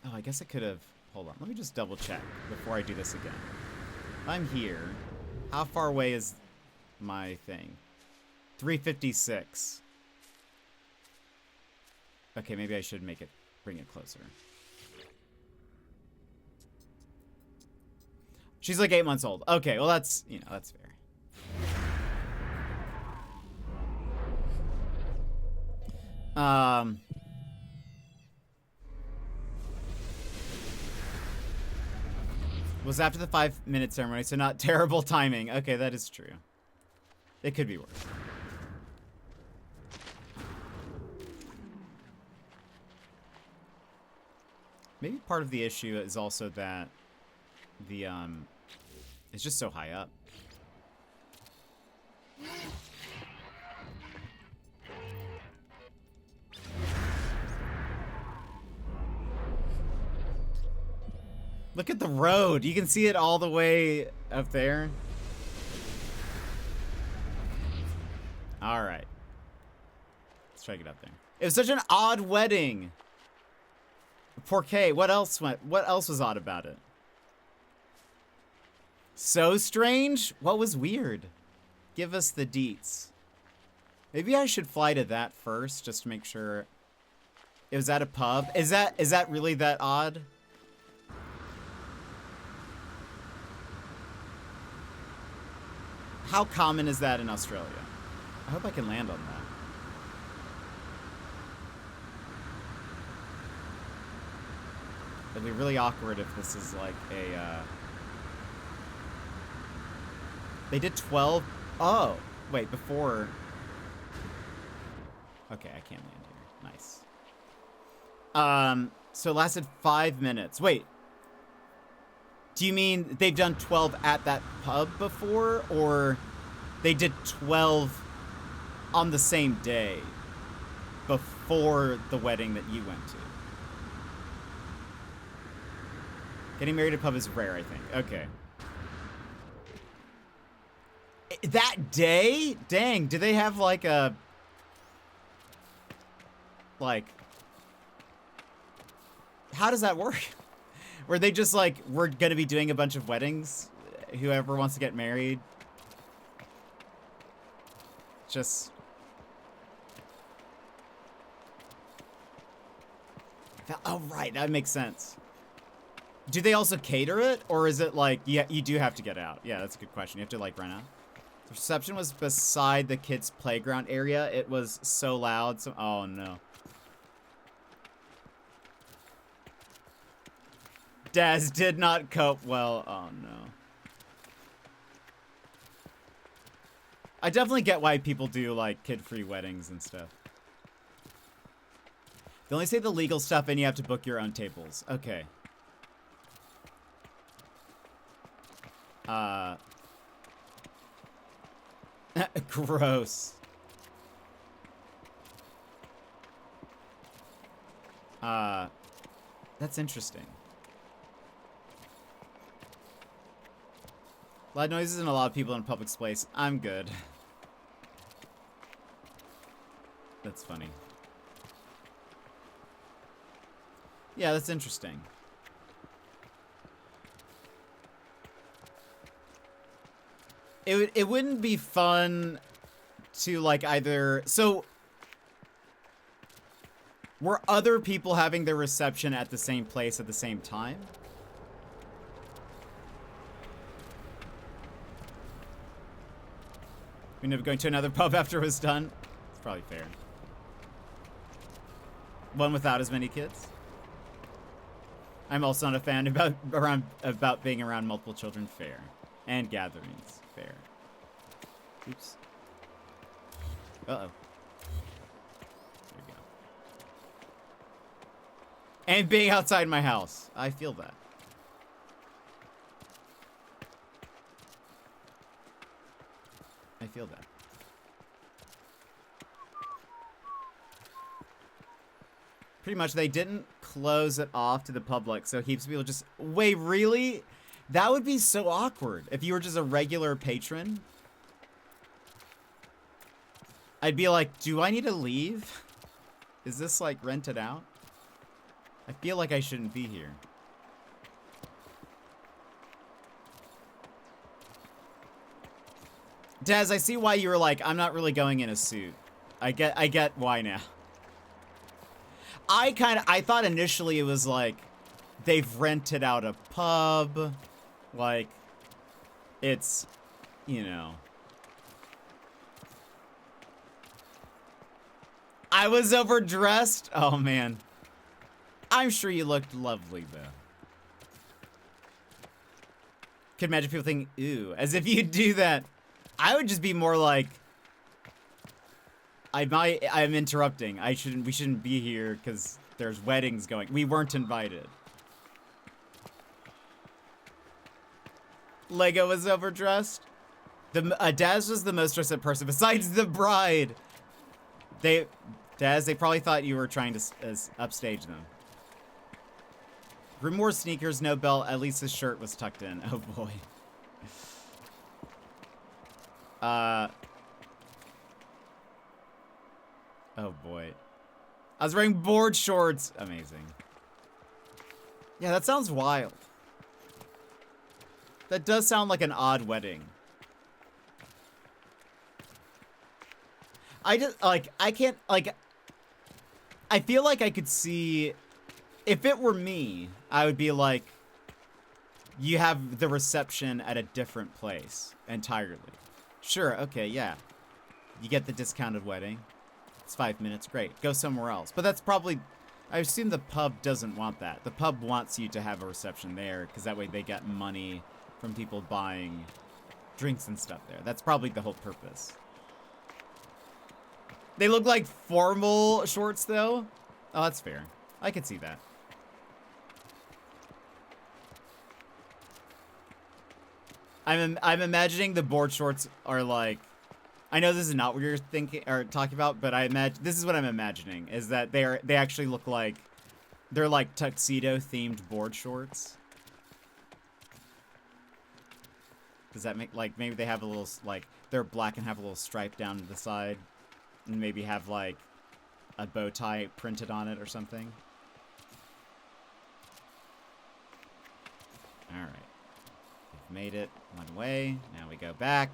Oh, I guess I could have. Hold on. Let me just double check before I do this again. If I'm here, how far away is my thing? 356. Okay, maybe I should bring it closer. She's like 8 months old. Okay, well that's, that's fair. Was after the 5-minute ceremony, so not terrible timing. Okay, that is true. It could be worse. Maybe part of the issue is also that the, it's just so high up. Look at the road. You can see it all the way up there. All right. Let's try to get up there. It was such an odd wedding. Poor Kay. What else was odd about it? So strange? What was weird? Give us the deets. Maybe I should fly to that first just to make sure. It was at a pub. Is that really that odd? How common is that in Australia? I hope I can land on that. It'd be really awkward if this is like a, They did 12. Oh, wait, before. Okay, I can't land here. Nice. So it lasted 5 minutes. Wait. Do you mean they've done 12 at that pub before, or they did 12 on the same day before the wedding that you went to? Getting married at a pub is rare, I think. Okay. That day? Dang, do they have like a... Like... How does that work? Were they just like, we're gonna be doing a bunch of weddings? Whoever wants to get married? Just... Oh, right, that makes sense. Do they also cater it? Or is it like, yeah, you do have to get out? Yeah, that's a good question. You have to like run out. The reception was beside the kids' playground area. It was so loud. So, oh no. Daz did not cope well. Oh no. I definitely get why people do like kid-free weddings and stuff. They only say the legal stuff and you have to book your own tables. Okay. Gross. That's interesting. Loud noises and a lot of people in a public space. I'm good. That's funny. Yeah, that's interesting. It wouldn't be fun to like either... So, were other people having their reception at the same place at the same time? We ended up going to another pub after it was done. It's probably fair. One without as many kids. I'm also not a fan about being around multiple children. Fair. And gatherings. Fair. Oops. Uh-oh. And being outside my house. I feel that. I feel that. Pretty much, they didn't close it off to the public, so heaps of people just... Wait, really? That would be so awkward if you were just a regular patron. I'd be like, do I need to leave? Is this, like, rented out? I feel like I shouldn't be here. Daz, I see why you were like, I'm not really going in a suit. I get why now. I thought initially it was like, they've rented out a pub. Like, it's, you know. I was overdressed? Oh, man. I'm sure you looked lovely, though. Could imagine people thinking, ooh, as if you'd do that. I would just be more like, I'm interrupting. We shouldn't be here because there's weddings going. We weren't invited. Lego was overdressed. Daz was the most dressed up person besides the bride. Daz, they probably thought you were trying to upstage them. Grimoire sneakers, no belt. At least his shirt was tucked in. Oh boy. Oh boy. I was wearing board shorts. Amazing. Yeah, that sounds wild. That does sound like an odd wedding. I just, like, I can't, like, I feel like I could see, if it were me, I would be like, you have the reception at a different place entirely. Sure, okay, yeah. You get the discounted wedding. It's 5 minutes, great. Go somewhere else. But that's probably, I assume the pub doesn't want that. The pub wants you to have a reception there, because that way they get money from people buying drinks and stuff there. That's probably the whole purpose. They look like formal shorts, though. Oh, that's fair. I could see that. I'm imagining the board shorts are like, I know this is not what you're thinking or talking about, but I imagine this is what I'm imagining is that they actually look like they're like tuxedo themed board shorts. Does that make, like, maybe they have a little, like, they're black and have a little stripe down to the side, and maybe have like a bow tie printed on it or something. All right. We've made it one way. Now we go back.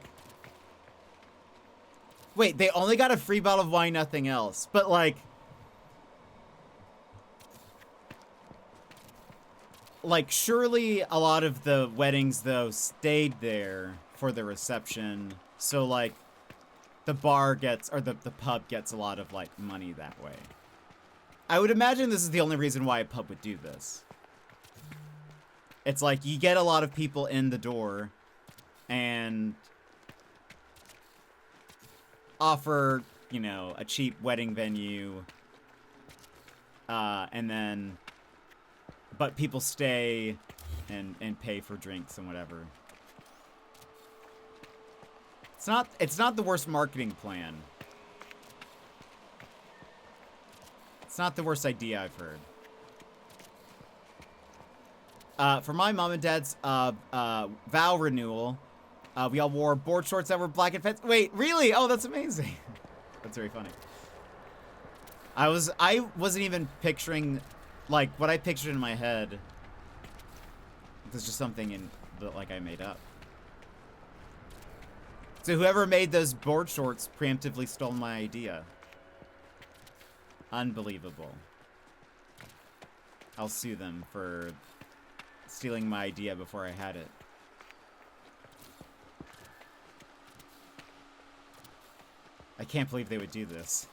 Wait, they only got a free bottle of wine, nothing else. But, like, surely a lot of the weddings, though, stayed there for the reception. So, like, the bar gets, or the pub gets a lot of, like, money that way. I would imagine this is the only reason why a pub would do this. It's like, you get a lot of people in the door, and offer, you know, a cheap wedding venue, and then, but people stay and pay for drinks and whatever. It's not the worst marketing plan. It's not the worst idea I've heard. For my mom and dad's vow renewal, we all wore board shorts that were black and fancy. Wait, really? Oh, that's amazing. That's very funny. I wasn't even picturing, like, what I pictured in my head was just something that, like, I made up. So whoever made those board shorts preemptively stole my idea. Unbelievable. I'll sue them for stealing my idea before I had it. I can't believe they would do this.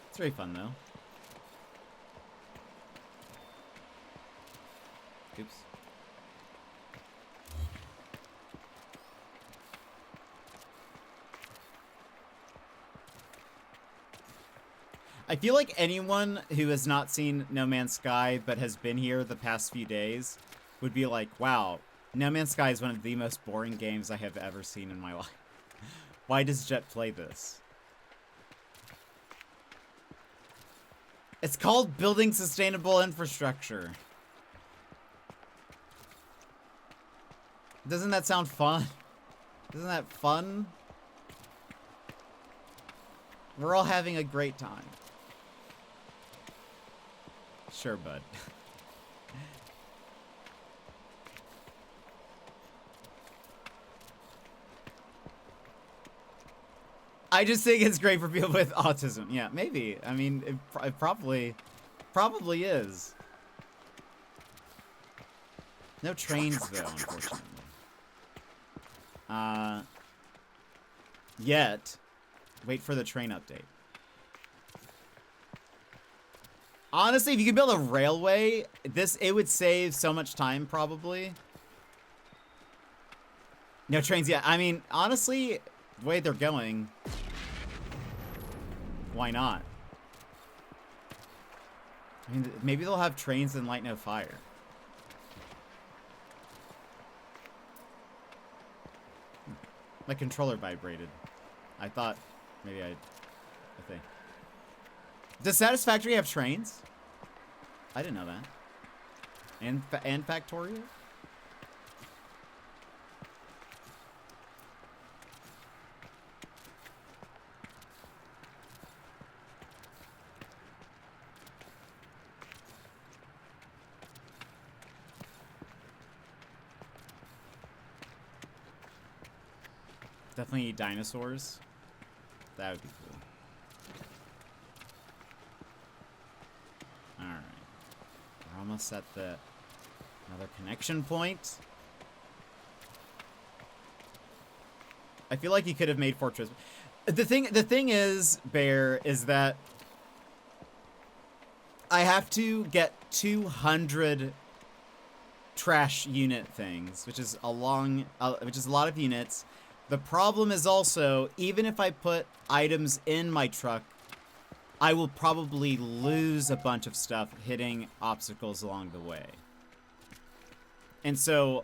It's very fun, though. Oops. I feel like anyone who has not seen No Man's Sky but has been here the past few days would be like, wow, No Man's Sky is one of the most boring games I have ever seen in my life. Why does Jet play this? It's called building sustainable infrastructure. Doesn't that sound fun? Isn't that fun? We're all having a great time. Sure, bud. I just think it's great for people with autism. Yeah, maybe. I mean, it probably is. No trains, though, unfortunately. Yet. Wait for the train update. Honestly, if you could build a railway, it would save so much time, probably. No trains yet. I mean, honestly, the way they're going, why not? I mean, maybe they'll have trains and light no fire. My controller vibrated. I thought maybe I think. Does Satisfactory have trains? I didn't know that. And Factorio? Definitely dinosaurs. That would be cool. Alright. We're almost at another connection point. I feel like you could have made Fortress. The thing is, Bear, is that I have to get 200 trash unit things, which is a lot of units. The problem is also, even if I put items in my truck, I will probably lose a bunch of stuff hitting obstacles along the way. And so,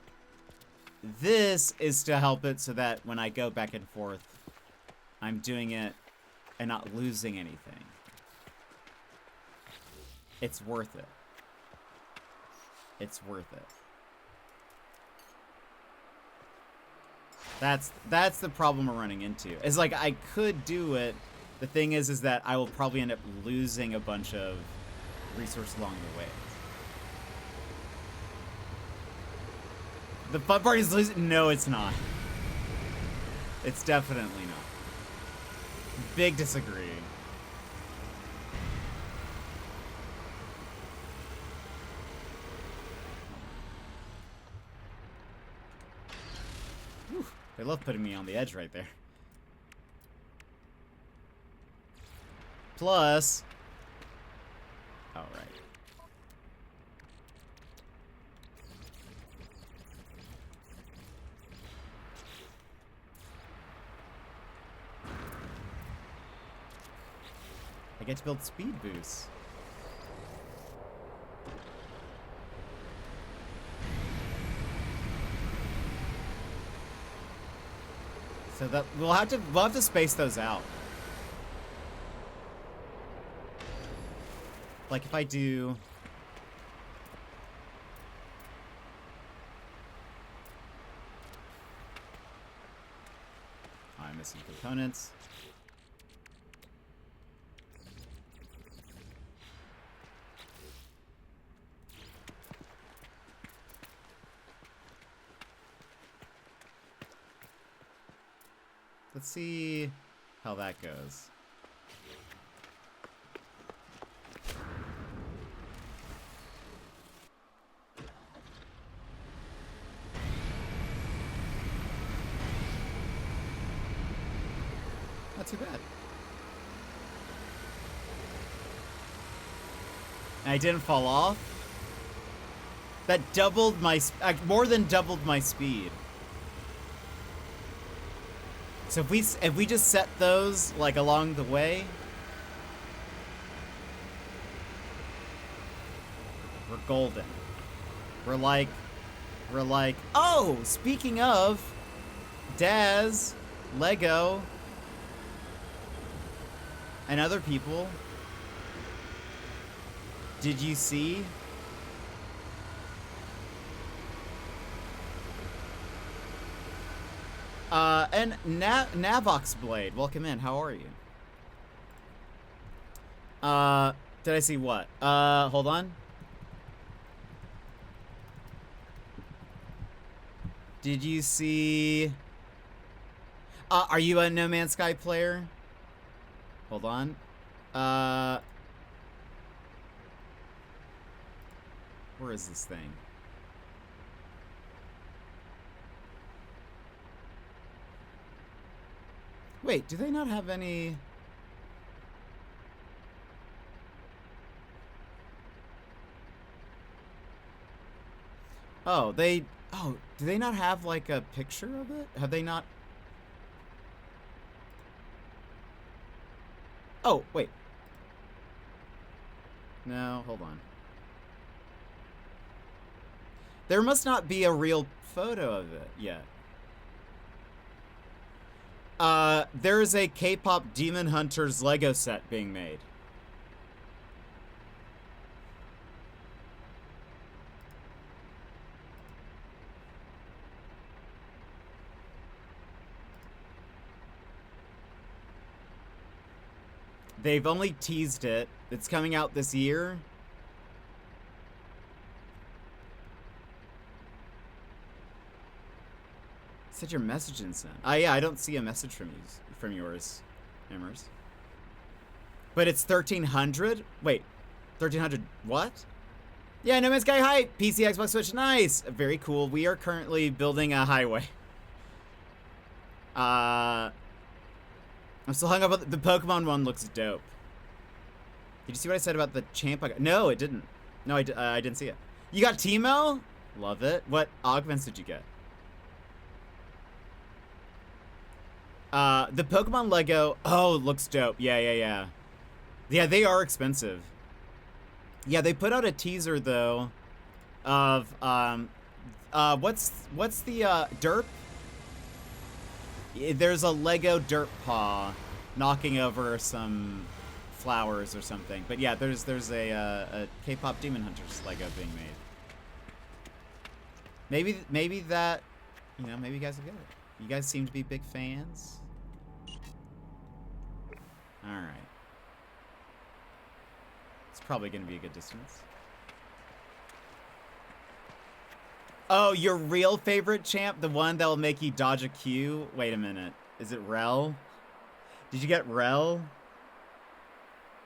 this is to help it so that when I go back and forth, I'm doing it and not losing anything. It's worth it. It's worth it. That's the problem we're running into. It's like, I could do it. The thing is that I will probably end up losing a bunch of resources along the way. The fun part is losing. No, it's not. It's definitely not. Big disagree. Whew, they love putting me on the edge right there. Plus, all right. I get to build speed boosts. So that we'll have to space those out. Like if I do I'm missing components. Let's see how that goes. Not too bad. And I didn't fall off. That doubled my, more than doubled my speed. So if we just set those like along the way, golden. We're like, oh, speaking of Daz, Lego, and other people, did you see? And Navox Blade, welcome in. How are you? Did I see what? Hold on. Did you see? Are you a No Man's Sky player? Hold on. Where is this thing? Wait, do they not have any? Oh, do they not have like a picture of it? Have they not? Oh, wait. No, hold on. There must not be a real photo of it yet. There's a K-pop Demon Hunters Lego set being made. They've only teased it. It's coming out this year. Said your message in sent. Yeah, I don't see a message from yours, Emmers. But it's 1300? Wait, 1300 what? Yeah, No Man's Sky hype. PC, Xbox, Switch, nice. Very cool. We are currently building a highway. I'm still hung up on the Pokemon one. Looks dope. Did you see what I said about the champ? No, it didn't. No, I didn't see it. You got Teemo? Love it. What augments did you get? The Pokemon Lego. Oh, it looks dope. Yeah, they are expensive. Yeah, they put out a teaser though of what's the derp? There's a Lego dirt paw knocking over some flowers or something. But yeah, there's a K-pop Demon Hunters Lego being made. Maybe that, maybe you guys will get it. You guys seem to be big fans. All right. It's probably going to be a good distance. Oh, your real favorite champ? The one that will make you dodge a Q? Wait a minute. Is it Rel? Did you get Rel?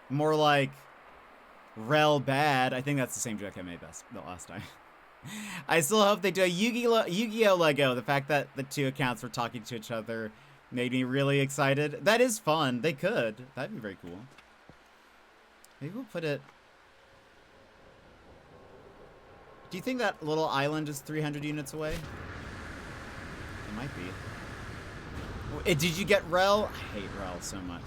More like Rel bad. I think that's the same joke I made the last time. I still hope they do a Yu-Gi-Oh Lego. The fact that the two accounts were talking to each other made me really excited. That is fun. They could. That'd be very cool. Maybe we'll put it... Do you think that little island is 300 units away? It might be. Did you get Rel? I hate Rel so much.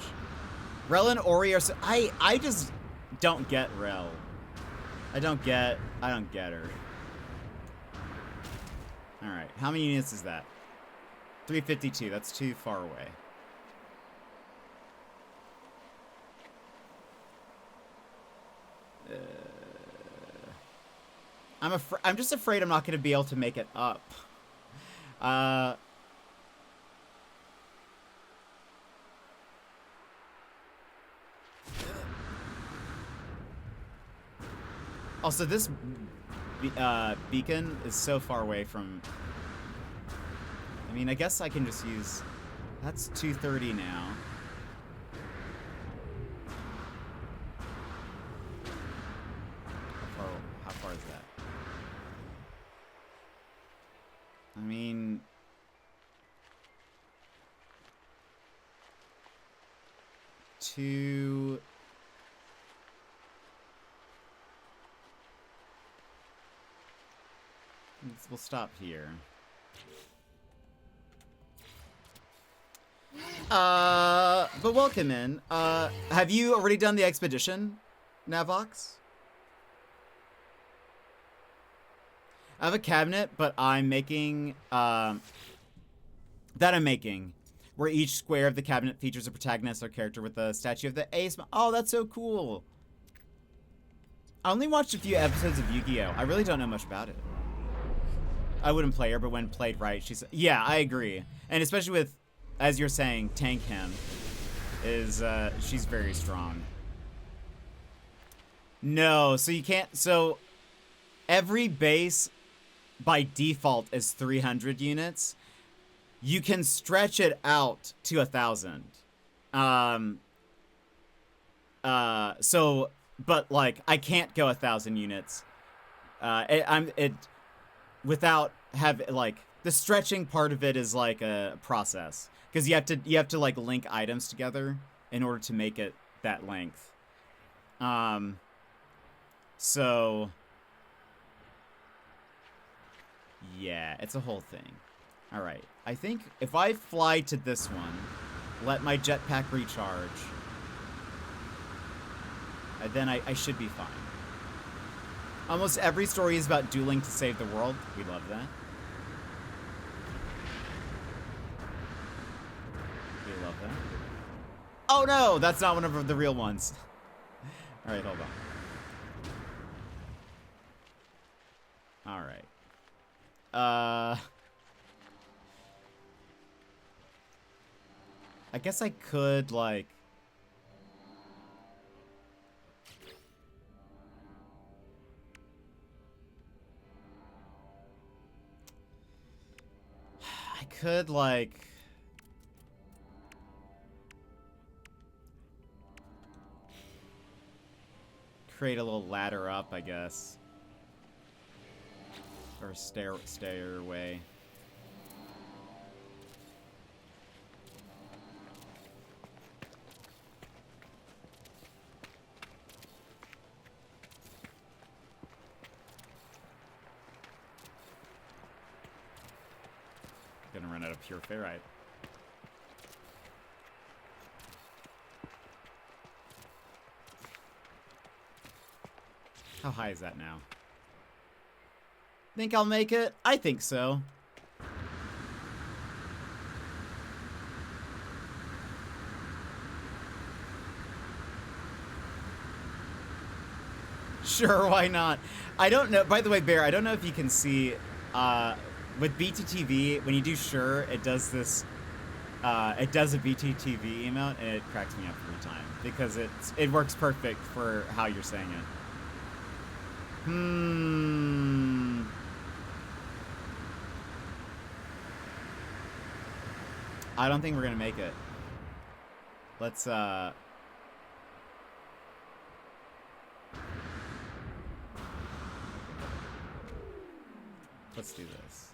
Rel and Ori are so... I just don't get Rel. I don't get her. Alright, how many units is that? 352, that's too far away. I'm just afraid I'm not going to be able to make it up. Also, this beacon is so far away from... I mean, I guess I can just use... That's 230 now. How far is that? I mean... We'll stop here. But welcome in. Have you already done the expedition, Navox? I have a cabinet, but I'm making, where each square of the cabinet features a protagonist or character with a statue of the ace. Oh, that's so cool. I only watched a few episodes of Yu-Gi-Oh! I really don't know much about it. I wouldn't play her, but when played right, she's... Yeah, I agree. And especially with, as you're saying, Tank Him is, she's very strong. No, so you can't... So, every base, by default, is 300 units. You can stretch it out to 1,000. So, but, like, I can't go 1,000 units. Without like the stretching part of it is like a process because you have to like link items together in order to make it that length. So yeah, it's a whole thing. All right, I think if I fly to this one, let my jetpack recharge, then I should be fine. Almost every story is about dueling to save the world. We love that. We love that. Oh no, that's not one of the real ones. All right, hold on. All right. I guess I could, like... I could, like... create a little ladder up, I guess. Or stairway. Gonna run out of pure ferrite. How high is that now? Think I'll make it? I think so. Sure, why not? I don't know. By the way, Bear, I don't know if you can see, with BTTV, when you do sure, it does this, it does a BTTV emote, and it cracks me up every time, because it works perfect for how you're saying it. I don't think we're gonna make it. Let's do this.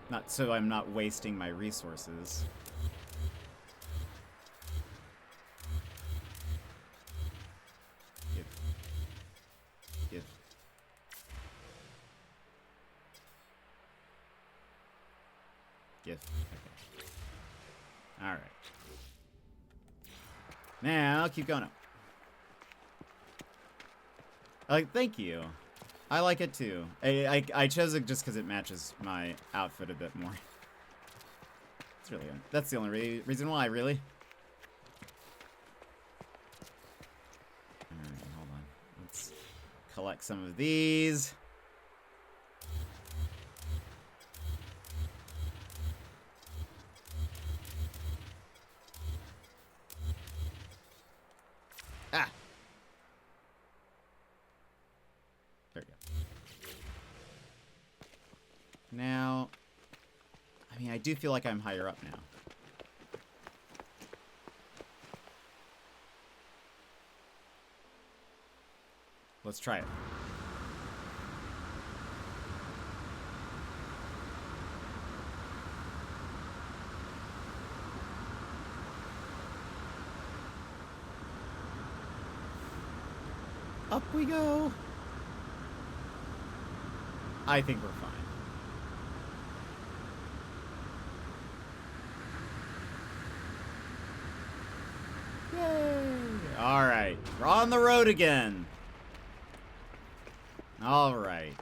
Not so I'm not wasting my resources. Give. Okay. All right. Now keep going up. Thank you. I like it too. I chose it just because it matches my outfit a bit more. That's the only reason why, really. All right, hold on. Let's collect some of these. Ah! There we go. Now, I mean, I do feel like I'm higher up now. Let's try it. Up we go. I think we're fine. Yay! All right, we're on the road again. All right.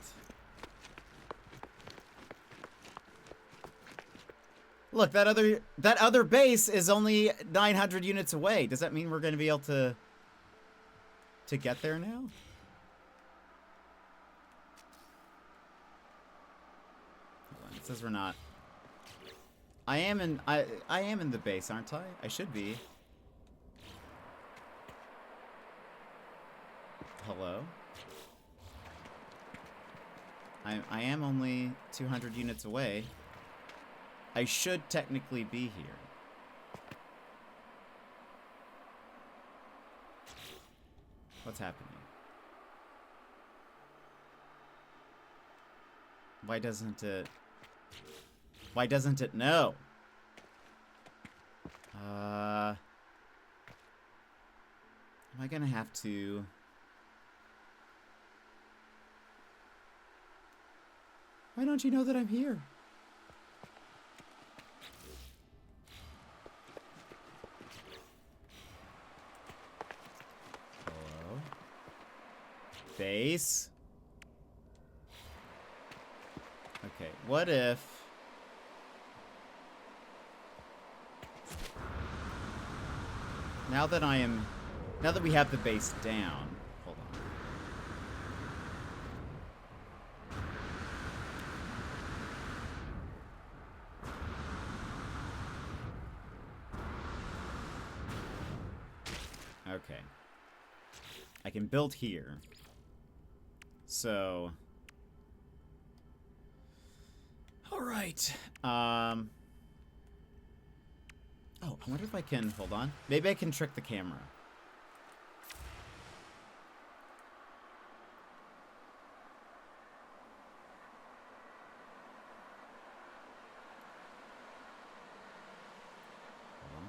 Look, that other base is only 900 units away. Does that mean we're going to be able to get there now? Hold on, it says we're not. I am in the base, aren't I? I should be. Hello? I am only 200 units away. I should technically be here. What's happening? Why doesn't it know? Am I gonna have to... Why don't you know that I'm here? Hello? Base? Okay, what if... Now that we have the base down... Hold on. Okay. I can build here. So... Alright. Oh, I wonder if I can... Hold on. Maybe I can trick the camera. Hold on.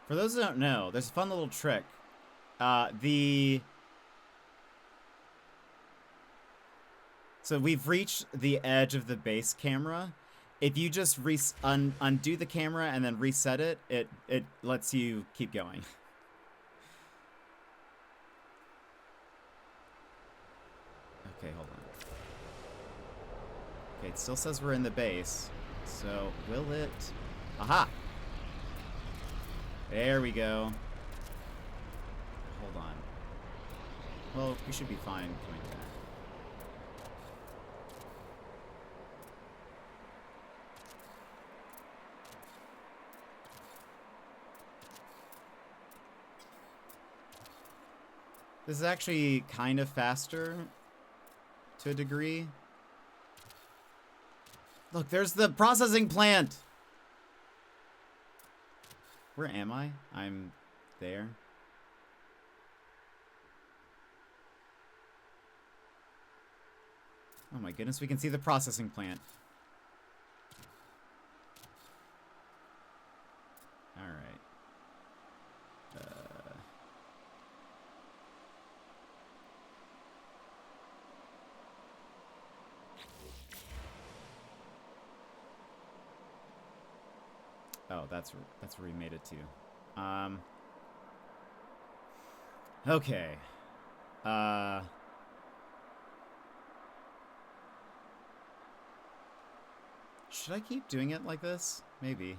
For those who don't know, there's a fun little trick. So we've reached the edge of the base camera. If you just undo the camera and then reset it, it lets you keep going. Okay, hold on. Okay, it still says we're in the base. So, will it... Aha! There we go. Hold on. Well, we should be fine coming back. This is actually kind of faster to a degree. Look, there's the processing plant. Where am I? I'm there. Oh my goodness, we can see the processing plant. Alright. Oh, that's where we made it to. Okay. Should I keep doing it like this? Maybe.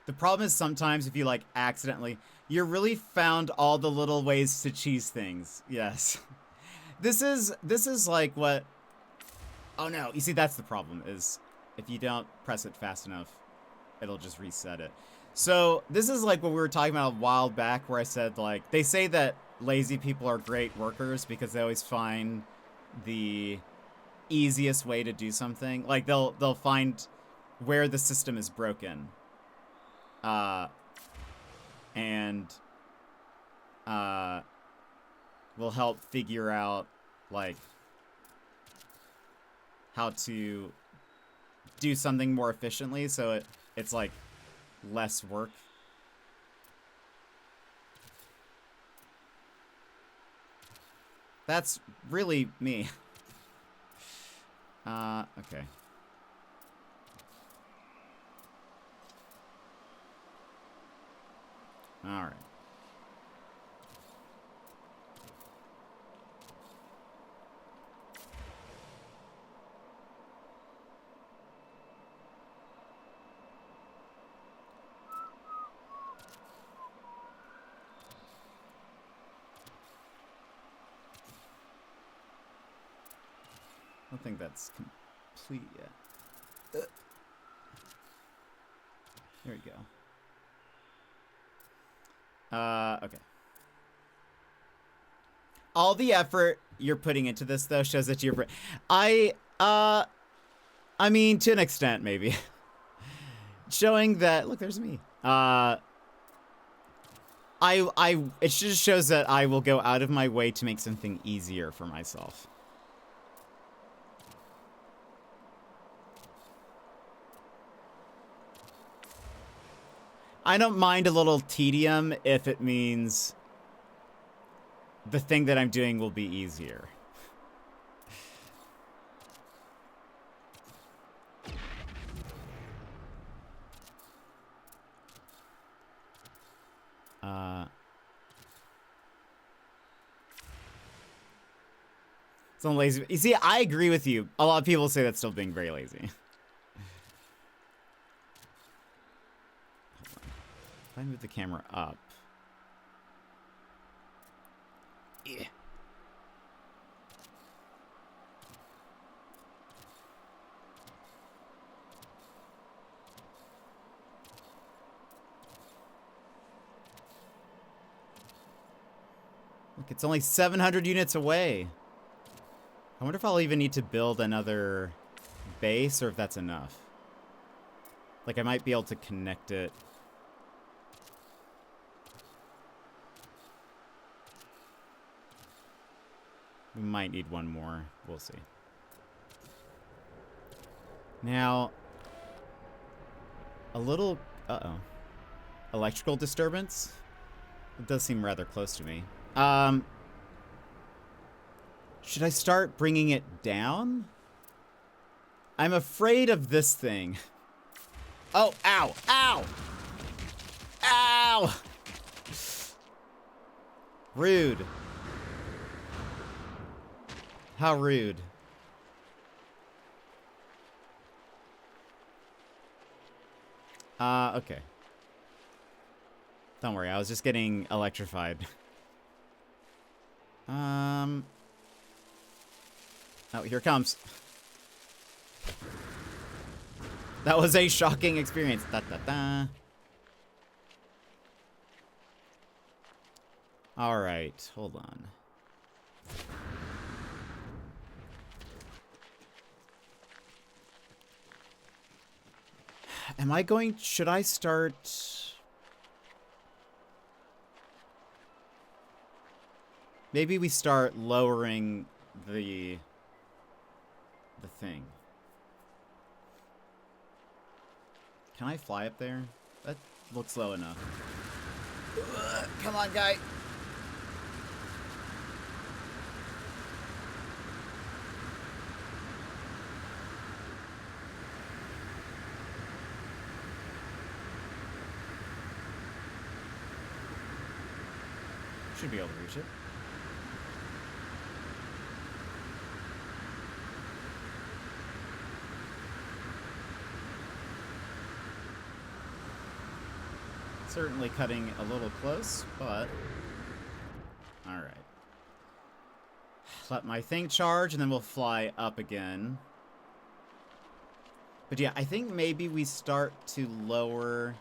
The problem is sometimes if you like accidentally, you really found all the little ways to cheese things. Yes. This is like what... Oh no, you see that's the problem is if you don't press it fast enough, it'll just reset it. So this is like what we were talking about a while back where I said like, they say that lazy people are great workers because they always find the easiest way to do something. Like they'll find where the system is broken. And will help figure out like how to do something more efficiently, so it's like less work. That's really me. Okay. All right. I don't think that's complete yet. There we go. Okay. All the effort you're putting into this, though, shows that you're... I mean, to an extent, maybe. Showing that... Look, there's me. It just shows that I will go out of my way to make something easier for myself. I don't mind a little tedium if it means the thing that I'm doing will be easier. Some lazy. You see, I agree with you. A lot of people say that's still being very lazy. If I move the camera up. Yeah. Look, it's only 700 units away. I wonder if I'll even need to build another base or if that's enough. Like, I might be able to connect it. We might need one more. We'll see. Now, a little... Uh-oh. Electrical disturbance? It does seem rather close to me. Should I start bringing it down? I'm afraid of this thing. Oh, ow! Ow! Ow! Rude. How rude. Okay. Don't worry, I was just getting electrified. Oh, here it comes. That was a shocking experience. Da, da, da. All right, hold on. Am I going... Should I start... Maybe we start lowering the thing. Can I fly up there? That looks low enough. Come on, guy. Should be able to reach it. Certainly cutting a little close, but... Alright. Let my thing charge, and then we'll fly up again. But yeah, I think maybe we start to lower...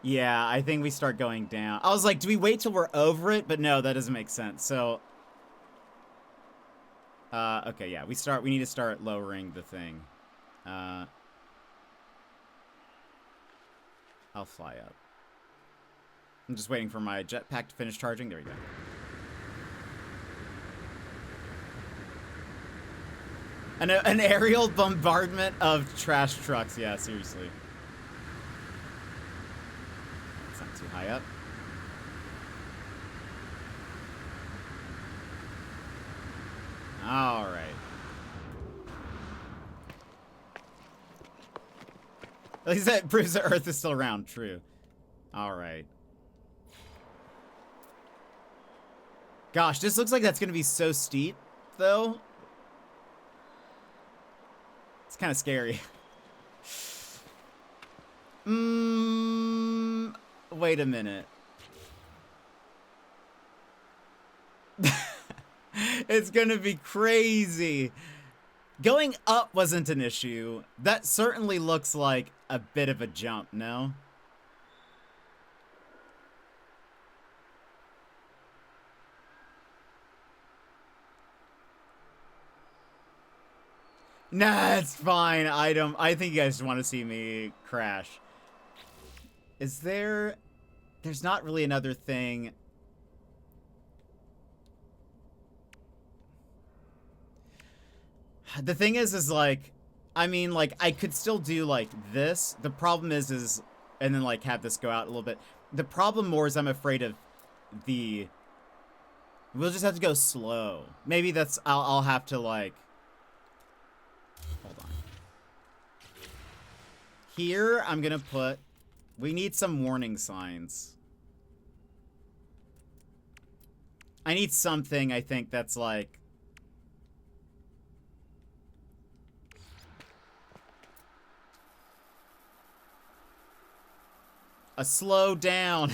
Yeah, I think we start going down. I was like, do we wait till we're over it? But no, that doesn't make sense. So... okay, yeah, we need to start lowering the thing. I'll fly up. I'm just waiting for my jetpack to finish charging. There we go. An aerial bombardment of trash trucks. Yeah, seriously. It's not too high up. All right. At least that proves the Earth is still around. True. All right. Gosh, this looks like that's going to be so steep, though. It's kind of scary. Wait a minute. It's going to be crazy. Going up wasn't an issue. That certainly looks like a bit of a jump, no? Nah, it's fine. I think you guys just want to see me crash. Is there... There's not really another thing... The thing is like, I mean, like, I could still do, like, this. The problem is, and then, like, have this go out a little bit. The problem more is I'm afraid of the... We'll just have to go slow. Maybe that's, I'll have to, like... Hold on. Here, I'm gonna put... We need some warning signs. I need something, I think, that's, like... A slow down.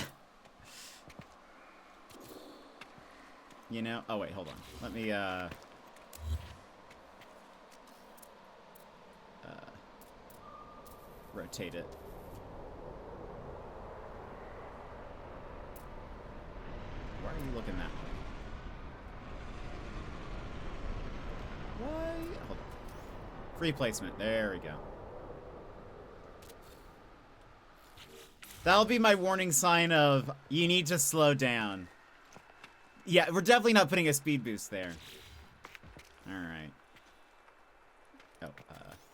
You know? Oh, wait, hold on. Let me, rotate it. Why are you looking that way? Why? Hold on. Free placement. There we go. That'll be my warning sign of, you need to slow down. Yeah, we're definitely not putting a speed boost there. Alright. Oh, there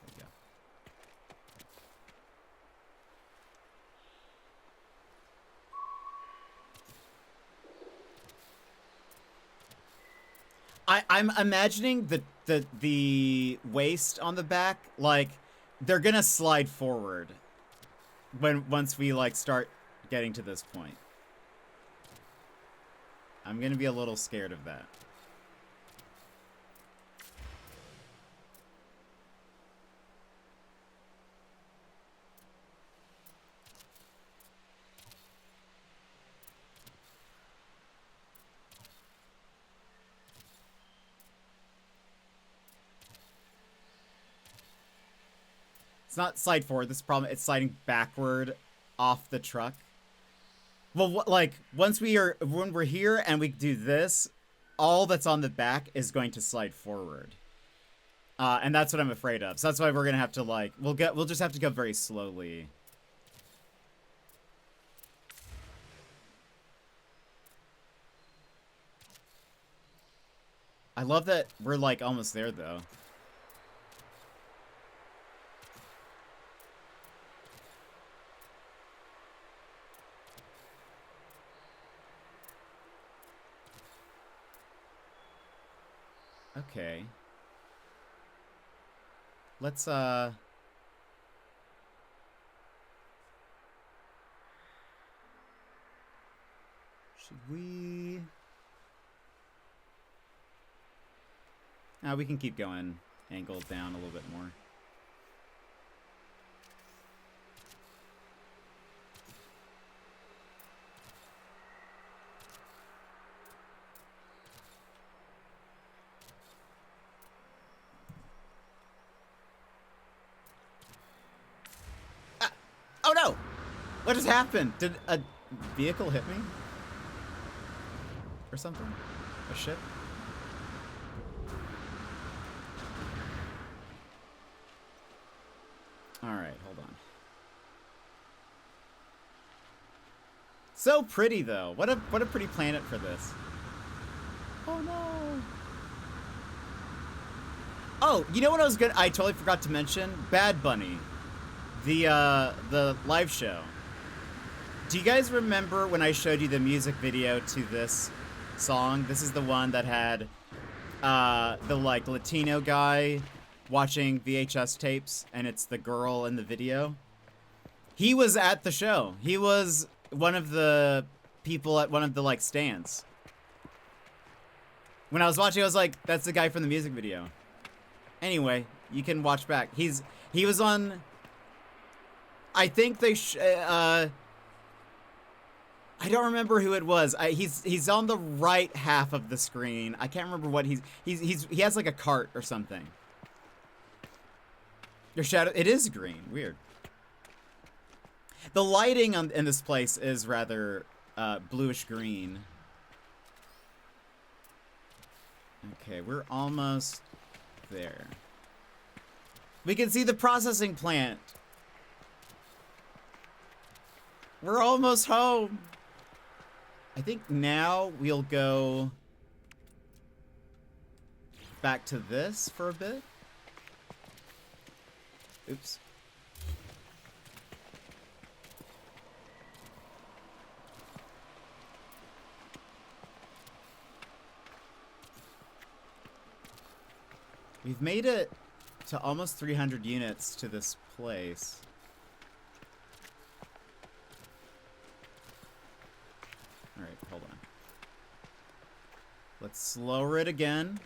we go. I'm imagining the waist on the back, like, they're gonna slide forward. Once we, like, start getting to this point. I'm gonna be a little scared of that. It's not slide forward, this problem, it's sliding backward off the truck. Well, like, when we're here and we do this, all that's on the back is going to slide forward. And that's what I'm afraid of. So that's why we're gonna have to, like, we'll just have to go very slowly. I love that we're, like, almost there, though. Okay. Let's, should we... We can keep going angled down a little bit more. Oh no! What just happened? Did a vehicle hit me? Or something? A ship? Alright, hold on. So pretty though. What a pretty planet for this. Oh no. Oh, you know what I totally forgot to mention? Bad Bunny. The live show. Do you guys remember when I showed you the music video to this song? This is the one that had the like Latino guy watching VHS tapes, and it's the girl in the video. He was at the show. He was one of the people at one of the like stands. When I was watching, I was like, that's the guy from the music video. Anyway, you can watch back. He was on. I think they. I don't remember who it was. He's on the right half of the screen. I can't remember what he has like a cart or something. Your shadow. It is green. Weird. The lighting in this place is rather bluish green. Okay, we're almost there. We can see the processing plant. We're almost home. I think now we'll go back to this for a bit. Oops. We've made it to almost 300 units to this place. Alright, hold on. Let's slower it again.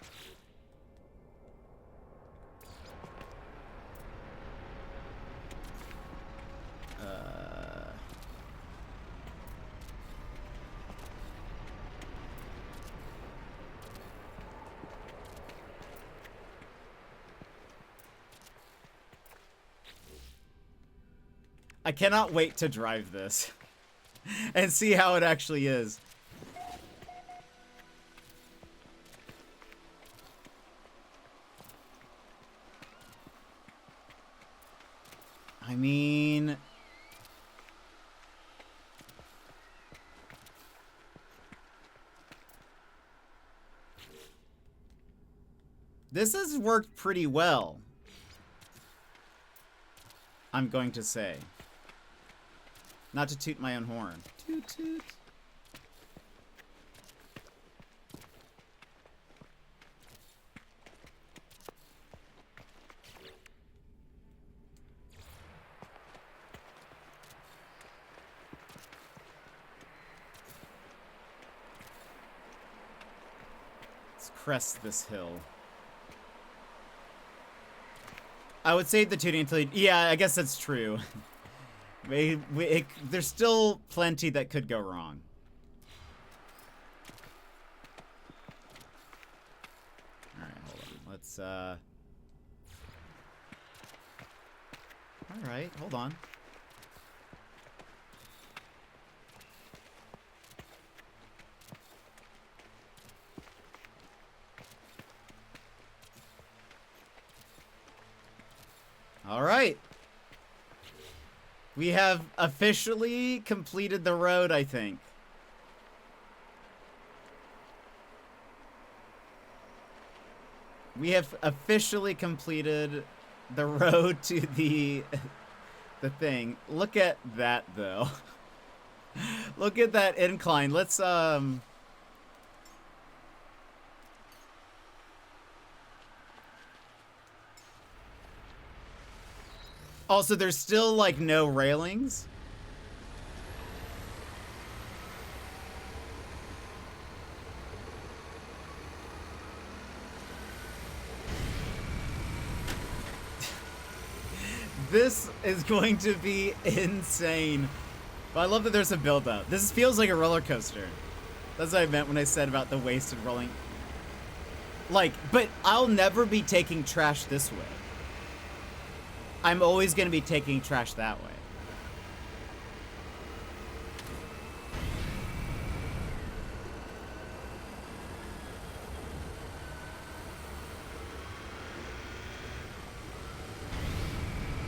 I cannot wait to drive this and see how it actually is. I mean, this has worked pretty well, I'm going to say. Not to toot my own horn. Toot toot. Let's crest this hill. I would save the tooting until you... Yeah, I guess that's true. There's still plenty that could go wrong. Alright, hold on. Let's, Alright, hold on. Alright. We have officially completed the road, I think. We have officially completed the road to the thing. Look at that, though. Look at that incline. Let's, Also, there's still, like, no railings. This is going to be insane. But I love that there's a build-up. This feels like a roller coaster. That's what I meant when I said about the wasted rolling. Like, but I'll never be taking trash this way. I'm always going to be taking trash that way.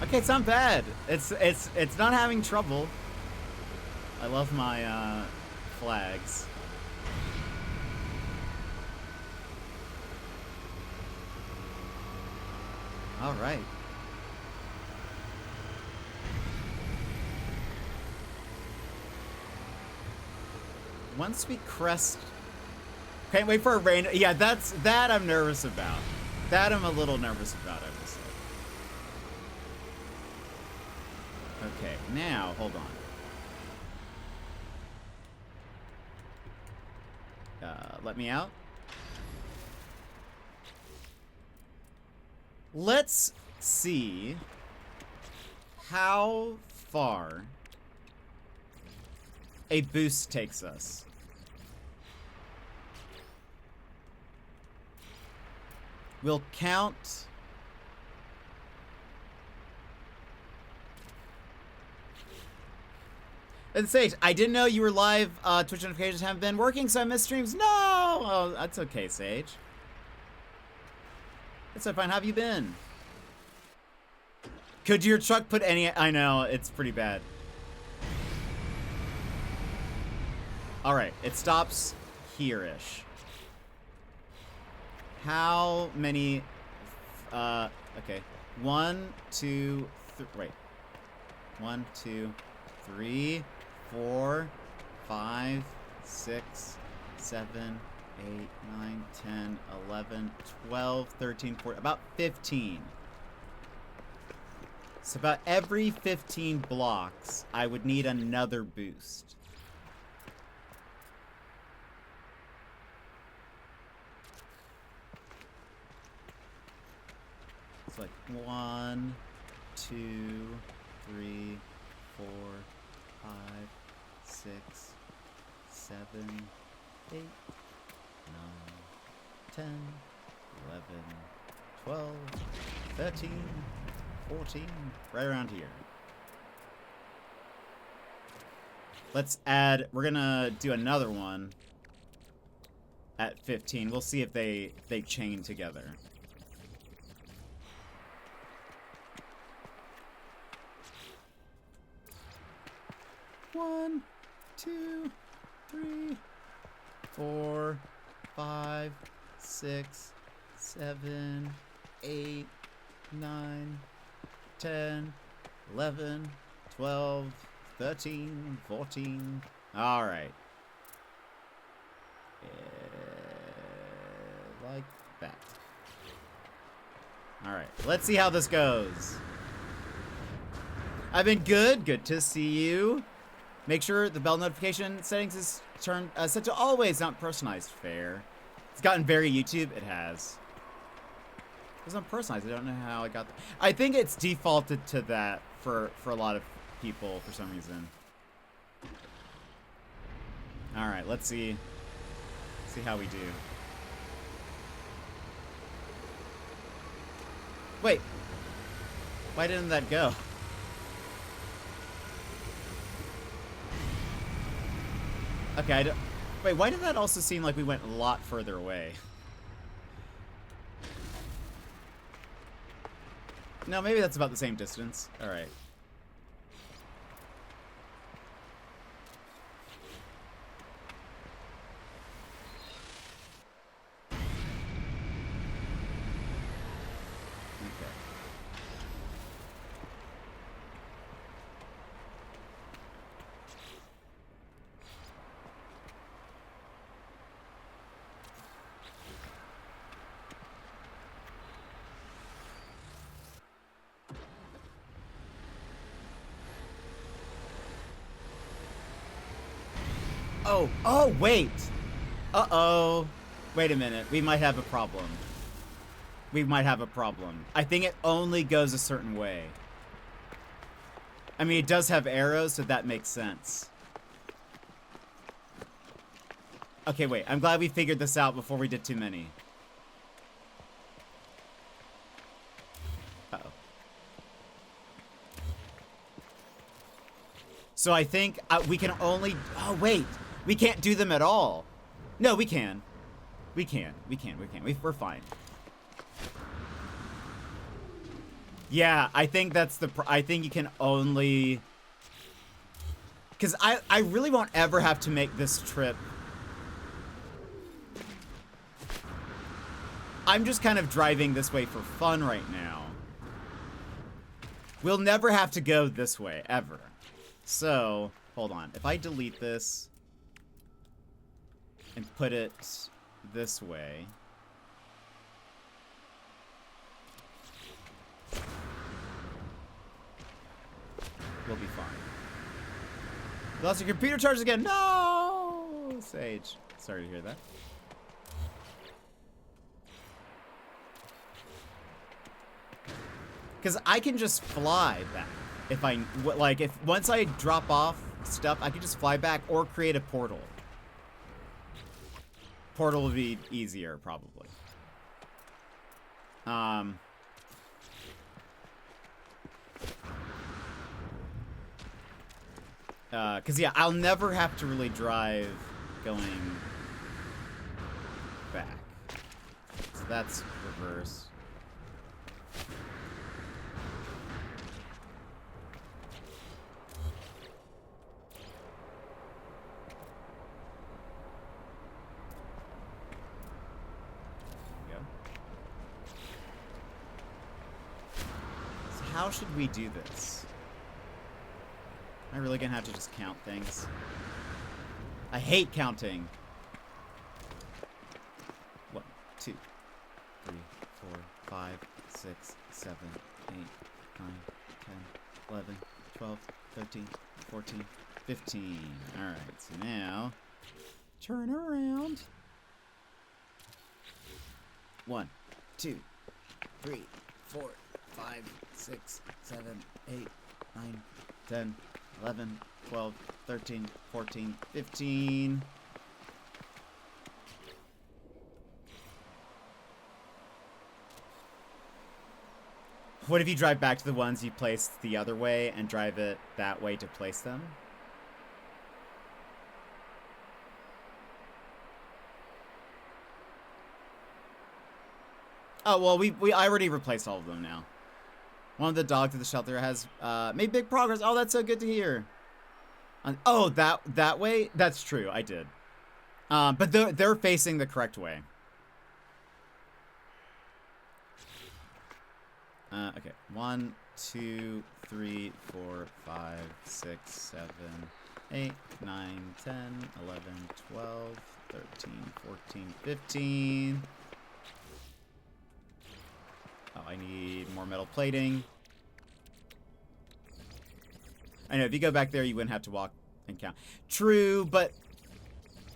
Okay, it's not bad. It's not having trouble. I love my flags. All right. Once we crest, can't wait for a rain. Yeah, that I'm nervous about. That I'm a little nervous about, I will say. Okay, now hold on. Let me out. Let's see how far a boost takes us. We'll count. And Sage, I didn't know you were live. Twitch notifications haven't been working, so I missed streams. No! Oh, that's okay, Sage. It's so fine. How have you been? Could your truck put any... I know, it's pretty bad. Alright, it stops here-ish. How many... okay. 1, 2, 3... Wait. 1, 2, 3, 4, 5, 6, 7, 8, 9, 10, 11, 12, 13, 14... About 15. So about every 15 blocks, I would need another boost. It's like 1, 2, 3, 4, 5, 6, 7, 8, 9, 10, 11, 12, 13, 14, right around here. Let's add, we're gonna do another one at 15. We'll see if they chain together. One, 2, 3, 4, 5, 6, 7, 8, 9, 10, 11, 12, 13, 14. All right. Like that. All right. Let's see how this goes. I've been good. Good to see you. Make sure the bell notification settings is turned set to always not personalized. Fair. It's gotten very YouTube. It has. It's not personalized. I don't know how I got that. I think it's defaulted to that for a lot of people for some reason. All right, let's see how we do. Wait, why didn't that go? Okay, I don't. Wait, why did that also seem like we went a lot further away? No, maybe that's about the same distance. All right. Okay. Oh, wait. Uh-oh. Wait a minute. We might have a problem. We might have a problem. I think it only goes a certain way. I mean, it does have arrows, so that makes sense. Okay, wait. I'm glad we figured this out before we did too many. Uh-oh. So I think we can only... Oh, wait. We can't do them at all. No, we can. We can. We're fine. Yeah, I think that's the... I think you can only... Because I really won't ever have to make this trip. I'm just kind of driving this way for fun right now. We'll never have to go this way, ever. So, hold on. If I delete this and put it this way. We'll be fine. You lost your computer charges again. No! Sage. Sorry to hear that. Because I can just fly back. If I, like, if once I drop off stuff, I can just fly back or create a portal. Portal would be easier, probably. Because, yeah, I'll never have to really drive going back. So that's reverse. There we go. So how should we do this? Am I really gonna have to just count things? I hate counting. 1, 2, 3, 4, 5, 6, 7, 8, 9, 10, 11, 12, 13, 14, 15. Alright, so now turn around. 1, 2, 3, 4, 5, 6, 7, 8, 9, 10, 11, 12, 13, 14, 15. What if you drive back to the ones you placed the other way and drive it that way to place them? Oh, well, I already replaced all of them now. One of the dogs at the shelter has made big progress. Oh, that's so good to hear. Oh, that way? That's true. I did. But they're facing the correct way. Okay. 1, 2, 3, 4, 5, 6, 7, 8, 9, 10, 11, 12, 13, 14, 15. Oh, I need more metal plating. I know, if you go back there, you wouldn't have to walk and count. True, but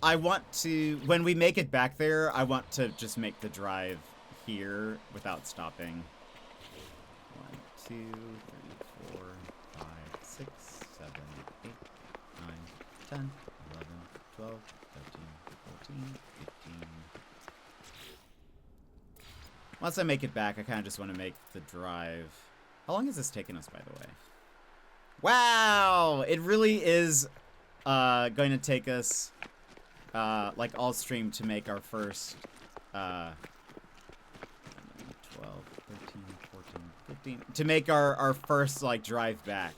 I want to... When we make it back there, I want to just make the drive here without stopping. 1, 2, 3, 4, 5, 6, 7, 8, 9, 10, 11, 12, 13, 14, 15... Once I make it back, I kind of just want to make the drive. How long has this taken us, by the way? Wow! It really is going to take us, like, all stream to make our first, 12, 13, 14, 15... To make our first, like, drive back.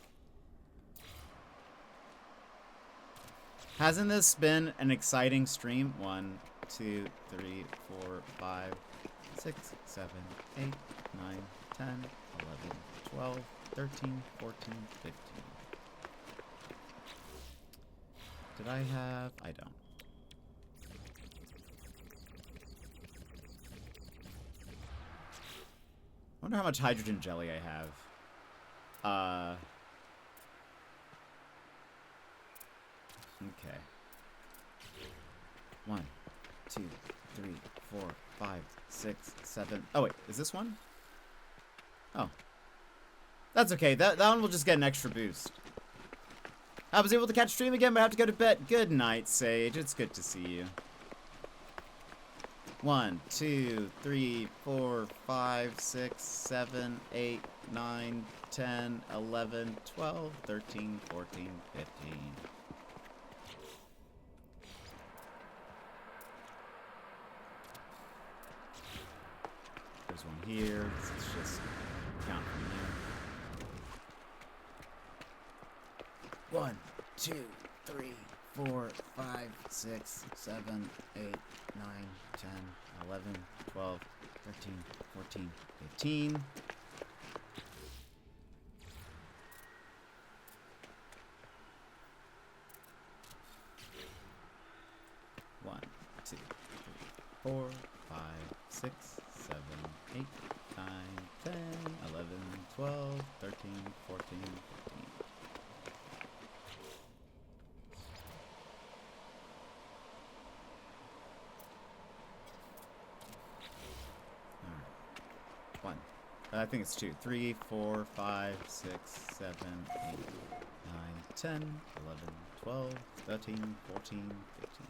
Hasn't this been an exciting stream? 1, 2, 3, 4, 5... 6, 7, 8, 9, 10, 11, 12, 13, 14, 15. Did I have... I don't. I wonder how much hydrogen jelly I have. Okay. 1, 2, 3, 4, 5, 6, 7. Oh, wait. Is this one? Oh. That's okay. That one will just get an extra boost. I was able to catch stream again, but I have to go to bed. Good night, Sage. It's good to see you. 1, 2, 3, 4, 5, 6, 7, 8, 9, 10, 11, 12, 13, 14, 15. There's one here. Let's just count from there. 1, 2, 3, 4, 5, 6, 7, 8, 9, 10, 11, 12, 13, 14, 15. One, 2, 3, 4, 5, 6, 7, 8, 9, 10, 11, 12, 13, 14, 15. One. I think it's 2, 3, 4, 5, 6, 7, 8, 9, 10, 11, 12, 13, 14, 15.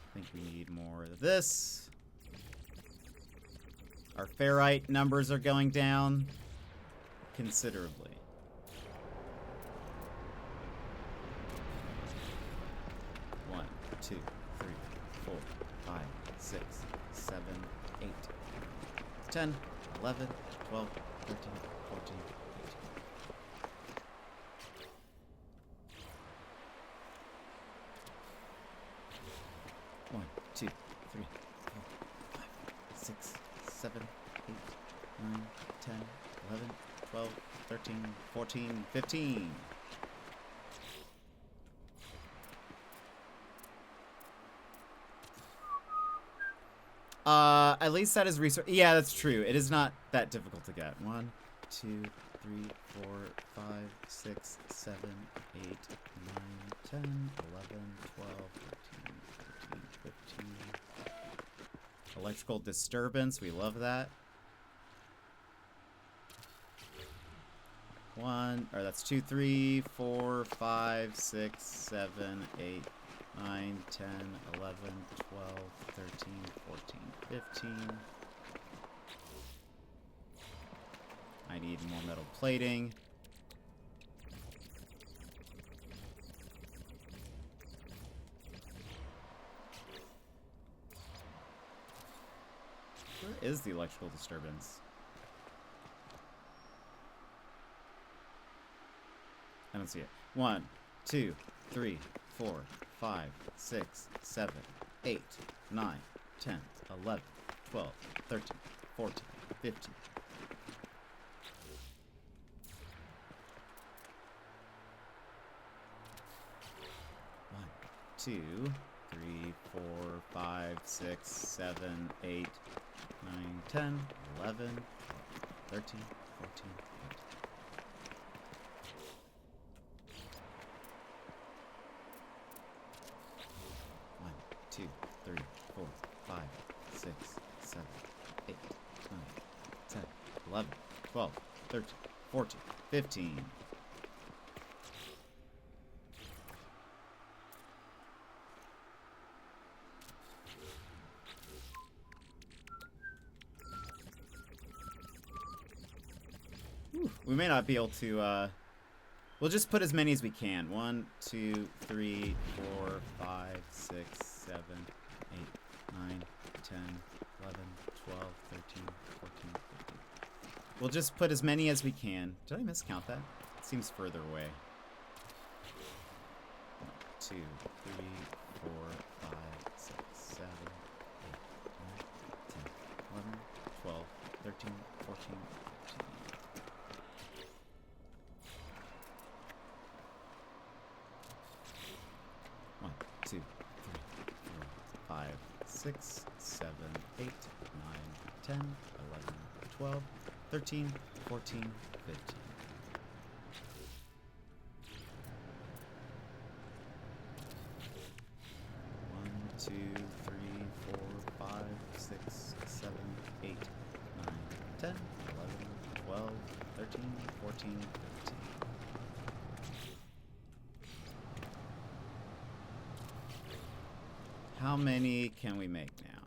I think we need more of this. Our ferrite numbers are going down considerably. One, 2, 3, 4, 5, 6, 7, 8, 10, 11, 12, 13, 14, 15. One, 2, 3, 4, 5, 6, 7, 8, 9, 10, 11, 12, 13, 14, 15. At least that is research. Yeah, that's true. It is not that difficult to get. 1, 2, 3, 4, 5, 6, 7, 8, 9, 10, 11, 12, 13, 14, 15. Electrical disturbance. We love that. That's 2, 3, 4, 5, 6, 7, 8, 9, 10, 11, 12, 13, 14, 15. I need more metal plating. Where is the electrical disturbance? I don't see it. 1, 2, 3, 4, 5, 6, 7, 8, 9, 10, 11, 12, 13, 14, 15. One, 2, 3, 4, 5, 6, 7, 8, 9, 10, 11, 12, 13, 14, 15. One, 2, 3, 4, 5, 6, 7, 8, 9, 10, 11, 12, 13, 14, 15. We may not be able to, we'll just put as many as we can. 1, 2, 3, 4, 5, 6, 7, 8, 9, 10, 11, 12, 13, 14, 15. We'll just put as many as we can. Did I miscount that? It seems further away. 1, 2, 3, 4, 5, 6, 7, 8, 9, 10, 11, 12, 13, 14, 15. One, 2, 3, 4, 5, 6, 7, 8, 9, 10, 11, 12, 13, 14, 15. One, 2, 3, 4, 5, 6, 7, 8, 9, 10, 11, 12, 13, 14, 15. How many can we make now?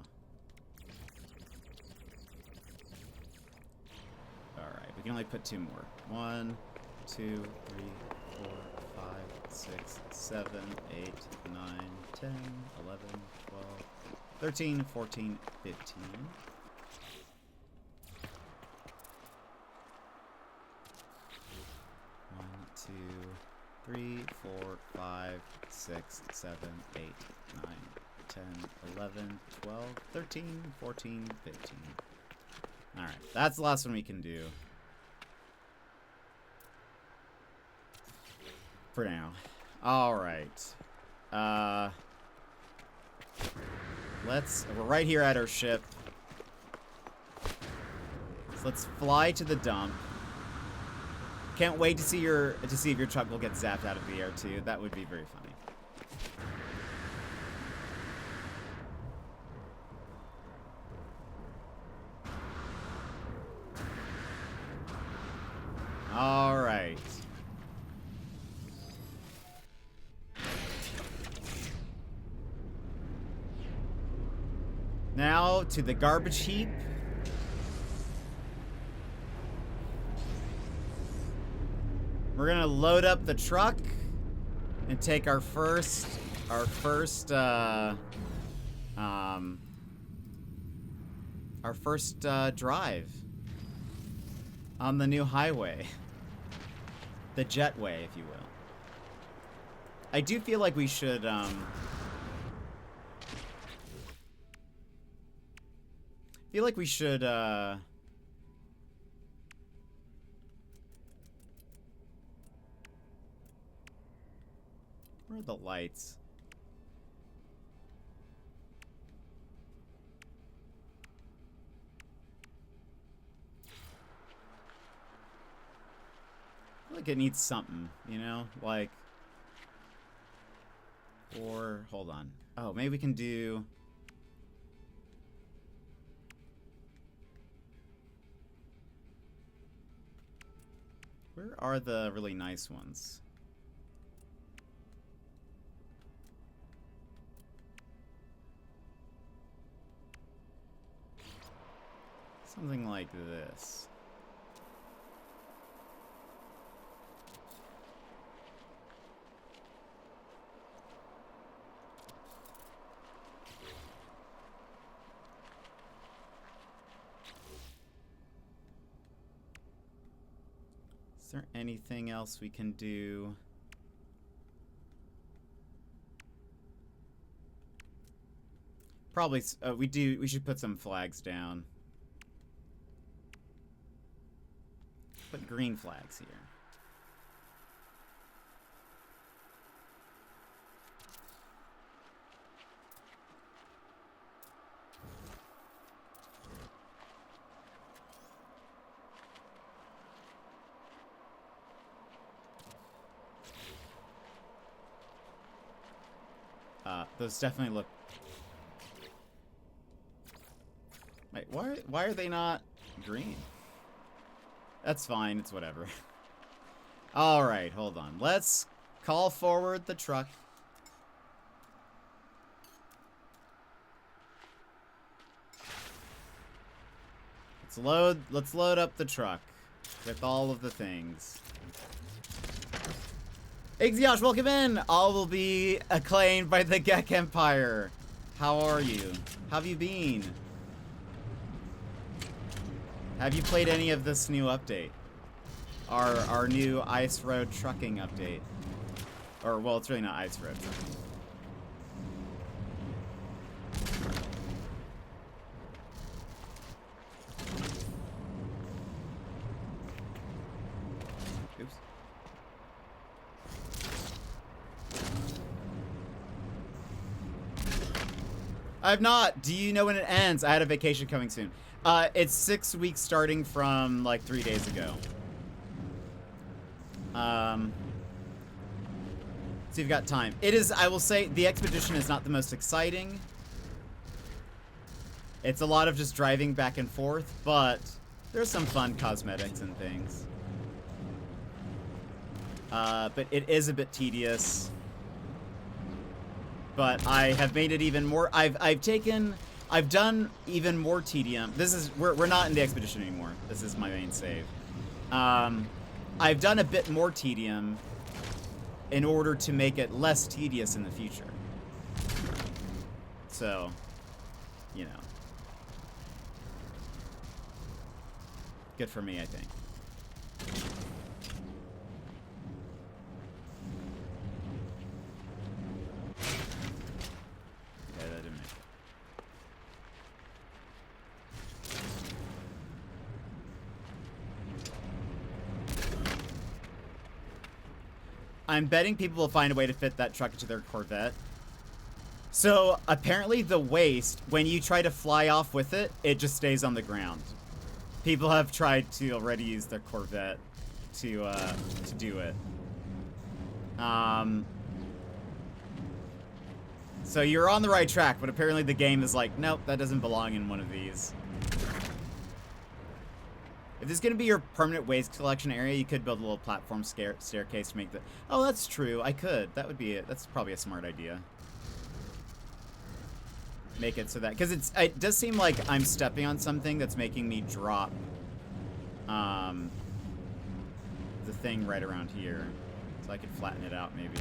Alright, we can only put 2 more. 1, 2, 3, 4, 5, 6, 7, 8, 9, 10, 11, 12, 13, 14, 15. One, 2, 4, 5, 6, 7, 8, 9, 10, 11, 12, 13, 14, 15. Alright, that's the last one we can do. For now. Alright. We're right here at our ship. So let's fly to the dump. Can't wait to see if your truck will get zapped out of the air too. That would be very funny. All right. Now to the garbage heap. We're gonna load up the truck and take our first drive on the new highway. The jetway, if you will. I do feel like we should, where are the lights? I feel like it needs something, you know? Like, or, hold on. Oh, maybe we can do... Where are the really nice ones? Something like this. Is there anything else we can do? Probably, we should put some flags down. Put green flags here. Those definitely look... Wait, why are they not green? That's fine, it's whatever. Alright, hold on. Let's call forward the truck. Let's load up the truck with all of the things. Exiosh, welcome in! All will be acclaimed by the Gek Empire. How are you? How have you been? Have you played any of this new update? Our new Ice Road trucking update. Or, well, it's really not Ice Road trucking. Oops. I've not. Do you know when it ends? I had a vacation coming soon. It's 6 weeks starting from like 3 days ago. So you've got time. It is, I will say, the expedition is not the most exciting. It's a lot of just driving back and forth, but there's some fun cosmetics and things. But it is a bit tedious. But I have made it even more. I've done even more tedium. This is, we're not in the expedition anymore. This is my main save. I've done a bit more tedium in order to make it less tedious in the future. So, you know. Good for me, I think. I'm betting people will find a way to fit that truck into their Corvette. So apparently the waste, when you try to fly off with it, it just stays on the ground. People have tried to already use their Corvette to do it. So you're on the right track, but apparently the game is like, nope, that doesn't belong in one of these. If this is gonna be your permanent waste collection area, you could build a little platform staircase to make the. Oh, that's true. I could. That would be it. That's probably a smart idea. Make it so that, because it does seem like I'm stepping on something that's making me drop the thing right around here. So I could flatten it out maybe.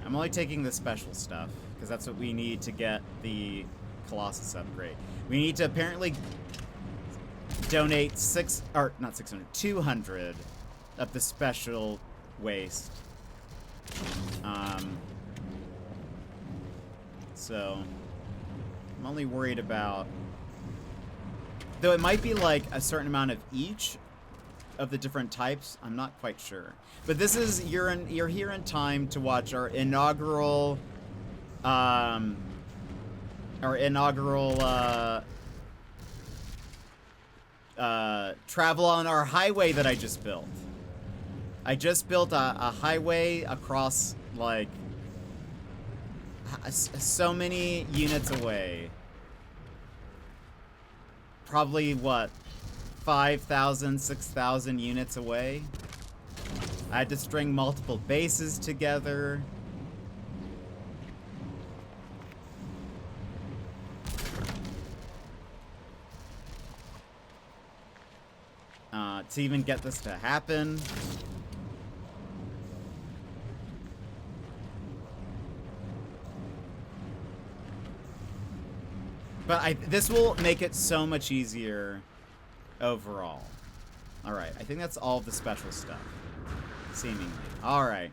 I'm only taking the special stuff because that's what we need to get the Colossus upgrade. We need to apparently donate 200 of the special waste. So I'm only worried about, though it might be like a certain amount of each of the different types. I'm not quite sure. But this is, you're here in time to watch our inaugural travel on our highway that I just built. I just built a highway across, like, so many units away. Probably, what, 5,000, 6,000 units away? I had to string multiple bases together. To even get this to happen. But this will make it so much easier overall. Alright, I think that's all of the special stuff. Seemingly. Alright.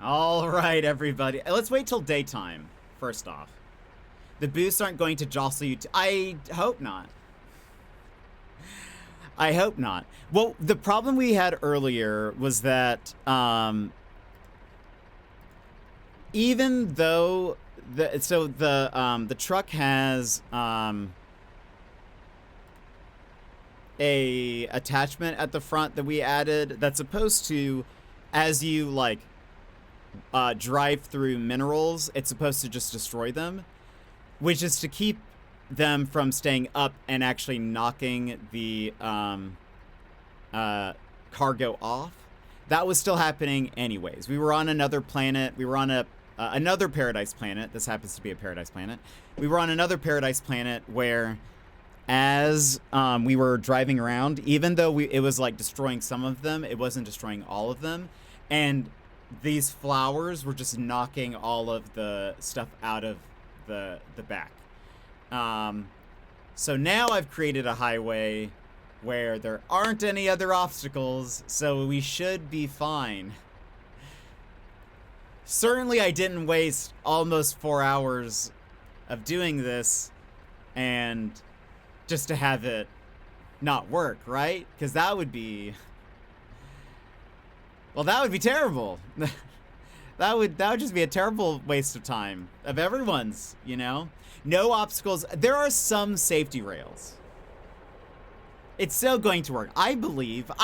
Alright, everybody. Let's wait till daytime, first off. The boosts aren't going to jostle you. I hope not. I hope not. Well, the problem we had earlier was that even though the truck has a attachment at the front that we added that's supposed to, as you like drive through minerals, it's supposed to just destroy them, which is to keep them from staying up and actually knocking the cargo off. That was still happening anyways. We were on another planet. We were on another paradise planet. This happens to be a paradise planet. We were on another paradise planet where, as we were driving around, even though it was like destroying some of them, it wasn't destroying all of them. And these flowers were just knocking all of the stuff out of the back. So now I've created a highway where there aren't any other obstacles, so we should be fine. Certainly I didn't waste almost 4 hours of doing this and just to have it not work, right? Because that would be, well, that would be terrible. That would just be a terrible waste of time of everyone's, you know? No obstacles. There are some safety rails. It's still going to work. I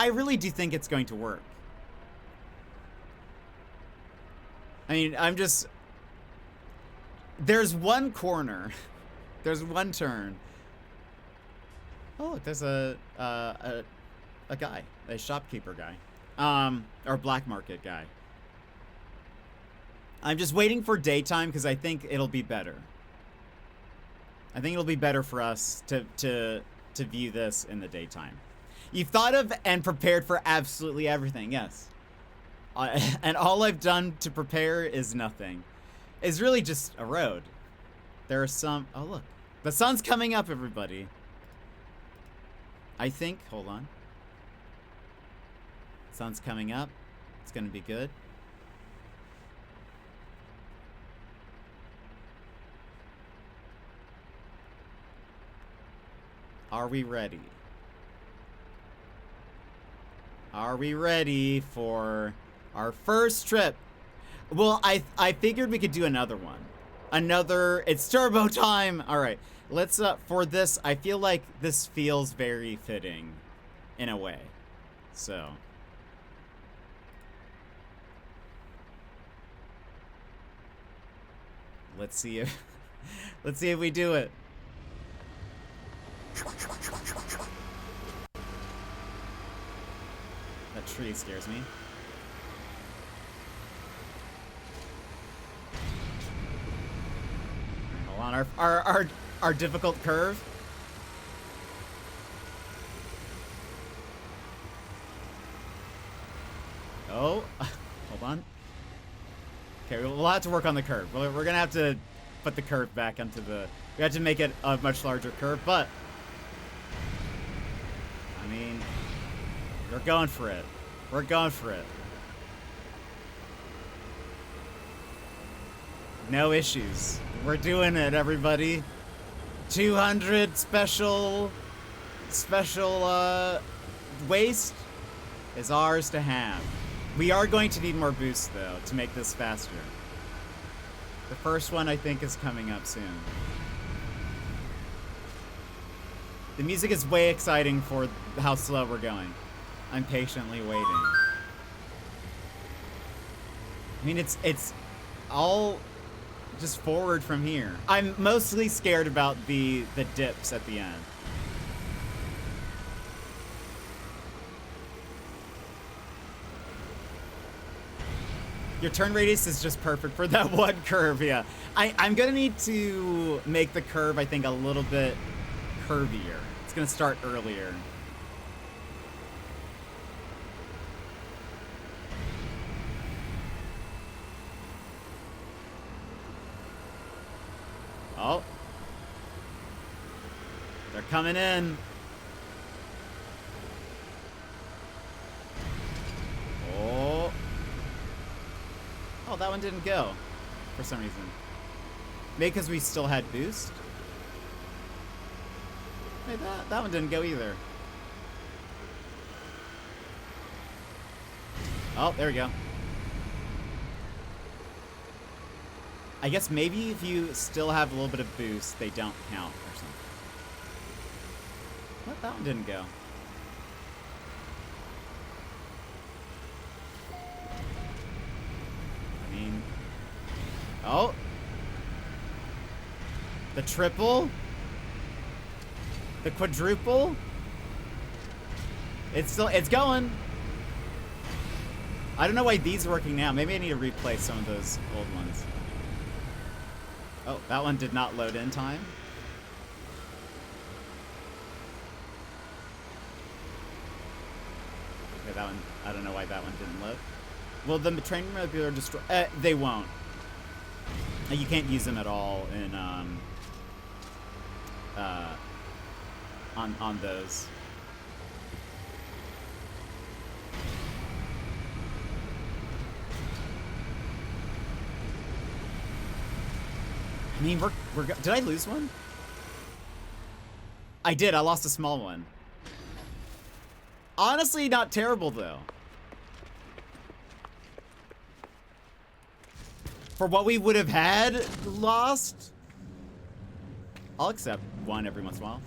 really do think it's going to work. I mean, there's one corner. There's one turn. Oh, look, there's a guy, a shopkeeper guy. Or black market guy. I'm just waiting for daytime because I think it'll be better. I think it'll be better for us to view this in the daytime. You've thought of and prepared for absolutely everything, yes. And all I've done to prepare is nothing. It's really just a road. There are some, oh look, the sun's coming up, everybody. I think, hold on. Sun's coming up. It's gonna be good. Are we ready? Are we ready for our first trip? Well, I figured we could do another one. It's turbo time! Alright, let's, for this, I feel like this feels very fitting, in a way. So. Let's see if, let's see if we do it. That tree scares me. Hold on, our difficult curve. Oh, hold on. Okay, we'll have to work on the curve. We're gonna have to put the curve back onto the. We have to make it a much larger curve, but I mean, we're going for it. We're going for it. No issues. We're doing it, everybody. 200 special waste is ours to have. We are going to need more boosts, though, to make this faster. The first one, I think, is coming up soon. The music is way exciting for how slow we're going. I'm patiently waiting. I mean, it's all just forward from here. I'm mostly scared about the dips at the end. Your turn radius is just perfect for that one curve, yeah. I'm gonna need to make the curve, I think, a little bit curvier. It's gonna start earlier. Oh. They're coming in. Oh. Oh, that one didn't go for some reason. Maybe because we still had boost? Hey, that one didn't go either. Oh, there we go. I guess maybe if you still have a little bit of boost, they don't count or something. What? That one didn't go. I mean... Oh! The triple? The quadruple? It's going! I don't know why these are working now. Maybe I need to replace some of those old ones. Oh, that one did not load in time. Okay, that one, I don't know why that one didn't load. Will the training modular destroy? They won't. You can't use them at all in, on those. I mean, did I lose one? I did. I lost a small one. Honestly, not terrible, though. For what we would have had lost, I'll accept one every once in a while.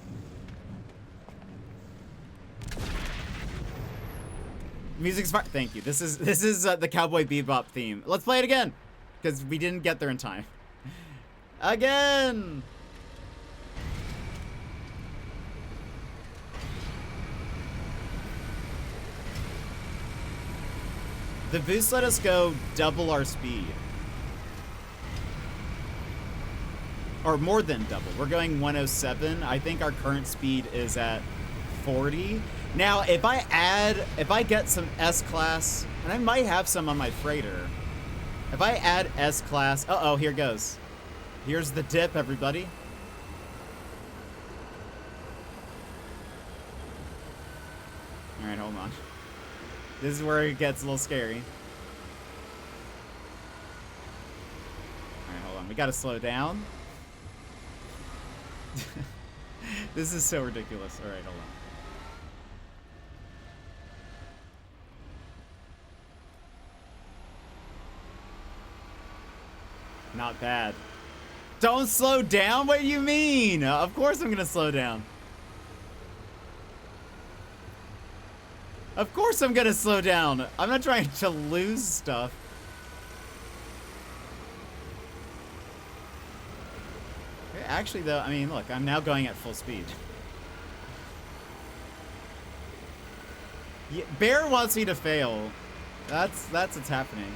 Music's fine. Thank you. This is the Cowboy Bebop theme. Let's play it again, because we didn't get there in time. Again! The boost let us go double our speed. Or more than double. We're going 107. I think our current speed is at 40. Now, if I get some S-Class, and I might have some on my freighter. If I add S-Class, uh-oh, here goes. Here's the dip, everybody. All right, hold on. This is where it gets a little scary. All right, hold on. We gotta slow down. This is so ridiculous. All right, hold on. Not bad. Don't slow down? What do you mean? Of course I'm gonna slow down. Of course I'm gonna slow down. I'm not trying to lose stuff. Actually, though, I mean, look, I'm now going at full speed. Yeah, Bear wants me to fail. That's what's happening.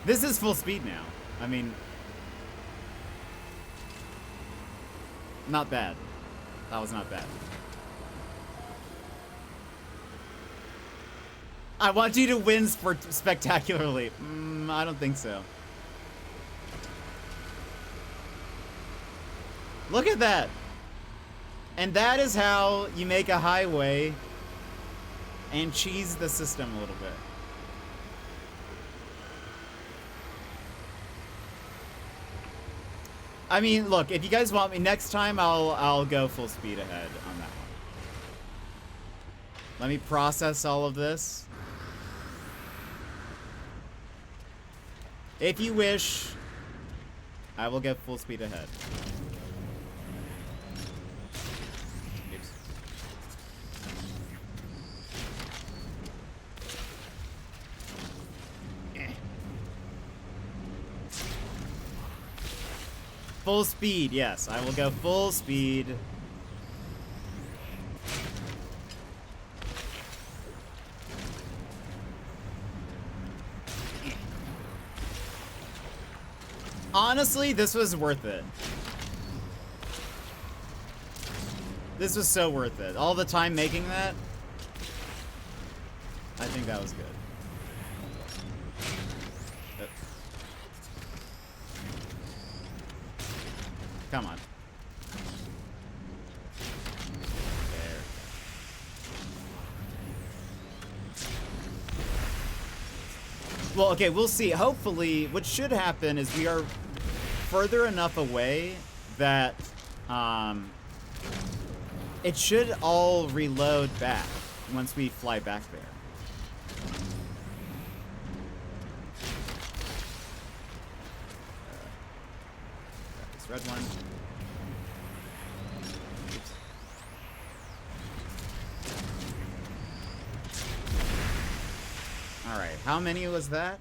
This is full speed now. I mean, not bad. That was not bad. I want you to win spectacularly. I don't think so. Look at that. And that is how you make a highway and cheese the system a little bit. I mean, look, if you guys want me next time, I'll go full speed ahead on that one. Let me process all of this. If you wish, I will get full speed ahead. Oops. Full speed, yes. I will go full speed. Honestly, this was worth it. This was so worth it. All the time making that, I think that was good. Come on. There. Well, okay, we'll see. Hopefully, what should happen is we are further enough away that it should all reload back once we fly back there. This red one. All right, how many was that?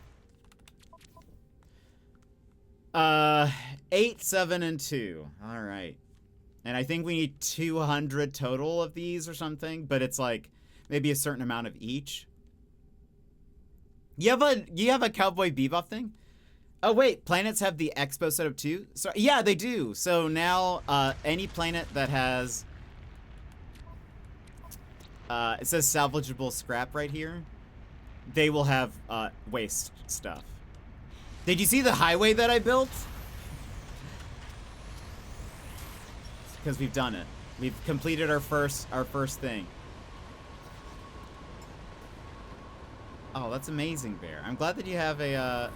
8, 7, and 2. All right. And I think we need 200 total of these or something, but it's like maybe a certain amount of each. You have a Cowboy Bebop thing? Oh wait, planets have the expo setup too? So yeah, they do. So now any planet that has it says salvageable scrap right here, they will have waste stuff. Did you see the highway that I built? Because we've done it. We've completed our first thing. Oh, that's amazing, Bear. I'm glad that you have a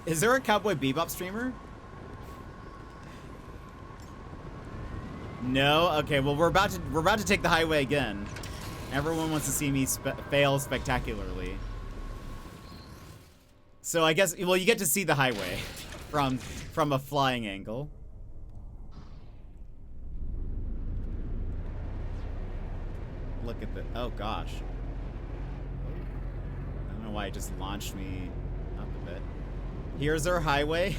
is there a Cowboy Bebop streamer? No? Okay, well we're about to take the highway again. Everyone wants to see me fail spectacularly. So I guess, well, you get to see the highway from a flying angle. Look at the, oh gosh. I don't know why it just launched me up a bit. Here's our highway.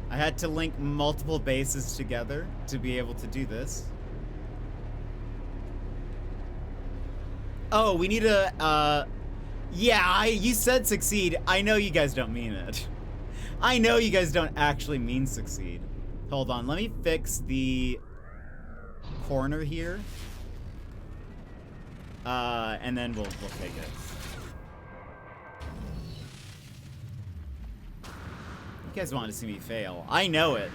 I had to link multiple bases together to be able to do this. Oh, we need a, yeah, you said succeed. I know you guys don't mean it. I know you guys don't actually mean succeed. Hold on, let me fix the corner here. And then we'll take it. You guys wanted to see me fail. I know it.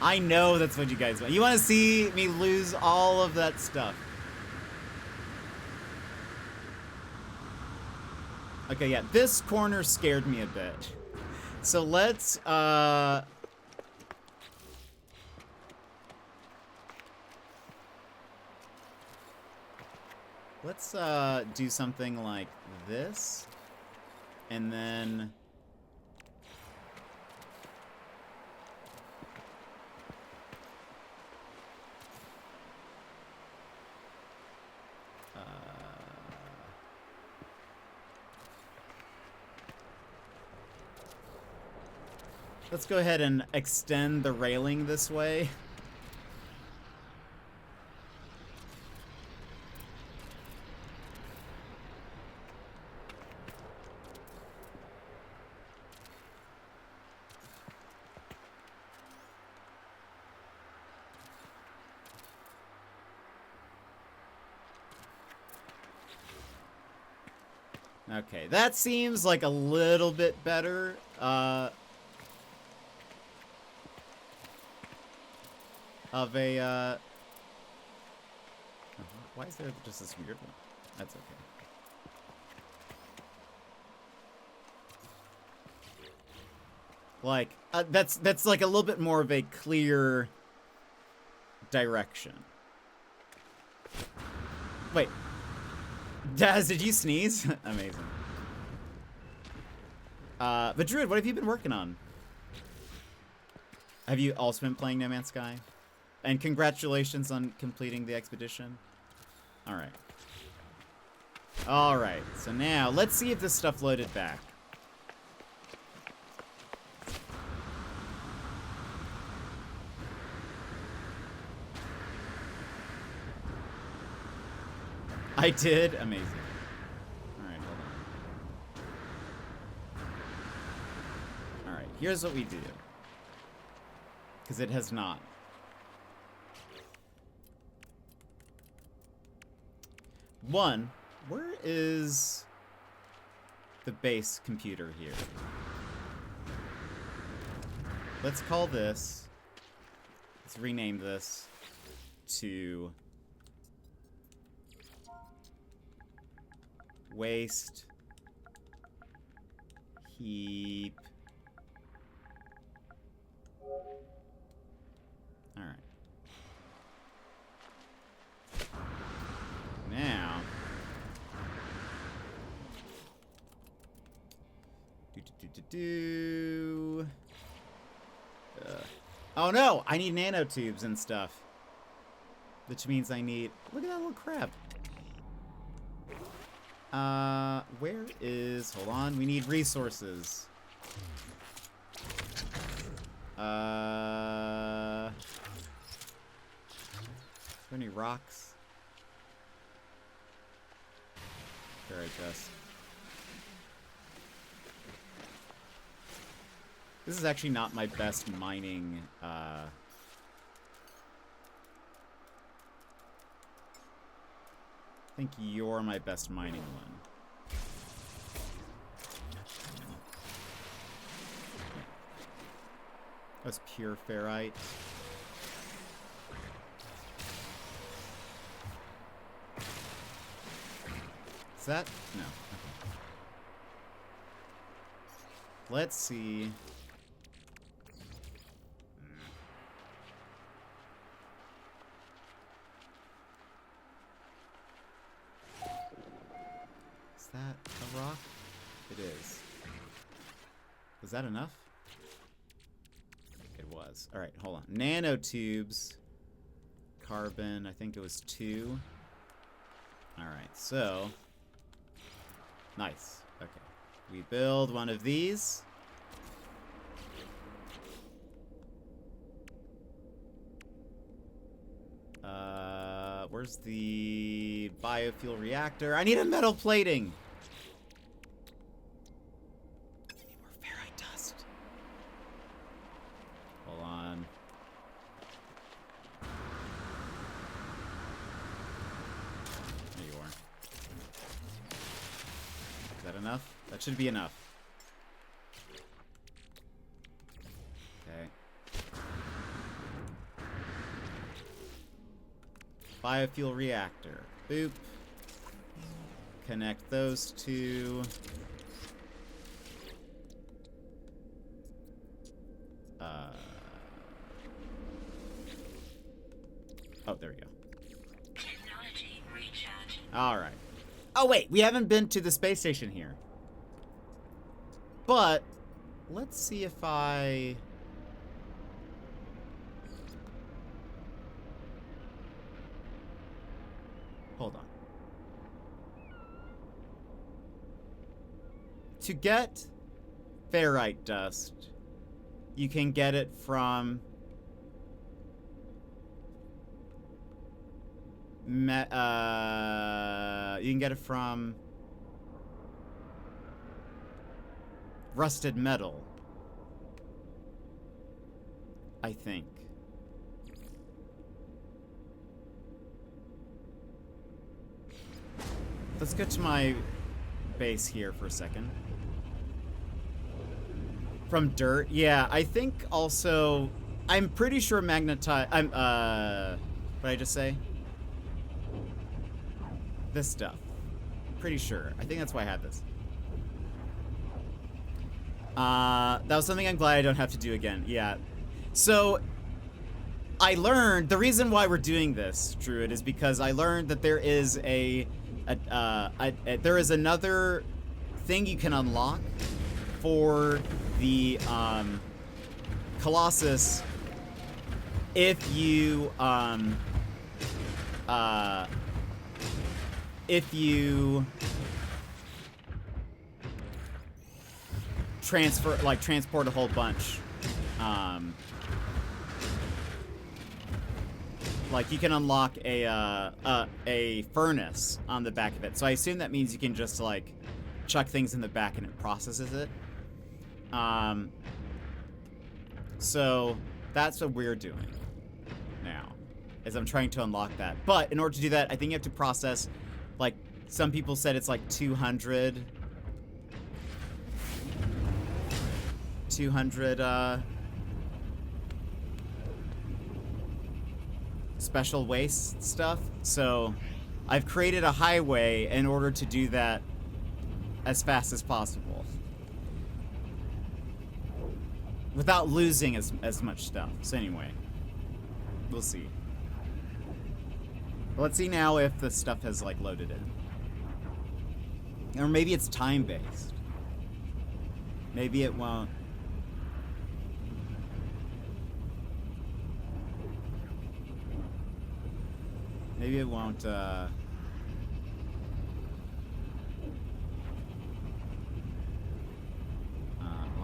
I know that's what you guys want. You want to see me lose all of that stuff. Okay, yeah, this corner scared me a bit. So let's do something like this, and then let's go ahead and extend the railing this way. Okay, that seems like a little bit better. Of a, why is there just this weird one? That's okay. Like, that's like a little bit more of a clear direction. Wait. Daz, did you sneeze? Amazing. But Druid, what have you been working on? Have you also been playing No Man's Sky? And congratulations on completing the expedition. Alright. Alright, so now let's see if this stuff loaded back. I did? Amazing. Alright, hold on. Alright, here's what we do. Because it has not. One, where is the base computer here? Let's call this, let's rename this to waste heap. All right. Now, oh no, I need nanotubes and stuff. Which means I need, look at that little crab. Where is, hold on, we need resources. Are there any rocks? Alright, Jess. This is actually not my best mining, I think you're my best mining one. That's pure ferrite. Is that? No. Okay. Let's see. Is that a rock? It is. Was that enough? It was. Alright, hold on. Nanotubes. Carbon, I think it was 2. Alright, so. Nice. Okay. We build one of these. Where's the biofuel reactor? I need a metal plating! I need more ferrite dust. Hold on. There you are. Is that enough? That should be enough. Okay. Biofuel reactor. Boop. Connect those two. Oh, there we go. Technology recharge. All right. Oh, wait. We haven't been to the space station here. But let's see if I... Hold on. To get ferrite dust, you can get it from you can get it from rusted metal, I think. Let's get to my base here for a second. From dirt? Yeah, I think also... I'm pretty sure magnetite... what did I just say? This stuff. Pretty sure. I think that's why I had this. That was something I'm glad I don't have to do again. Yeah. So, I learned... The reason why we're doing this, Druid, is because I learned that there is there is another thing you can unlock for the Colossus if you transport a whole bunch. Like you can unlock a furnace on the back of it. So I assume that means you can just like chuck things in the back and it processes it. So that's what we're doing now, is I'm trying to unlock that. But in order to do that, I think you have to process, like, some people said it's like 200 special waste stuff. So I've created a highway in order to do that as fast as possible, without losing as much stuff. So anyway, we'll see. Let's see now if the stuff has like loaded in. Or maybe it's time-based. Maybe it won't. Maybe it won't, allow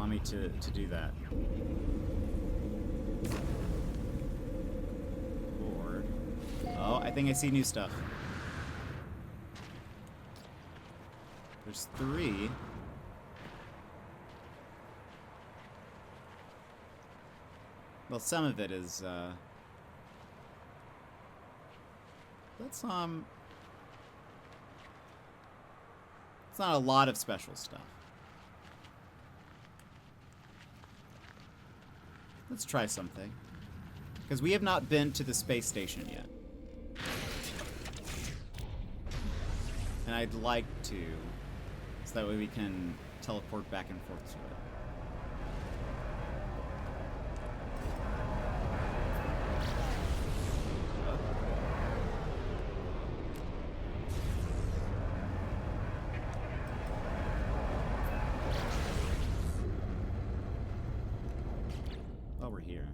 me to do that. Board. Oh, I think I see new stuff. There's 3. Well, some of it is, it's not a lot of special stuff. Let's try something. Because we have not been to the space station yet. And I'd like to, so that way we can teleport back and forth to it. We're here.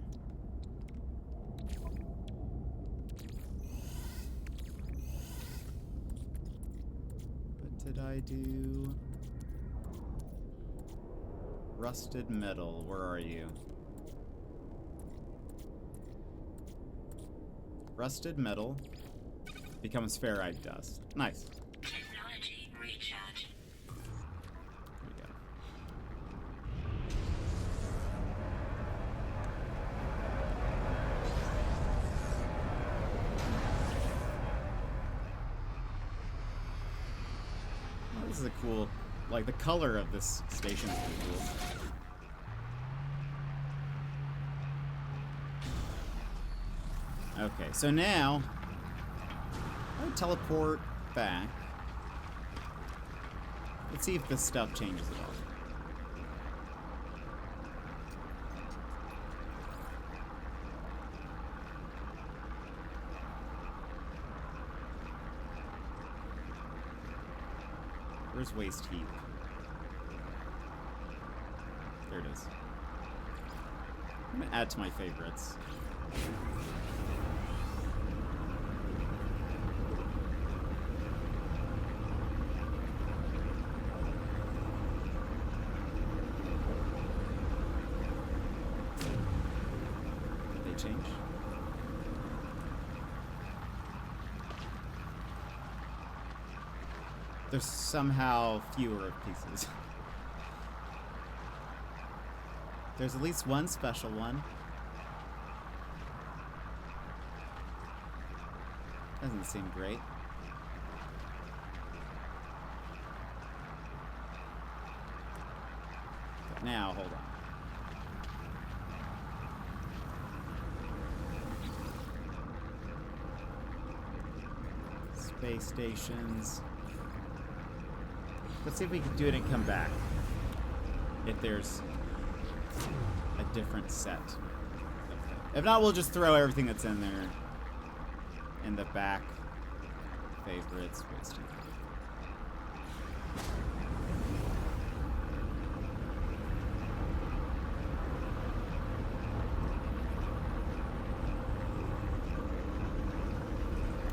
What did I do? Rusted metal. Where are you? Rusted metal becomes ferrite dust. Nice. Technology recharge. There we go. Oh, this is a cool, like the color of this station is pretty cool. Okay, so now I would teleport back. Let's see if this stuff changes at all. Where's waste heat? There it is. I'm gonna add to my favorites. Did they change? There's somehow fewer pieces. There's at least one special one. Doesn't seem great. But now, hold on. Space stations. Let's see if we can do it and come back. If there's a different set. If not, we'll just throw everything that's in there in the back. Favorites, wasted.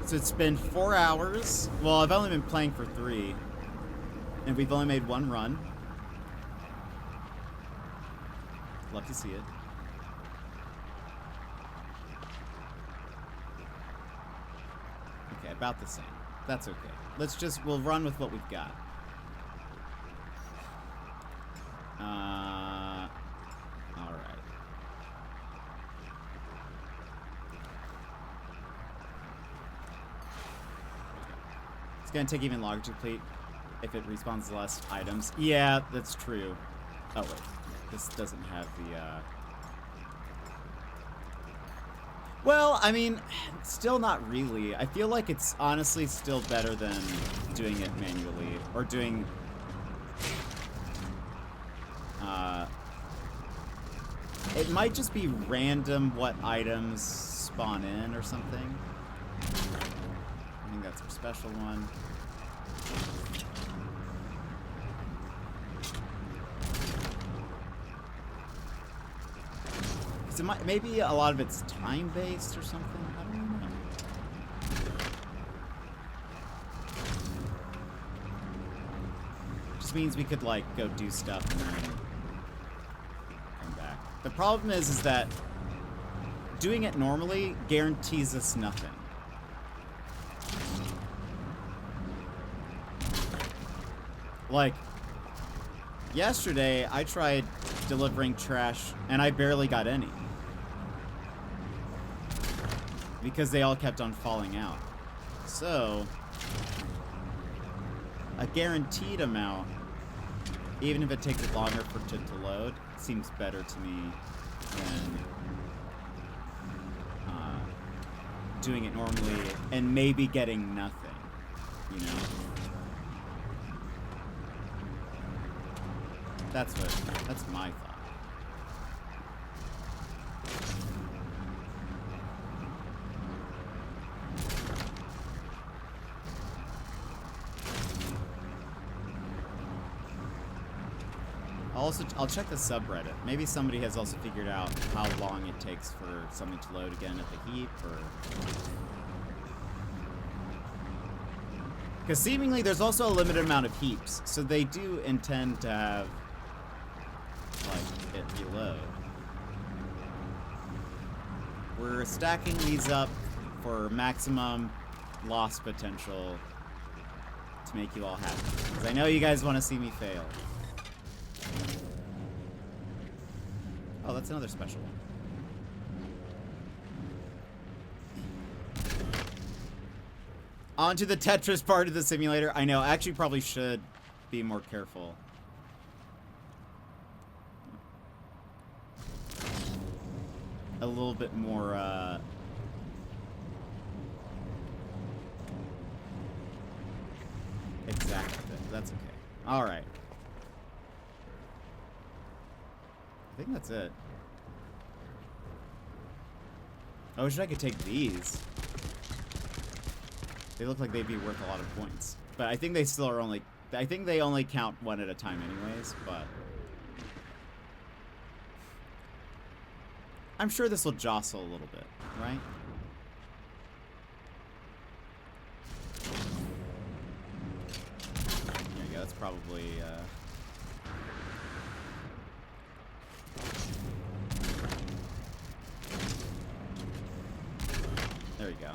So it's been 4 hours. Well, I've only been playing for 3. And we've only made 1 run. Love to see it. Okay, about the same. That's okay. We'll run with what we've got. Alright. It's gonna take even longer to complete if it respawns less items. Yeah, that's true. Oh, wait. This doesn't have the, Well, I mean, still not really. I feel like it's honestly still better than doing it manually. Or doing... It might just be random what items spawn in or something. I think that's our special one. So maybe a lot of it's time-based or something. I don't know. Just means we could, like, go do stuff and then come back. The problem is that doing it normally guarantees us nothing. Like, yesterday I tried delivering trash and I barely got any. Because they all kept on falling out. So, a guaranteed amount, even if it takes it longer for it to load, seems better to me than doing it normally and maybe getting nothing, you know? That's my thought. I'll check the subreddit. Maybe somebody has also figured out how long it takes for something to load again at the heap, or... Because seemingly there's also a limited amount of heaps, so they do intend to have, like, it reload. We're stacking these up for maximum loss potential to make you all happy. Because I know you guys want to see me fail. Oh, that's another special one. On to the Tetris part of the simulator. I know, I actually probably should be more careful. A little bit more, exact with it. That's okay. Alright. I think that's it. I wish I could take these. They look like they'd be worth a lot of points. But I think they still are only I think they only count one at a time anyways, but I'm sure this will jostle a little bit, right? There you go, that's probably, there we go.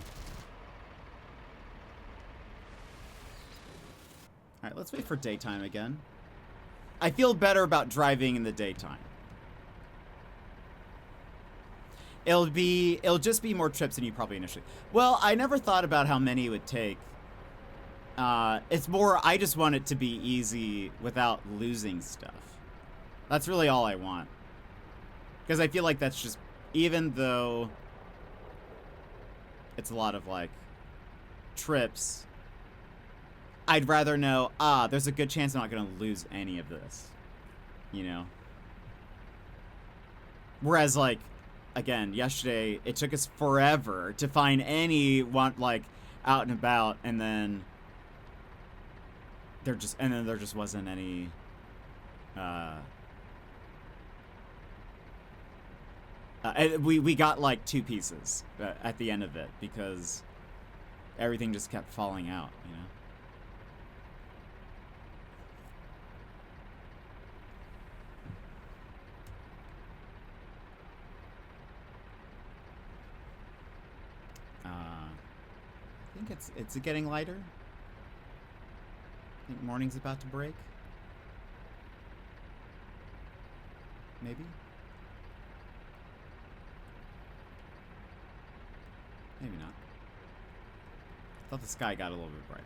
Alright, let's wait for daytime again. I feel better about driving in the daytime. It'll just be more trips than you probably initially. Well, I never thought about how many it would take. It's more, I just want it to be easy without losing stuff. That's really all I want. Because I feel like that's just, even though it's a lot of, like, trips, I'd rather know, there's a good chance I'm not going to lose any of this. You know? Whereas, like, again, yesterday, it took us forever to find any one, like, out and about, and then there just wasn't any, we got, like, 2 pieces at the end of it, because everything just kept falling out, you know? I think it's getting lighter. I think morning's about to break. Maybe? Maybe not. I thought the sky got a little bit brighter.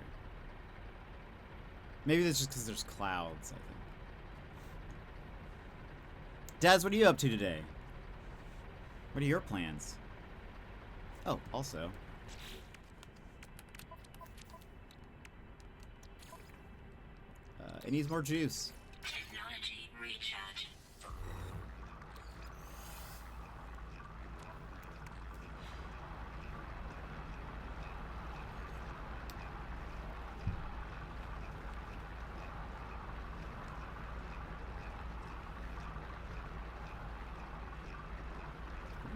Maybe that's just because there's clouds, I think. Daz, what are you up to today? What are your plans? Oh, also. It needs more juice. Technology recharge.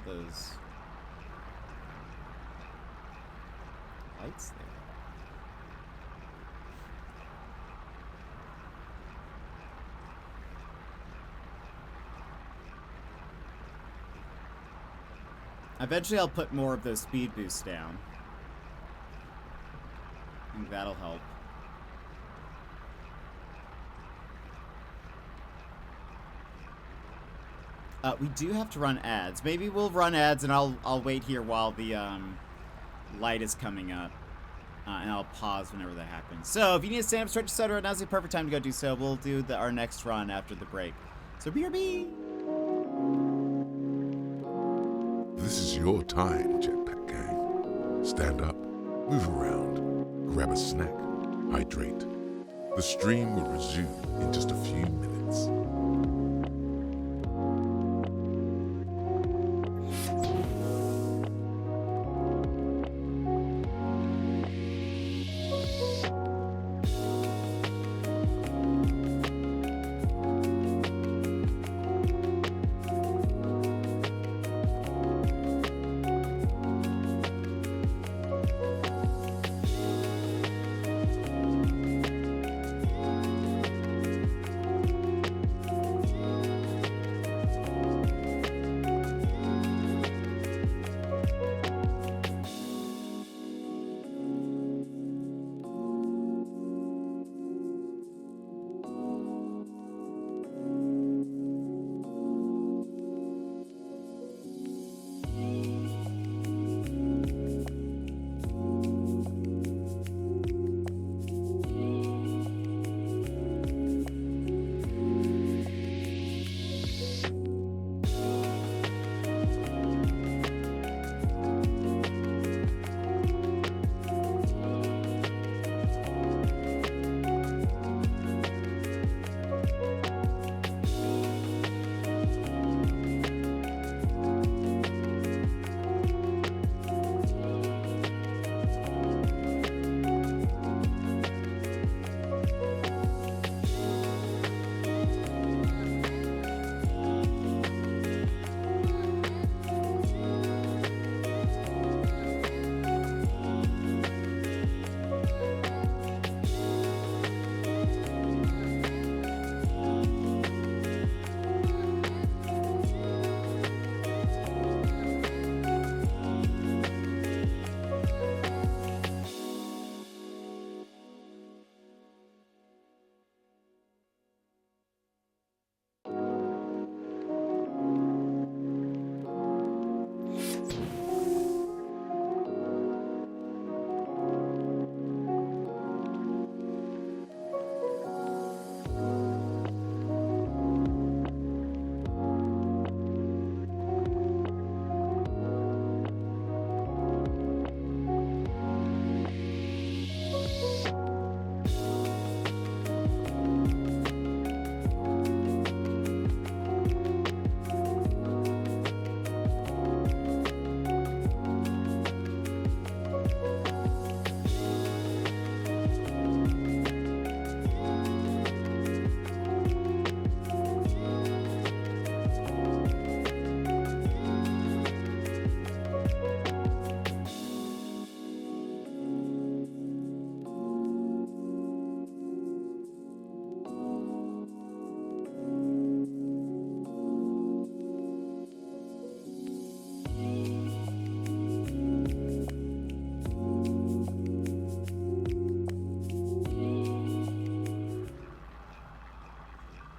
Those lights there. Eventually I'll put more of those speed boosts down. I think that'll help. We do have to run ads. Maybe we'll run ads and I'll wait here while the light is coming up. And I'll pause whenever that happens. So if you need a stand-up, stretch, etc., now's the perfect time to go do so. We'll do our next run after the break. So BRB! This is your time, Jetpack Gang. Stand up, move around, grab a snack, hydrate. The stream will resume in just a few minutes.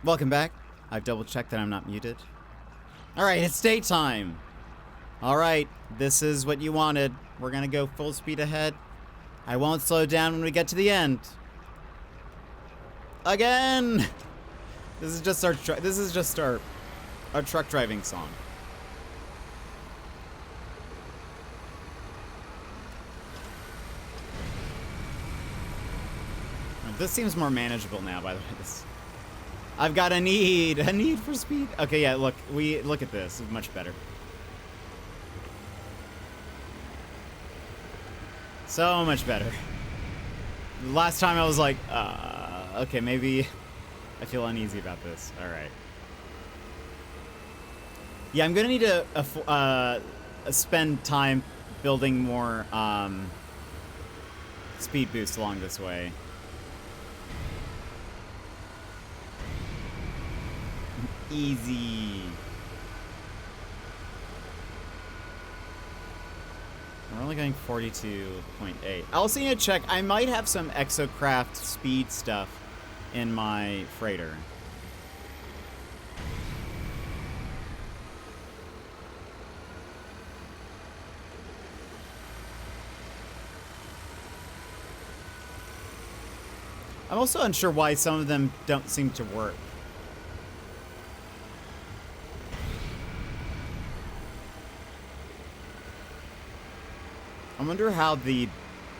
Welcome back. I've double checked that I'm not muted. Alright, it's daytime. Alright, this is what you wanted. We're gonna go full speed ahead. I won't slow down when we get to the end. Again! This is just our truck driving song. This seems more manageable now, by the way. I've got a need for speed. Okay, yeah, look at this. It's much better. So much better. Last time I was like, okay, maybe I feel uneasy about this. All right. Yeah, I'm gonna need to spend time building more speed boosts along this way. Easy. We're only going 42.8. I also need to check. I might have some Exocraft speed stuff in my freighter. I'm also unsure why some of them don't seem to work. I wonder how the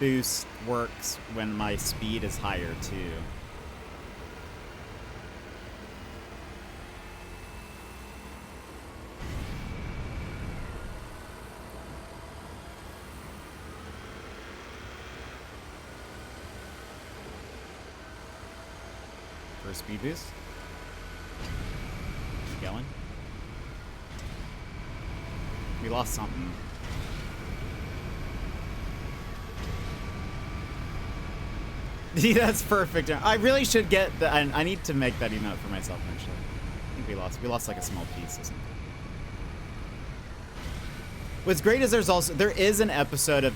boost works when my speed is higher, too. For a speed boost? Keep going. We lost something. That's perfect. I really should get the. I need to make that emote for myself eventually. I think we lost like a small piece or something. What's great is there is an episode of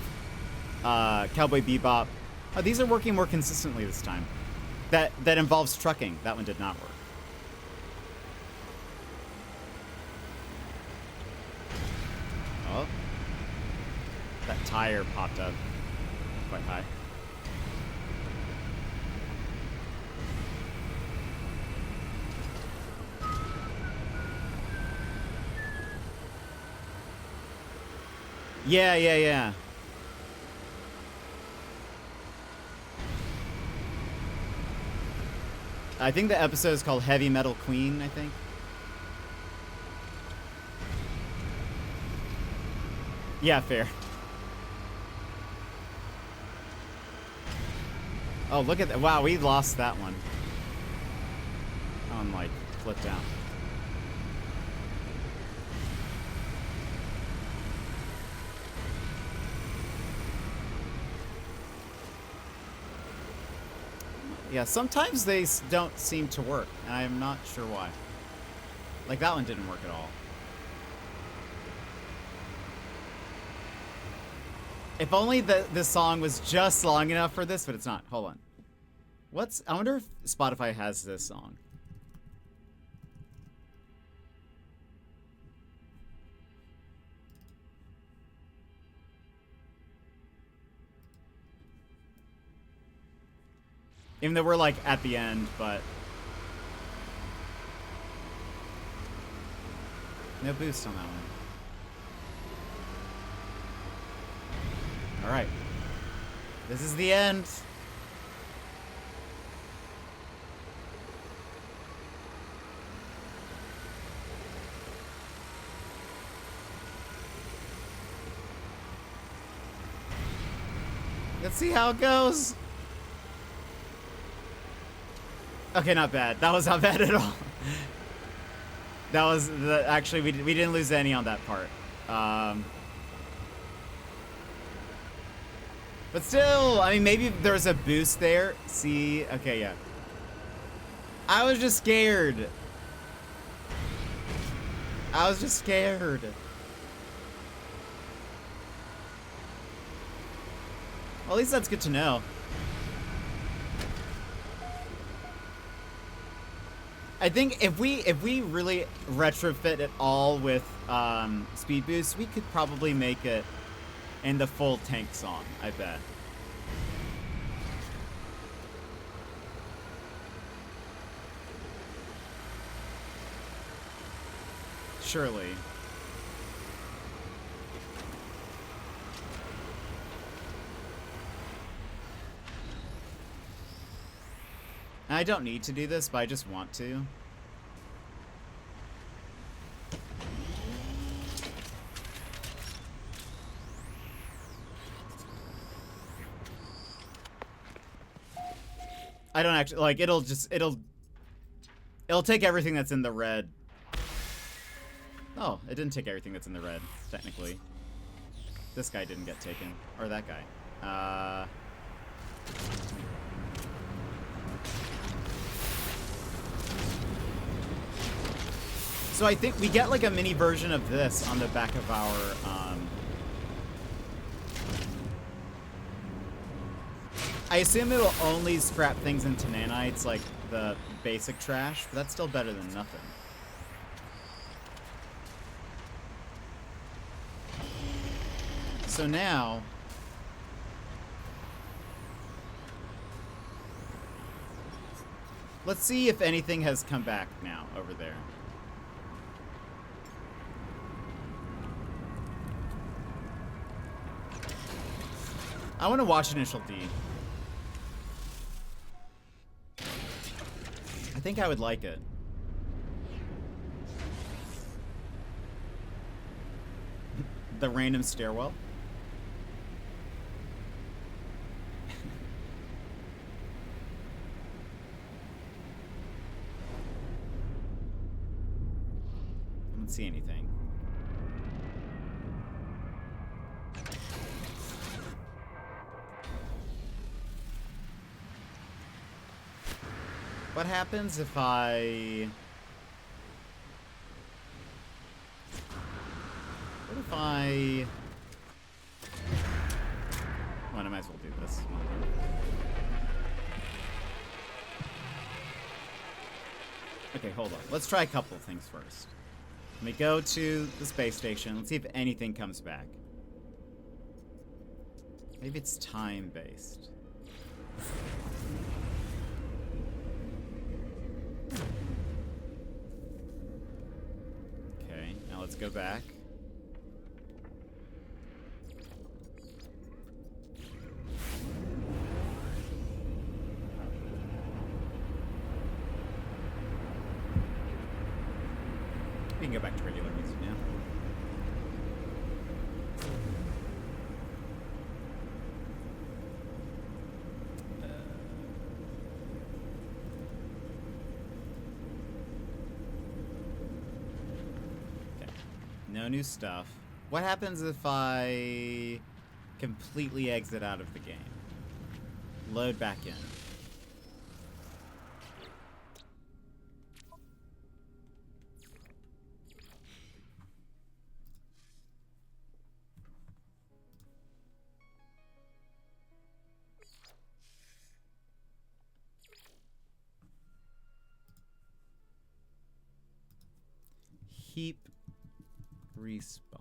Cowboy Bebop. Oh, these are working more consistently this time. That involves trucking. That one did not work. Oh, that tire popped up quite high. Yeah. I think the episode is called Heavy Metal Queen, I think. Yeah, fair. Oh, look at that. Wow, we lost that one. I'm like, flipped out. Yeah, sometimes they don't seem to work, and I'm not sure why. Like, that one didn't work at all. If only this song was just long enough for this, but it's not. Hold on. I wonder if Spotify has this song. Even though we're like at the end, but no boost on that one. All right, this is the end. Let's see how it goes. Okay, not bad. That was not bad at all. That was actually we didn't lose any on that part. But still, I mean, maybe there's a boost there. See, okay, yeah. I was just scared. Well, at least that's good to know. I think if we really retrofit it all with speed boost, we could probably make it in the full tank song, I bet. Surely. I don't need to do this, but I just want to. I don't actually, like, it'll take everything that's in the red. Oh, it didn't take everything that's in the red, technically. This guy didn't get taken. Or that guy. So I think we get like a mini version of this on the back of our, I assume it'll only scrap things into nanites, like the basic trash, but that's still better than nothing. So now, let's see if anything has come back now over there. I want to watch Initial D. I think I would like it. The random stairwell. I don't see anything. What happens if I... What if I... Well, I might as well do this. Okay, hold on. Let's try a couple of things first. Let me go to the space station. Let's see if anything comes back. Maybe it's time-based. Okay, now let's go back. We can go back to regular music now. Okay. No new stuff. What happens if I completely exit out of the game? Load back in. Keep respawn.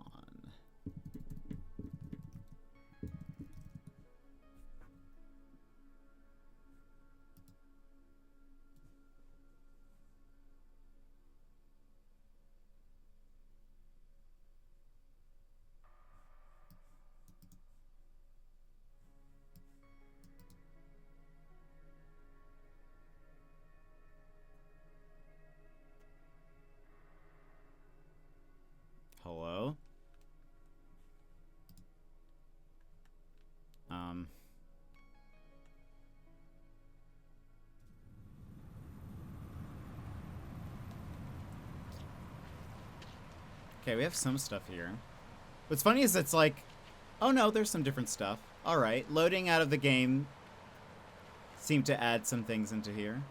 Hello? Okay, we have some stuff here. What's funny is it's like, oh no, there's some different stuff. Alright, loading out of the game seemed to add some things into here.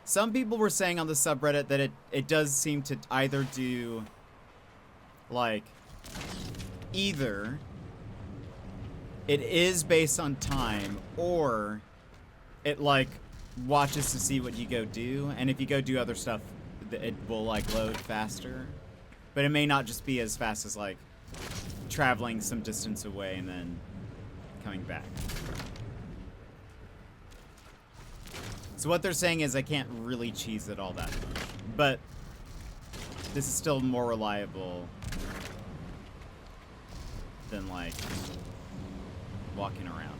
Some people were saying on the subreddit that it does seem to either do, like, either it is based on time, or it, like, watches to see what you go do, and if you go do other stuff, it will like load faster. But it may not just be as fast as like traveling some distance away and then coming back. So what they're saying is I can't really cheese it all that much, but this is still more reliable than like walking around.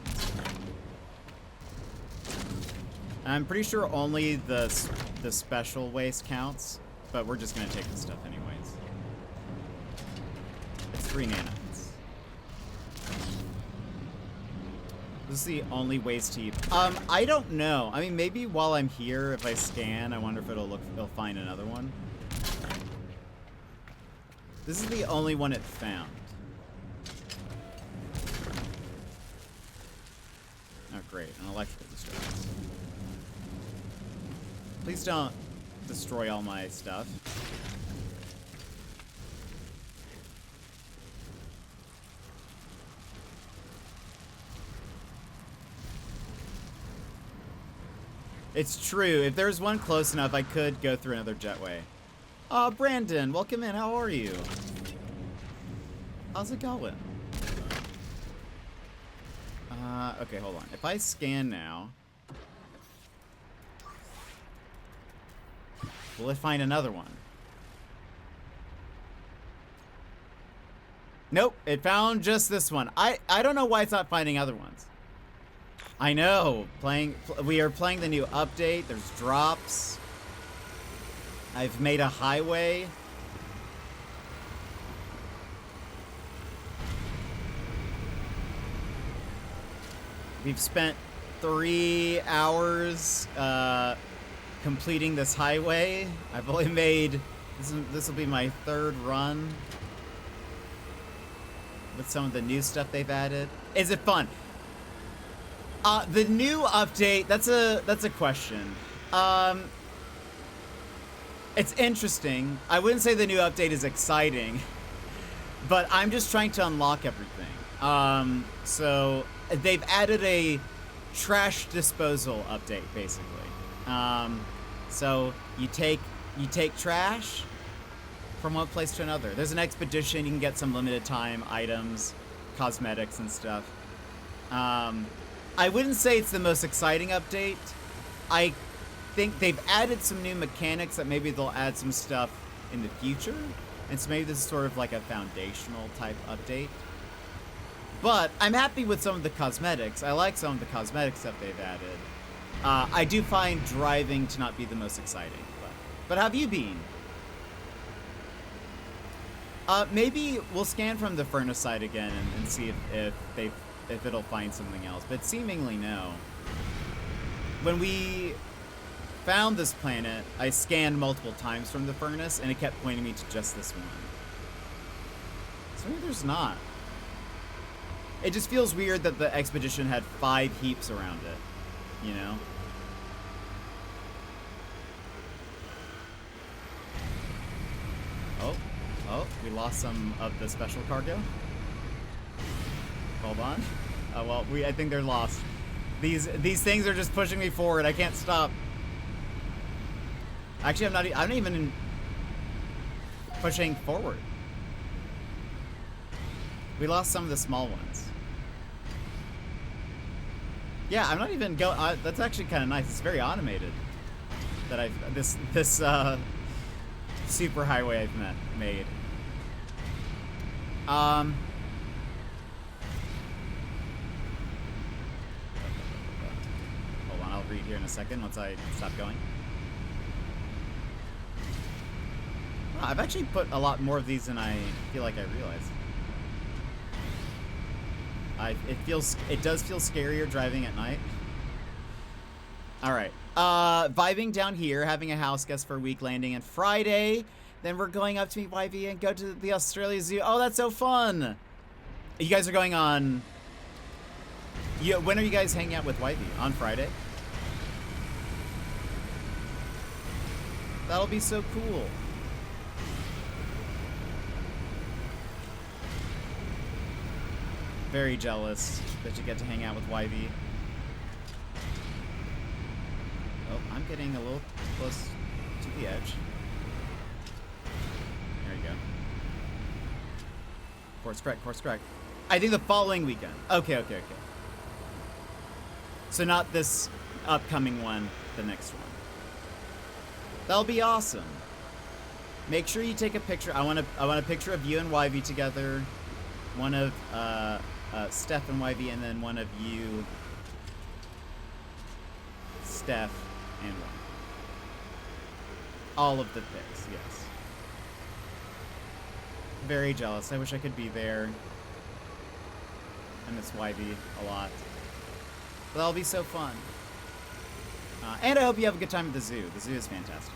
I'm pretty sure only the special waste counts, but we're just gonna take this stuff anyways. It's 3 nanites. This is the only waste heap. I don't know. I mean, maybe while I'm here, if I scan, I wonder if it'll find another one. This is the only one it found. Oh, great. An electrical disturbance. Please don't destroy all my stuff. It's true. If there's one close enough, I could go through another jetway. Oh, Brandon, welcome in. How are you? How's it going? Okay, hold on. If I scan now, will it find another one? Nope, it found just this one. I don't know why it's not finding other ones. I know. We are playing the new update. There's drops. I've made a highway. We've spent 3 hours completing this highway. I've only made this will be my 3rd run with some of the new stuff they've added. Is it fun? The new update, that's a question. It's interesting. I wouldn't say the new update is exciting, but I'm just trying to unlock everything. So they've added a trash disposal update, basically. So you take trash from one place to another. There's an expedition. You can get some limited time items, cosmetics and stuff. I wouldn't say it's the most exciting update. I think they've added some new mechanics that maybe they'll add some stuff in the future. And so maybe this is sort of like a foundational type update. But I'm happy with some of the cosmetics. I like some of the cosmetic stuff they've added. I do find driving to not be the most exciting. But how have you been? Maybe we'll scan from the furnace side again and see if it'll find something else. But seemingly no. When we found this planet, I scanned multiple times from the furnace, and it kept pointing me to just this one. So maybe there's not. It just feels weird that the expedition had 5 heaps around it, you know? Oh, we lost some of the special cargo. Hold on. Well, I think they're lost. These things are just pushing me forward. I can't stop. Actually, I'm not even pushing forward. We lost some of the small ones. Yeah, I'm not even going. That's actually kind of nice. It's very automated. That this super highway I've made. Hold on, I'll read here in a second once I stop going. Oh, I've actually put a lot more of these than I feel like I realized. It does feel scarier driving at night. All right, vibing down here, having a house guest for a week, landing on Friday. Then we're going up to meet YV and go to the Australia Zoo. Oh, that's so fun! You guys are going on. When are you guys hanging out with YV? On Friday? That'll be so cool. Very jealous that you get to hang out with YV. getting a little close to the edge. There you go. Course correct, course correct. I think the following weekend. Okay, okay, okay. So not this upcoming one, the next one. That'll be awesome. Make sure you take a picture. I want a picture of you and YV together. One of Steph and YV, and then one of you, Steph, and one. All of the pics, yes. Very jealous. I wish I could be there. I miss YV a lot. But that'll be so fun. And I hope you have a good time at the zoo. The zoo is fantastic.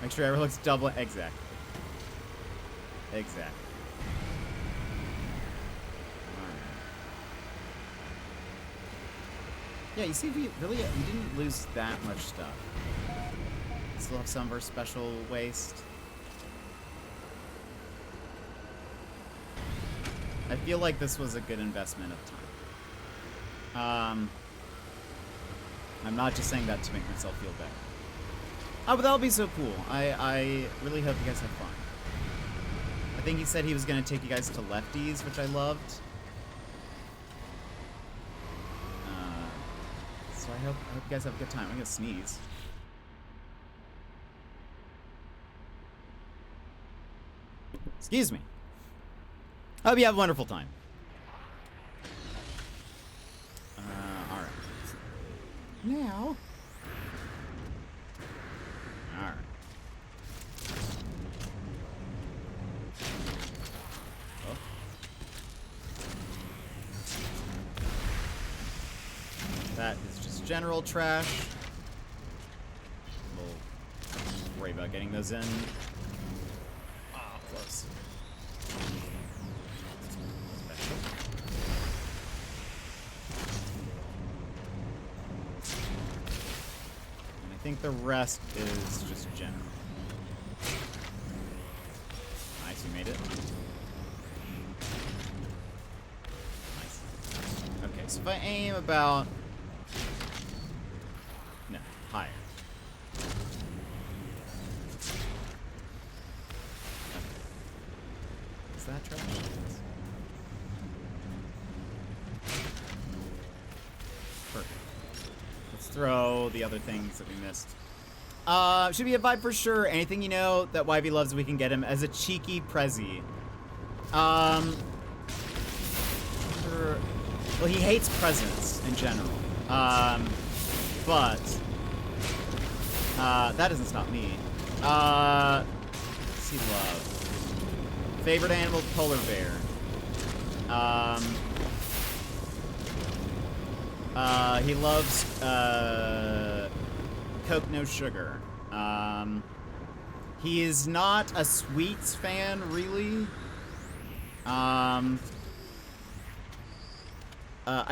Make sure everyone looks double. Exactly. Exactly. Alright. Yeah, you see, we didn't lose that much stuff. Still have some of our special waste. I feel like this was a good investment of time. I'm not just saying that to make myself feel better. Oh, but that'll be so cool. I really hope you guys have fun. I think he said he was going to take you guys to Lefties, which I loved. So I hope you guys have a good time. I'm going to sneeze. Excuse me. Hope you have a wonderful time. Alright. Now. Alright. Oh. That is just general trash. We'll worry about getting those in. Oh, close. I think the rest is just general. Nice, you made it. Nice. Okay, so if I aim about... No, higher. Okay. Is that trash? Perfect. Let's throw the other things that we missed. Should be a vibe for sure. Anything you know that YB loves, we can get him as a cheeky Prezi. Well, he hates presents in general. But that doesn't stop me. What's he love? Favorite animal, polar bear. He loves Coke no sugar. He is not a sweets fan, really. I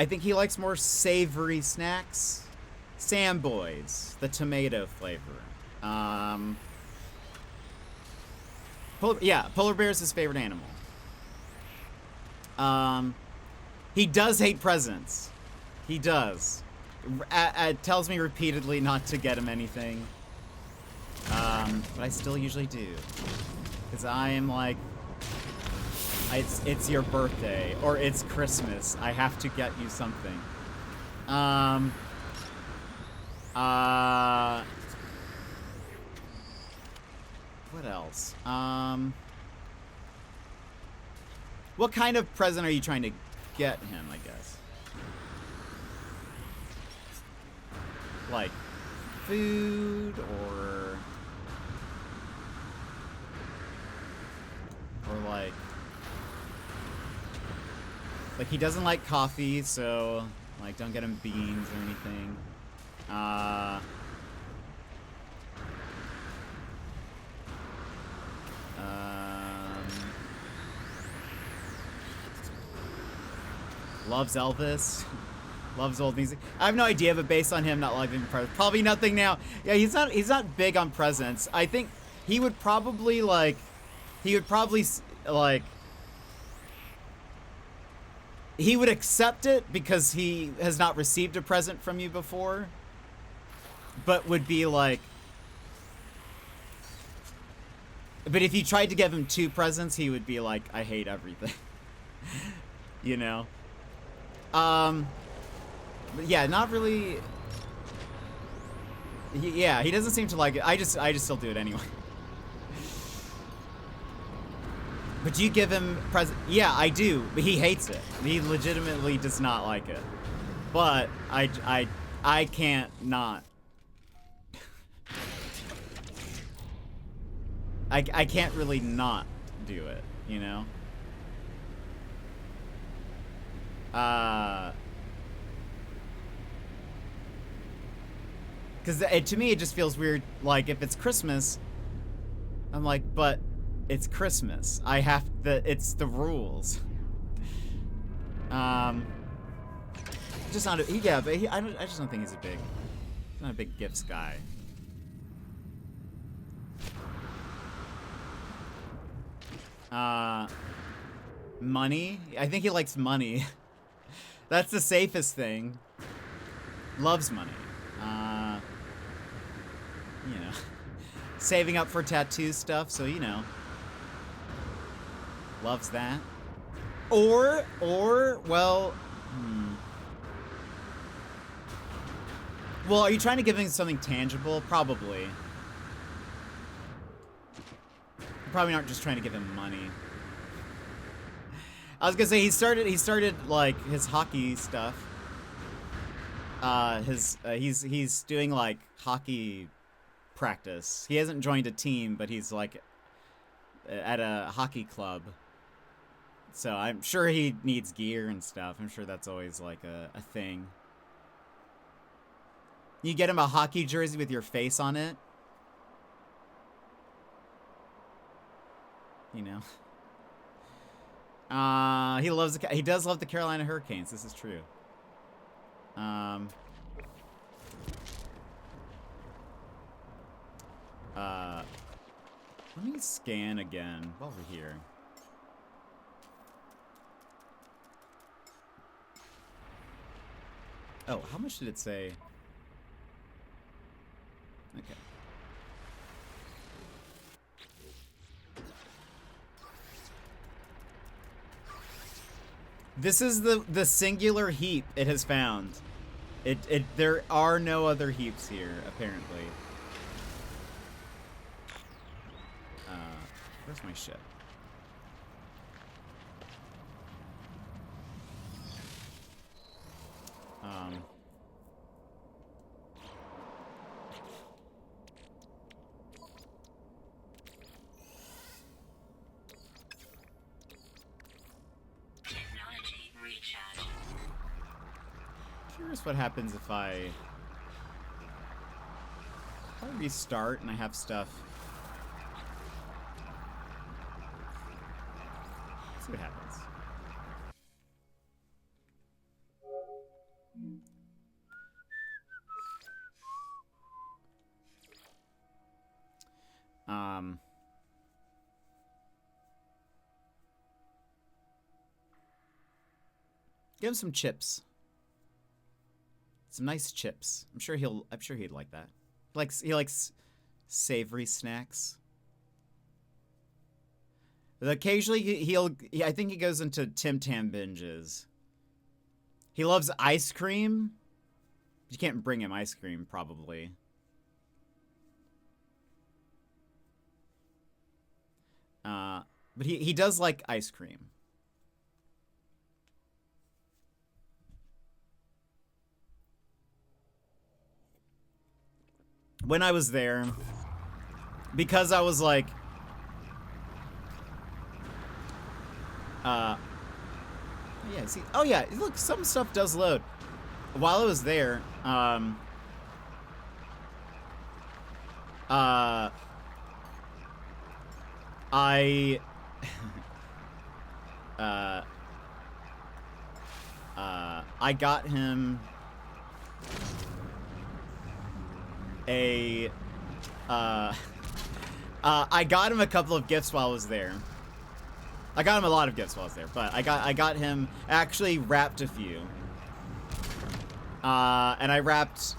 think he likes more savory snacks. Samboys, the tomato flavor. Polar bear is his favorite animal. He does hate presents. He does. Tells me repeatedly not to get him anything. But I still usually do. Because I am like, it's your birthday, or it's Christmas. I have to get you something. What else? What kind of present are you trying to get him, I guess? Like food or like he doesn't like coffee, so like don't get him beans or anything. Loves Elvis. Loves old music. I have no idea, but based on him not liking presents, probably nothing now. Yeah, he's not big on presents. I think he would probably he would accept it because he has not received a present from you before. but would be like, but if you tried to give him 2 presents, he would be like, I hate everything. You know? But yeah, not really. Yeah, he doesn't seem to like it. I just still do it anyway. But do you give him present? Yeah, I do. But he hates it. He legitimately does not like it. But I can't not. I can't really not do it, you know? Because to me, it just feels weird. Like, if it's Christmas, I'm like, but it's Christmas. I have to, it's the rules. Just not, yeah, but I just don't think he's not a big gifts guy. Money? I think he likes money. That's the safest thing. Loves money. You know, saving up for tattoo stuff, so you know, loves that. Or, well, well, are you trying to give him something tangible? Probably. You're probably not just trying to give him money. I was gonna say he started like his hockey stuff. He's doing like hockey practice. He hasn't joined a team, but he's like at a hockey club. So I'm sure he needs gear and stuff. I'm sure that's always like a thing. You get him a hockey jersey with your face on it. You know. He does love the Carolina Hurricanes. This is true. Let me scan again while we're here. Oh, how much did it say? Okay. This is the singular heap it has found. There are no other heaps here, apparently. Where's my ship? Technology recharge. Curious what happens if I restart and I have stuff. Let's see what happens. Give him some chips. Some nice chips. I'm sure he'd like that. He likes savory snacks. But occasionally I think he goes into Tim Tam binges. He loves ice cream. You can't bring him ice cream, probably. But he does like ice cream. When I was there, because I was like, yeah, see, oh yeah, look, some stuff does load. While I was there, I got him I got him a couple of gifts while I was there. I got him a lot of gifts while I was there, but I got him, actually wrapped a few. And I wrapped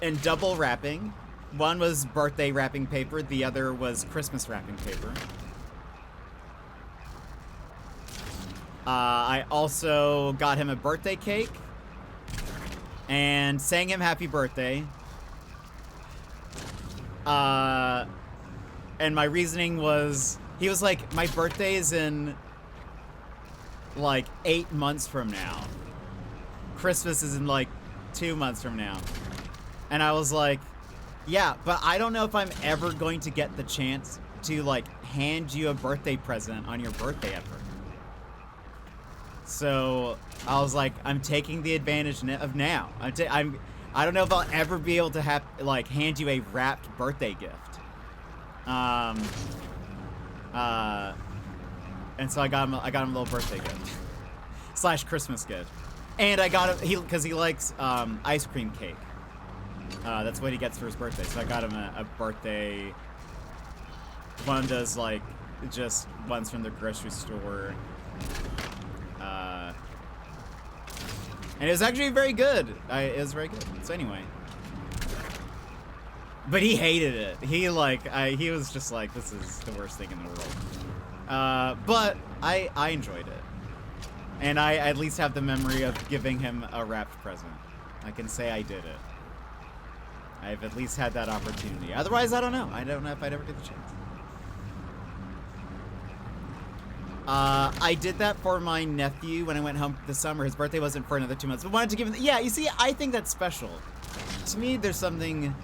and double wrapping. One was birthday wrapping paper, the other was Christmas wrapping paper. I also got him a birthday cake and sang him happy birthday. And my reasoning was, he was like, my birthday is in like 8 months from now. Christmas is in like 2 months from now. And I was like, yeah, but I don't know if I'm ever going to get the chance to like hand you a birthday present on your birthday ever. So I was like, I'm taking the advantage of now. I don't know if I'll ever be able to have like hand you a wrapped birthday gift. And so I got him a little birthday gift / Christmas gift, and I got him because he likes ice cream cake. That's what he gets for his birthday. So I got him a birthday. One of those like just ones from the grocery store. And it was actually very good. It was very good. So anyway. But he hated it. He was just like, this is the worst thing in the world. But I enjoyed it. And I at least have the memory of giving him a wrapped present. I can say I did it. I've at least had that opportunity. Otherwise, I don't know. I don't know if I'd ever get the chance. I did that for my nephew when I went home this summer. His birthday wasn't for another 2 months, but wanted to give him. Yeah, you see, I think that's special. To me, there's something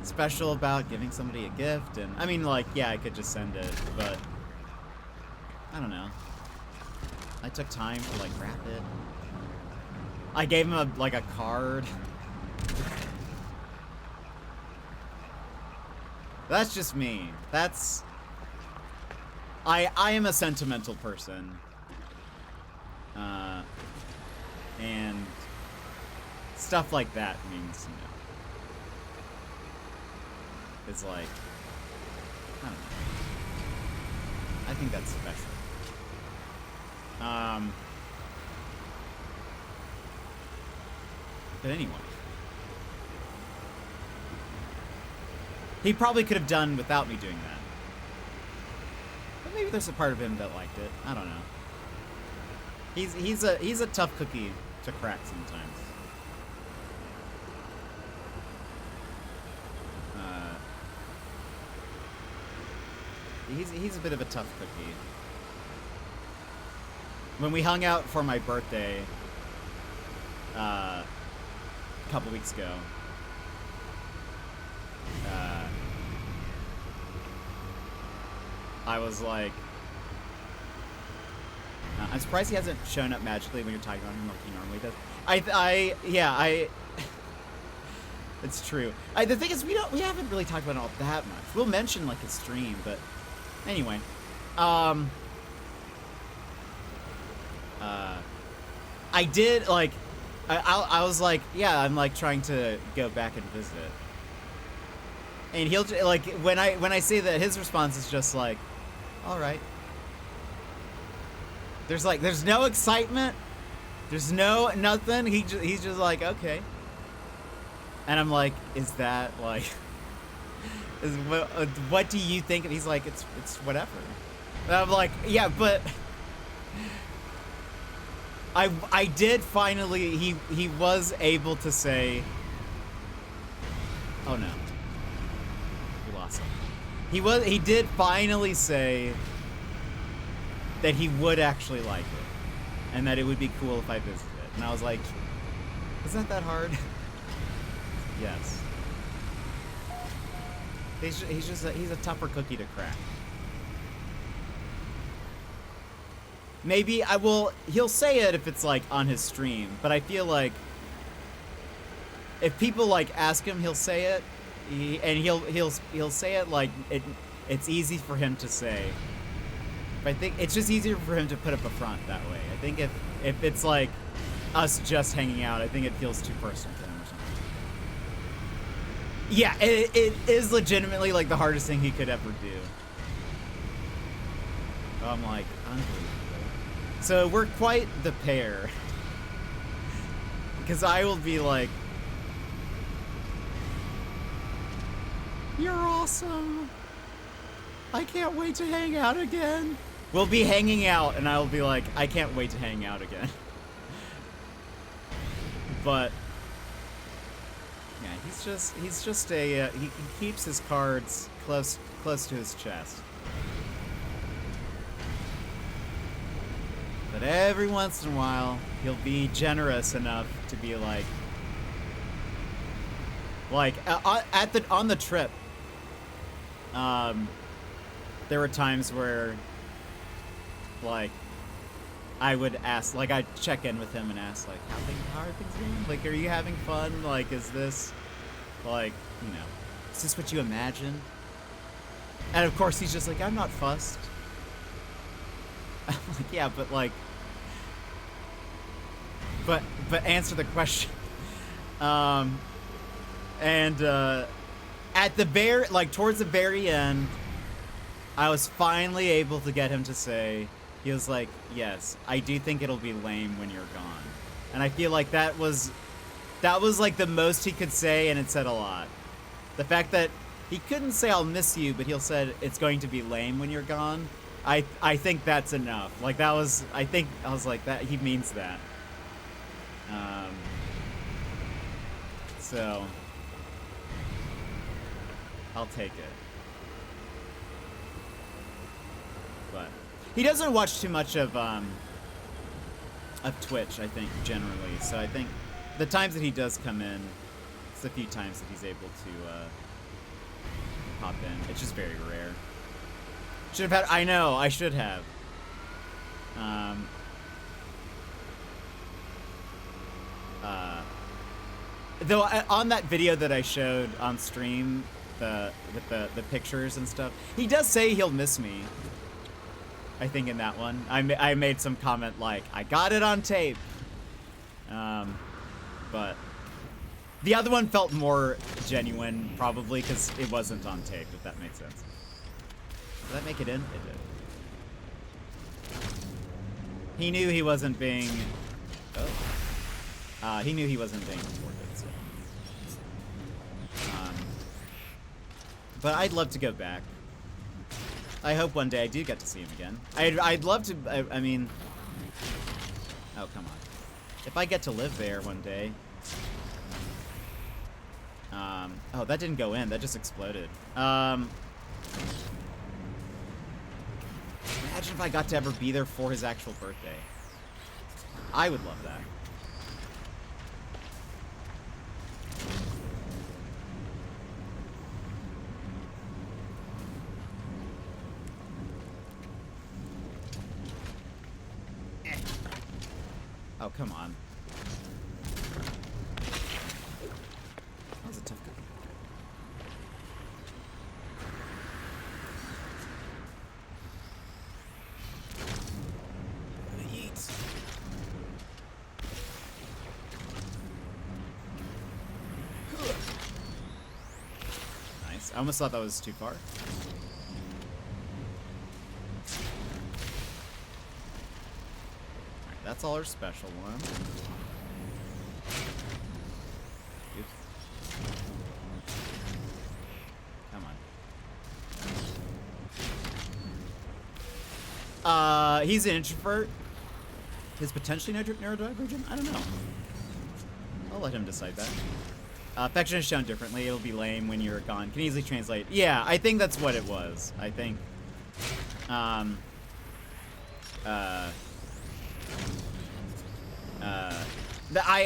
special about giving somebody a gift, and I mean, like, yeah, I could just send it, but I don't know. I took time to like wrap it. I gave him a card. That's just me. That's. I am a sentimental person. And stuff like that means, you know, it's like, I don't know. I think that's special. But anyway. He probably could have done without me doing that. But maybe there's a part of him that liked it. I don't know. He's a tough cookie to crack sometimes. He's a bit of a tough cookie. When we hung out for my birthday a couple weeks ago, I was like, I'm surprised he hasn't shown up magically when you're talking about him like he normally does. It's true. The thing is, we haven't really talked about it all that much. We'll mention like his stream, but anyway, I did like, I was like, yeah, I'm like trying to go back and visit, and he'll like when I say that, his response is just like, all right. There's no excitement, there's nothing. He's just like, okay. And I'm like, is that like, what do you think? And he's like, it's whatever. And I'm like, yeah, but I did finally, he was able to say, oh no, we lost him. He did finally say that he would actually like it, and that it would be cool if I visited it. And I was like, isn't that hard? Yes. He's a tougher cookie to crack. Maybe he'll say it if it's like on his stream, but I feel like if people like ask him, he'll say it, and he'll say it like it's easy for him to say. But I think it's just easier for him to put up a front that way. I think if it's like us just hanging out, I think it feels too personal to him or something. Yeah, it is legitimately like the hardest thing he could ever do. I'm like, unbelievable. So we're quite the pair. Because I will be like, awesome. I can't wait to hang out again. We'll be hanging out, and I'll be like, I can't wait to hang out again. But yeah, he's just a he keeps his cards close to his chest. But every once in a while, he'll be generous enough to be like on the trip. There were times where, like, I would ask, like, I'd check in with him and ask, like, how are things going? Like, are you having fun? Like, is this, like, you know, is this what you imagine? And of course, he's just like, I'm not fussed. I'm like, yeah, but like, but answer the question. At the towards the very end, I was finally able to get him to say, he was like, yes, I do think it'll be lame when you're gone. And I feel like that was like the most he could say, and it said a lot. The fact that he couldn't say I'll miss you, but he'll said it's going to be lame when you're gone. I think that's enough. Like I was like, that he means that. So I'll take it. But he doesn't watch too much of Twitch, I think, generally. So I think the times that he does come in, it's a few times that he's able to pop in. It's just very rare. Should have had. I know. I should have. Though on that video that I showed on stream, with the pictures and stuff, he does say he'll miss me. I think in that one, I made some comment like, I got it on tape. But the other one felt more genuine, probably, because it wasn't on tape, if that makes sense. Did that make it in? It did. He knew he wasn't being... Oh. He knew he wasn't being recorded, so... But I'd love to go back. I hope one day I do get to see him again. I'd love to... I mean... Oh, come on. If I get to live there one day... Oh, that didn't go in. That just exploded. Imagine if I got to ever be there for his actual birthday. I would love that. Oh, come on. That was a tough guy. Yeet. Nice. I almost thought that was too far. That's all our special one. Oops. Come on. He's an introvert. His potentially neurodivergent? I don't know. I'll let him decide that. Affection is shown differently. It'll be lame when you're gone. Can easily translate. Yeah, I think that's what it was. I think.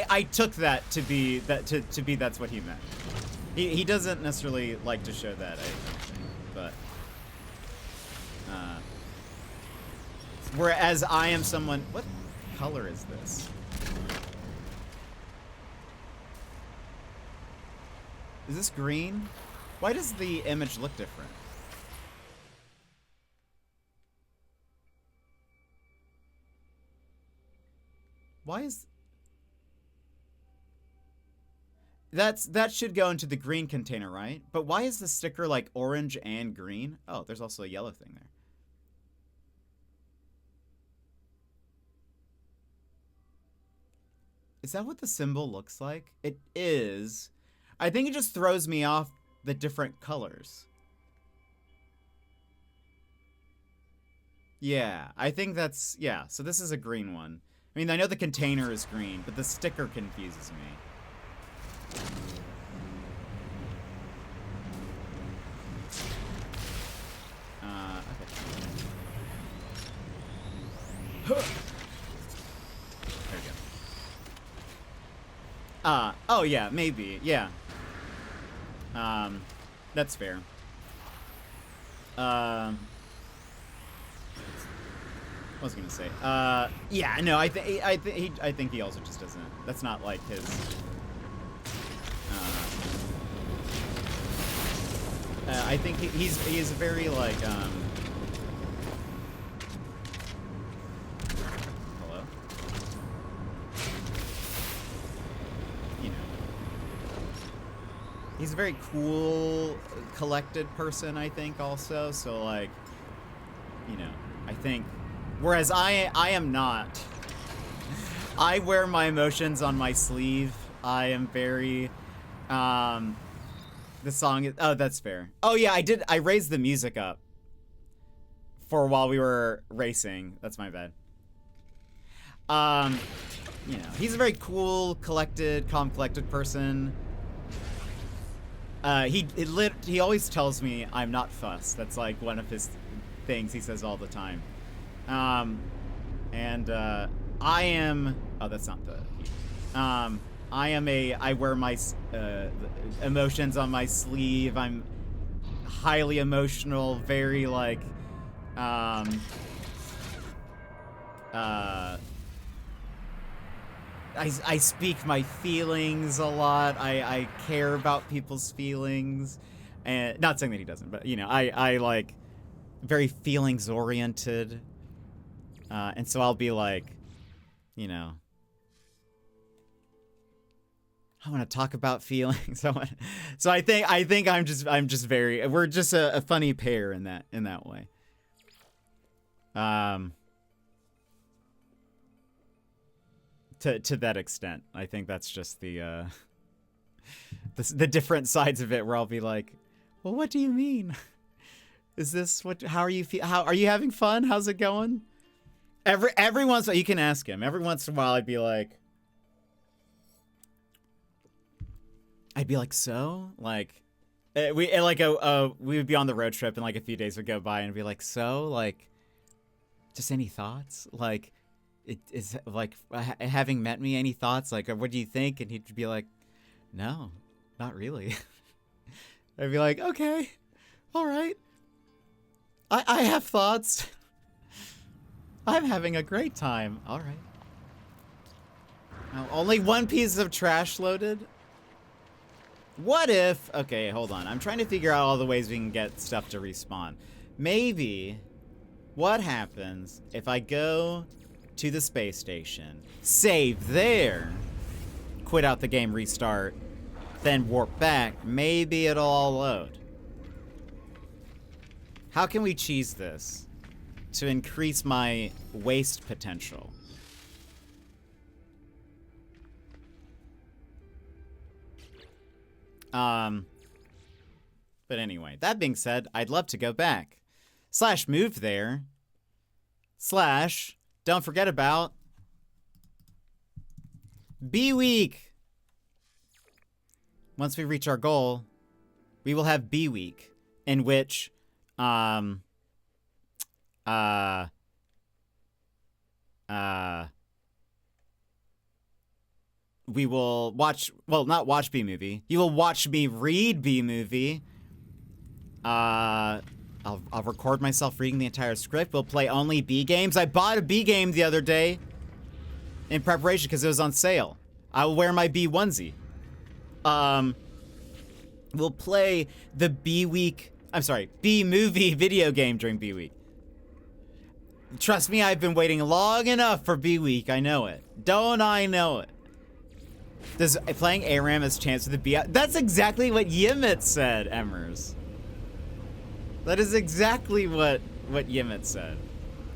I took that to be that's what he meant. He doesn't necessarily like to show that, I think, but whereas I am someone. What color is this? Is this green? Why does the image look different? Why is... That should go into the green container, right? But why is the sticker like orange and green? Oh, there's also a yellow thing there. Is that what the symbol looks like? It is. I think it just throws me off the different colors. Yeah, I think that's, yeah, so this is a green one. I mean, I know the container is green, but the sticker confuses me. Okay. There we go. Oh yeah, maybe, yeah. That's fair. What was I gonna say? Yeah, no, I think he also just doesn't. That's not like his. I think he's very like Hello. You know. He's a very cool, collected person. I think also. So like, you know, I think. Whereas I am not. I wear my emotions on my sleeve. I am very, the song is, oh, that's fair. Oh yeah, I raised the music up for while we were racing. That's my bad. You know, he's a very cool, collected, calm, collected person. He always tells me I'm not fussed. That's like one of his things he says all the time. I am, oh, that's not the heat. I wear my, emotions on my sleeve. I'm highly emotional, very like, I speak my feelings a lot. I care about people's feelings, and not saying that he doesn't, but you know, I like very feelings oriented. And so I'll be like, you know, I want to talk about feelings. So I think I'm just very, we're just a funny pair in that way. To that extent, I think that's just the different sides of it where I'll be like, well, what do you mean? Is this what? How are you? How are you having fun? How's it going? Every once in a while, you can ask him. Every once in a while, I'd be like, so, like, we would be on the road trip, and like a few days would go by, and be like, so, like, just any thoughts? Like, it is like having met me. Any thoughts? Like, what do you think? And he'd be like, no, not really. I'd be like, okay, all right. I have thoughts. I'm having a great time. All right. Now, only one piece of trash loaded. What if... Okay, hold on. I'm trying to figure out all the ways we can get stuff to respawn. Maybe what happens if I go to the space station, save there, quit out the game, restart, then warp back. Maybe it'll all load. How can we cheese this to increase my waste potential? But anyway, that being said, I'd love to go back. / move there. / don't forget about BeeWeek. Once we reach our goal, we will have BeeWeek, in which we will watch, well, not watch B-Movie. You will watch me read B-Movie. I'll record myself reading the entire script. We'll play only B games. I bought a B game the other day in preparation because it was on sale. I will wear my B onesie. We'll play the B-Movie video game during B-Week. Trust me, I've been waiting long enough for B-Week. I know it. Don't I know it? Does playing ARAM has chance with the B? That's exactly what Yimit said, Emmers. That is exactly what Yimit said.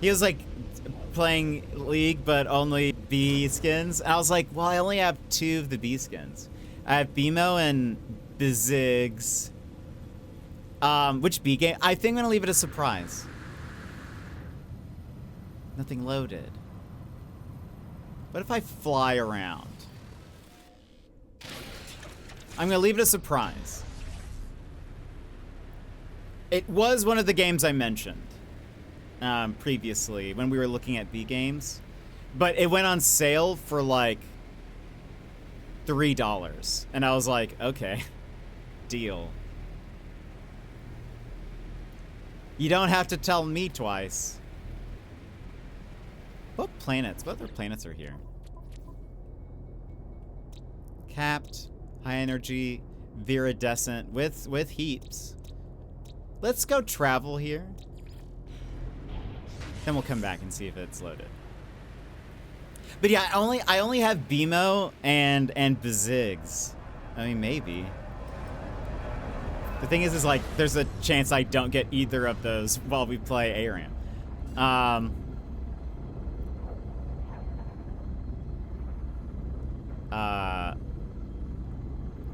He was like playing League, but only B skins. And I was like, well, I only have 2 of the B skins. I have BMO and Biziggs. Which B game? I think I'm gonna leave it a surprise. Nothing loaded. What if I fly around? I'm gonna leave it a surprise. It was one of the games I mentioned previously when we were looking at B games, but it went on sale for like $3, and I was like, okay, deal. You don't have to tell me twice. What other planets are here? Capped, high energy, viridescent, with heaps. Let's go travel here. Then we'll come back and see if it's loaded. But yeah, I only have BMO and Bezigs. I mean, maybe. The thing is like, there's a chance I don't get either of those while we play ARAM.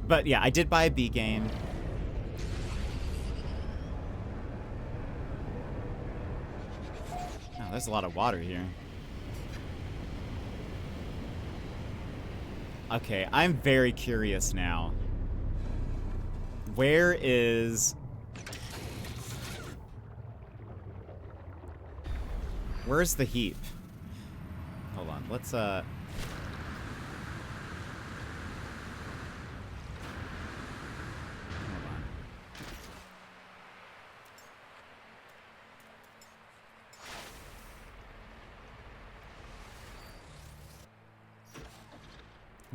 But yeah, I did buy a B game. Oh, there's a lot of water here. Okay, I'm very curious now. Where's the heap? Hold on, let's hold on.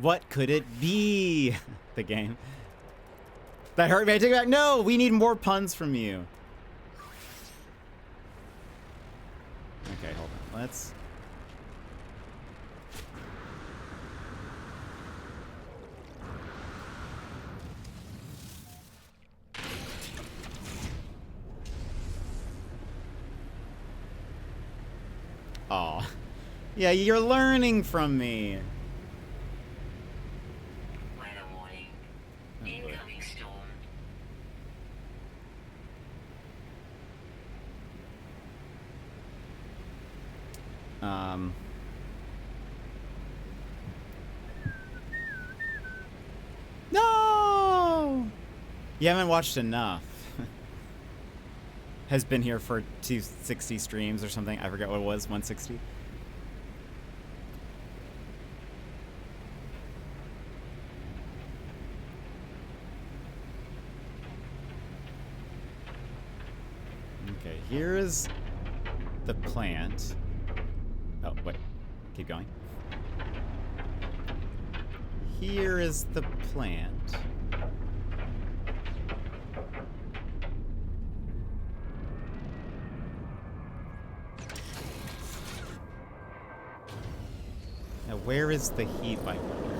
What could it be? The game. That hurt me. I take it back. No, we need more puns from you. Okay, hold on. Let's. Aw. Yeah, you're learning from me. Weather warning. Incoming storm. No! You haven't watched enough. Has been here for 260 streams or something. I forget what it was, 160. Okay, here is the plant. Oh, wait. Keep going. Here is the plant. Now, where is the heap, I wonder?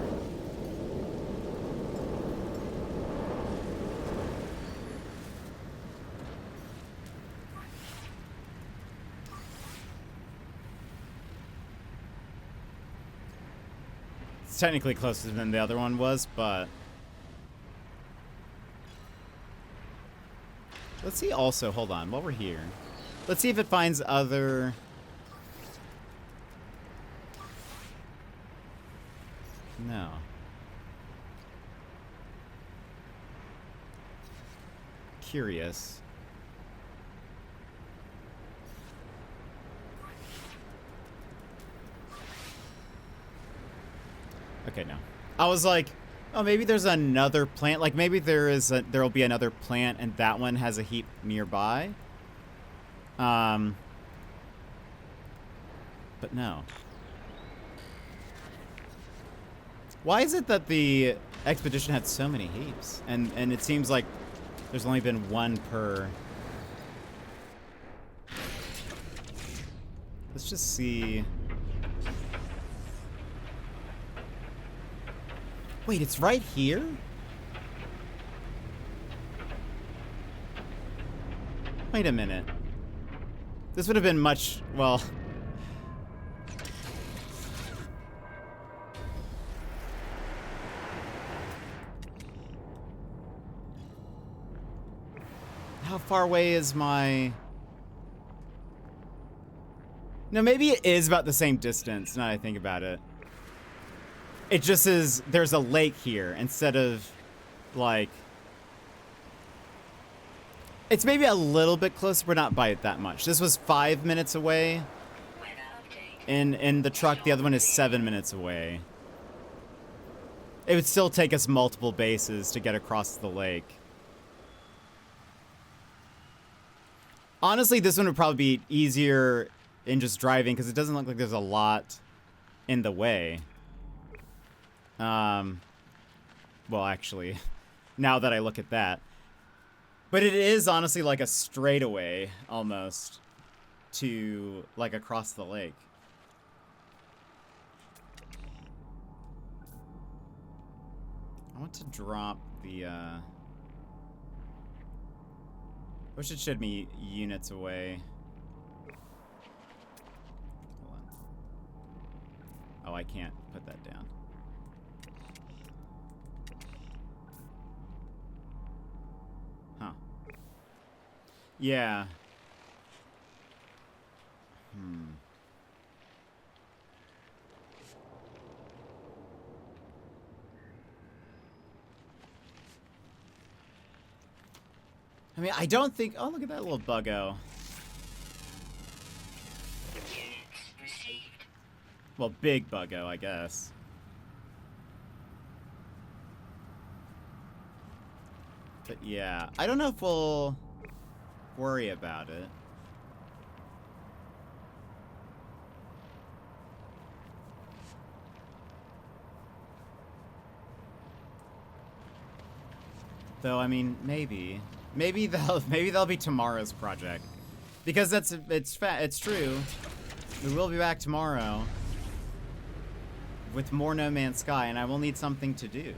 It's technically closer than the other one was, but... Let's see also, hold on, while we're here. Let's see if it finds other... No. Curious. Okay, no. I was like, oh, maybe there's another plant. Like, maybe there'll be another plant and that one has a heap nearby. But no. Why is it that the expedition had so many heaps? And it seems like there's only been one per... Let's just see... Wait, it's right here? Wait a minute. This would have been much... well... How far away is my... No, maybe it is about the same distance, now that I think about it. It just is, there's a lake here instead of, like... It's maybe a little bit closer, but not by it that much. This was 5 minutes away. In the truck, the other one is 7 minutes away. It would still take us multiple bases to get across the lake. Honestly, this one would probably be easier in just driving because it doesn't look like there's a lot in the way. Well, actually, now that I look at that. But it is honestly like a straightaway almost to like across the lake. I want to drop the, wish it showed me units away. Hold on. Oh, I can't put that down. Huh. Yeah. I mean, I don't think... Oh, look at that little buggo. Well, big buggo, I guess. But yeah, I don't know if we'll worry about it. Though, I mean, maybe. Maybe that'll be tomorrow's project. Because it's true. We will be back tomorrow with more No Man's Sky, and I will need something to do.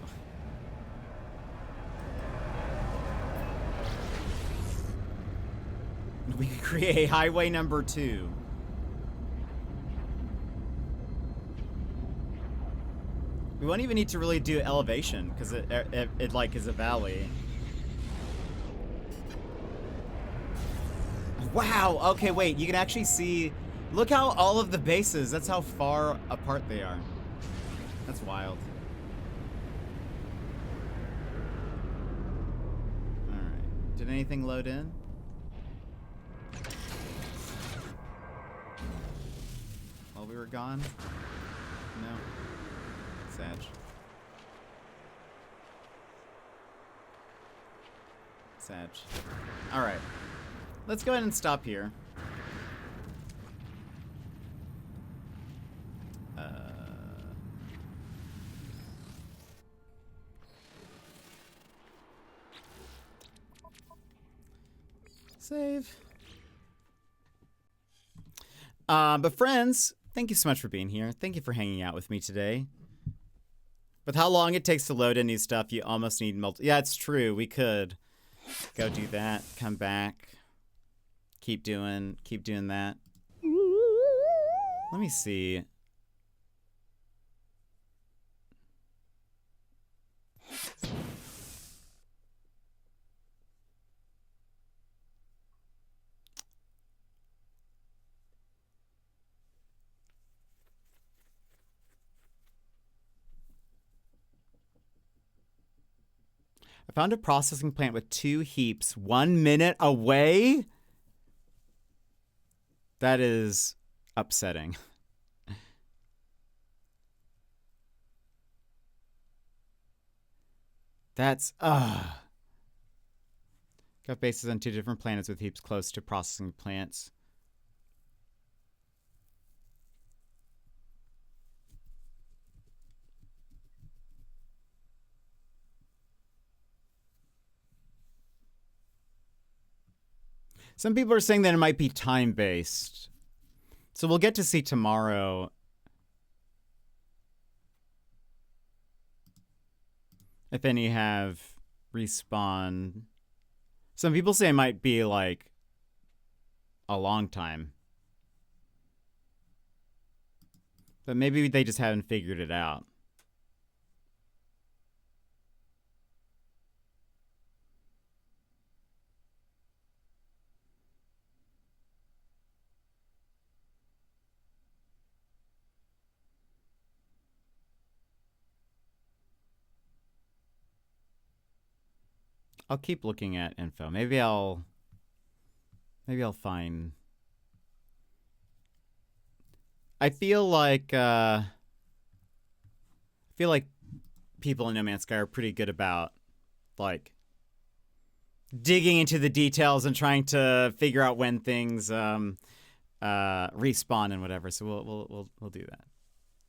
We could create highway number 2. We won't even need to really do elevation because it like is a valley. Wow, okay, wait, you can actually see, look how all of the bases, that's how far apart they are. That's wild. Alright, did anything load in? While we were gone? No. Sad. Sad. Alright. Let's go ahead and stop here. Save. But friends, thank you so much for being here. Thank you for hanging out with me today. With how long it takes to load in new stuff, you almost need Yeah, it's true. We could go do that, come back. Keep doing that. Let me see. I found a processing plant with 2 heaps 1 minute away. That is upsetting. That's, Got bases on 2 different planets with heaps close to processing plants. Some people are saying that it might be time-based. So we'll get to see tomorrow if any have respawn. Some people say it might be like a long time. But maybe they just haven't figured it out. I'll keep looking at info. Maybe I'll find. I feel like people in No Man's Sky are pretty good about like digging into the details and trying to figure out when things respawn and whatever. So we'll do that.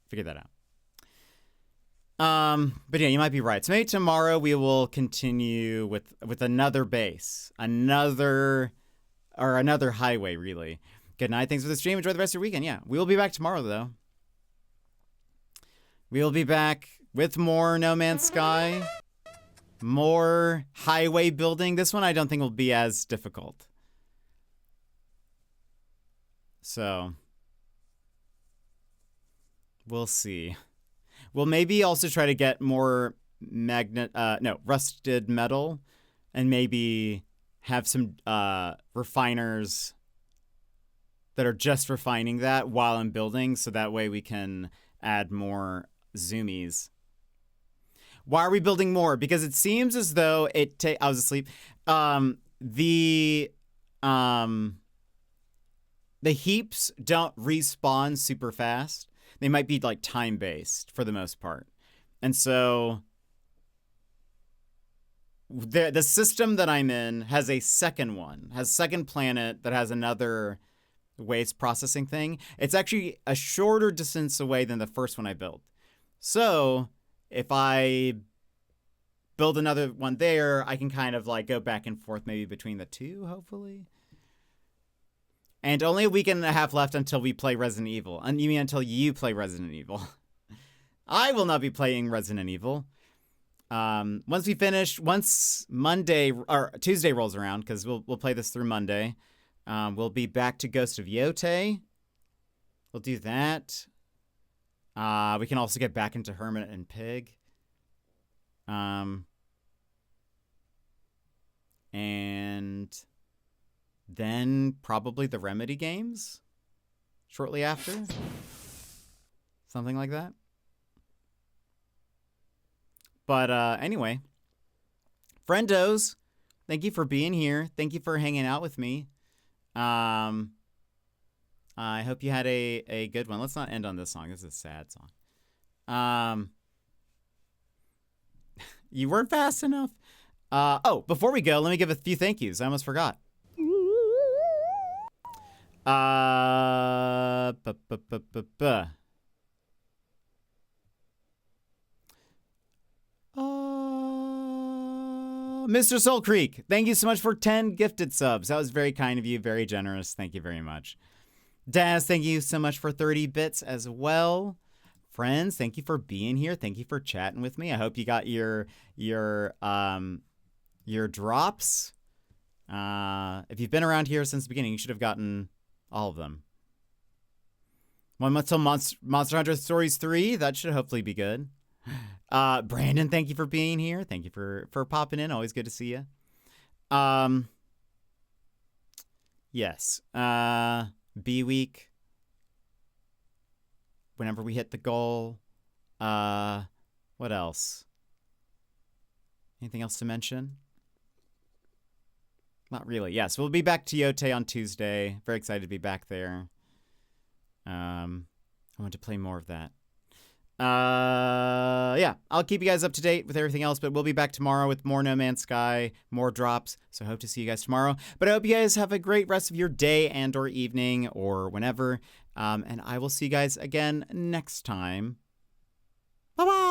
Figure that out. But yeah, you might be right. So maybe tomorrow we will continue with another base, another highway, really. Good night. Thanks for the stream. Enjoy the rest of your weekend. Yeah, we will be back tomorrow, though. We will be back with more No Man's Sky, more highway building. This one I don't think will be as difficult. So we'll see. We'll maybe also try to get more rusted metal, and maybe have some refiners that are just refining that while I'm building, so that way we can add more zoomies. Why are we building more? Because it seems as though I was asleep. The heaps don't respawn super fast. They might be like time-based for the most part. And so the system that I'm in has a second planet that has another waste processing thing. It's actually a shorter distance away than the first one I built. So if I build another one there, I can kind of like go back and forth maybe between the two, hopefully. And only a week and a half left until we play Resident Evil. And you mean until you play Resident Evil? I will not be playing Resident Evil. Once Monday or Tuesday rolls around, because we'll play this through Monday. We'll be back to Ghost of Yotei. We'll do that. We can also get back into Hermit and Pig. And then probably the Remedy games shortly after. Something like that. But anyway, friendos, thank you for being here. Thank you for hanging out with me. I hope you had a good one. Let's not end on this song. This is a sad song. You weren't fast enough. Before we go, let me give a few thank yous. I almost forgot. Mr. Soul Creek, thank you so much for 10 gifted subs. That was very kind of you, very generous. Thank you very much. Daz, thank you so much for 30 bits as well. Friends, thank you for being here. Thank you for chatting with me. I hope you got your drops. If you've been around here since the beginning, you should have gotten all of them. 1 month till Monster Hunter Stories 3. That should hopefully be good. Brandon, thank you for being here. Thank you for popping in. Always good to see you. Yes. BeeWeek. Whenever we hit the goal. What else? Anything else to mention? Not really. Yes, we'll be back to Yotei on Tuesday. Very excited to be back there. I want to play more of that. Yeah, I'll keep you guys up to date with everything else, but we'll be back tomorrow with more No Man's Sky, more drops. So I hope to see you guys tomorrow. But I hope you guys have a great rest of your day and or evening or whenever. And I will see you guys again next time. Bye-bye.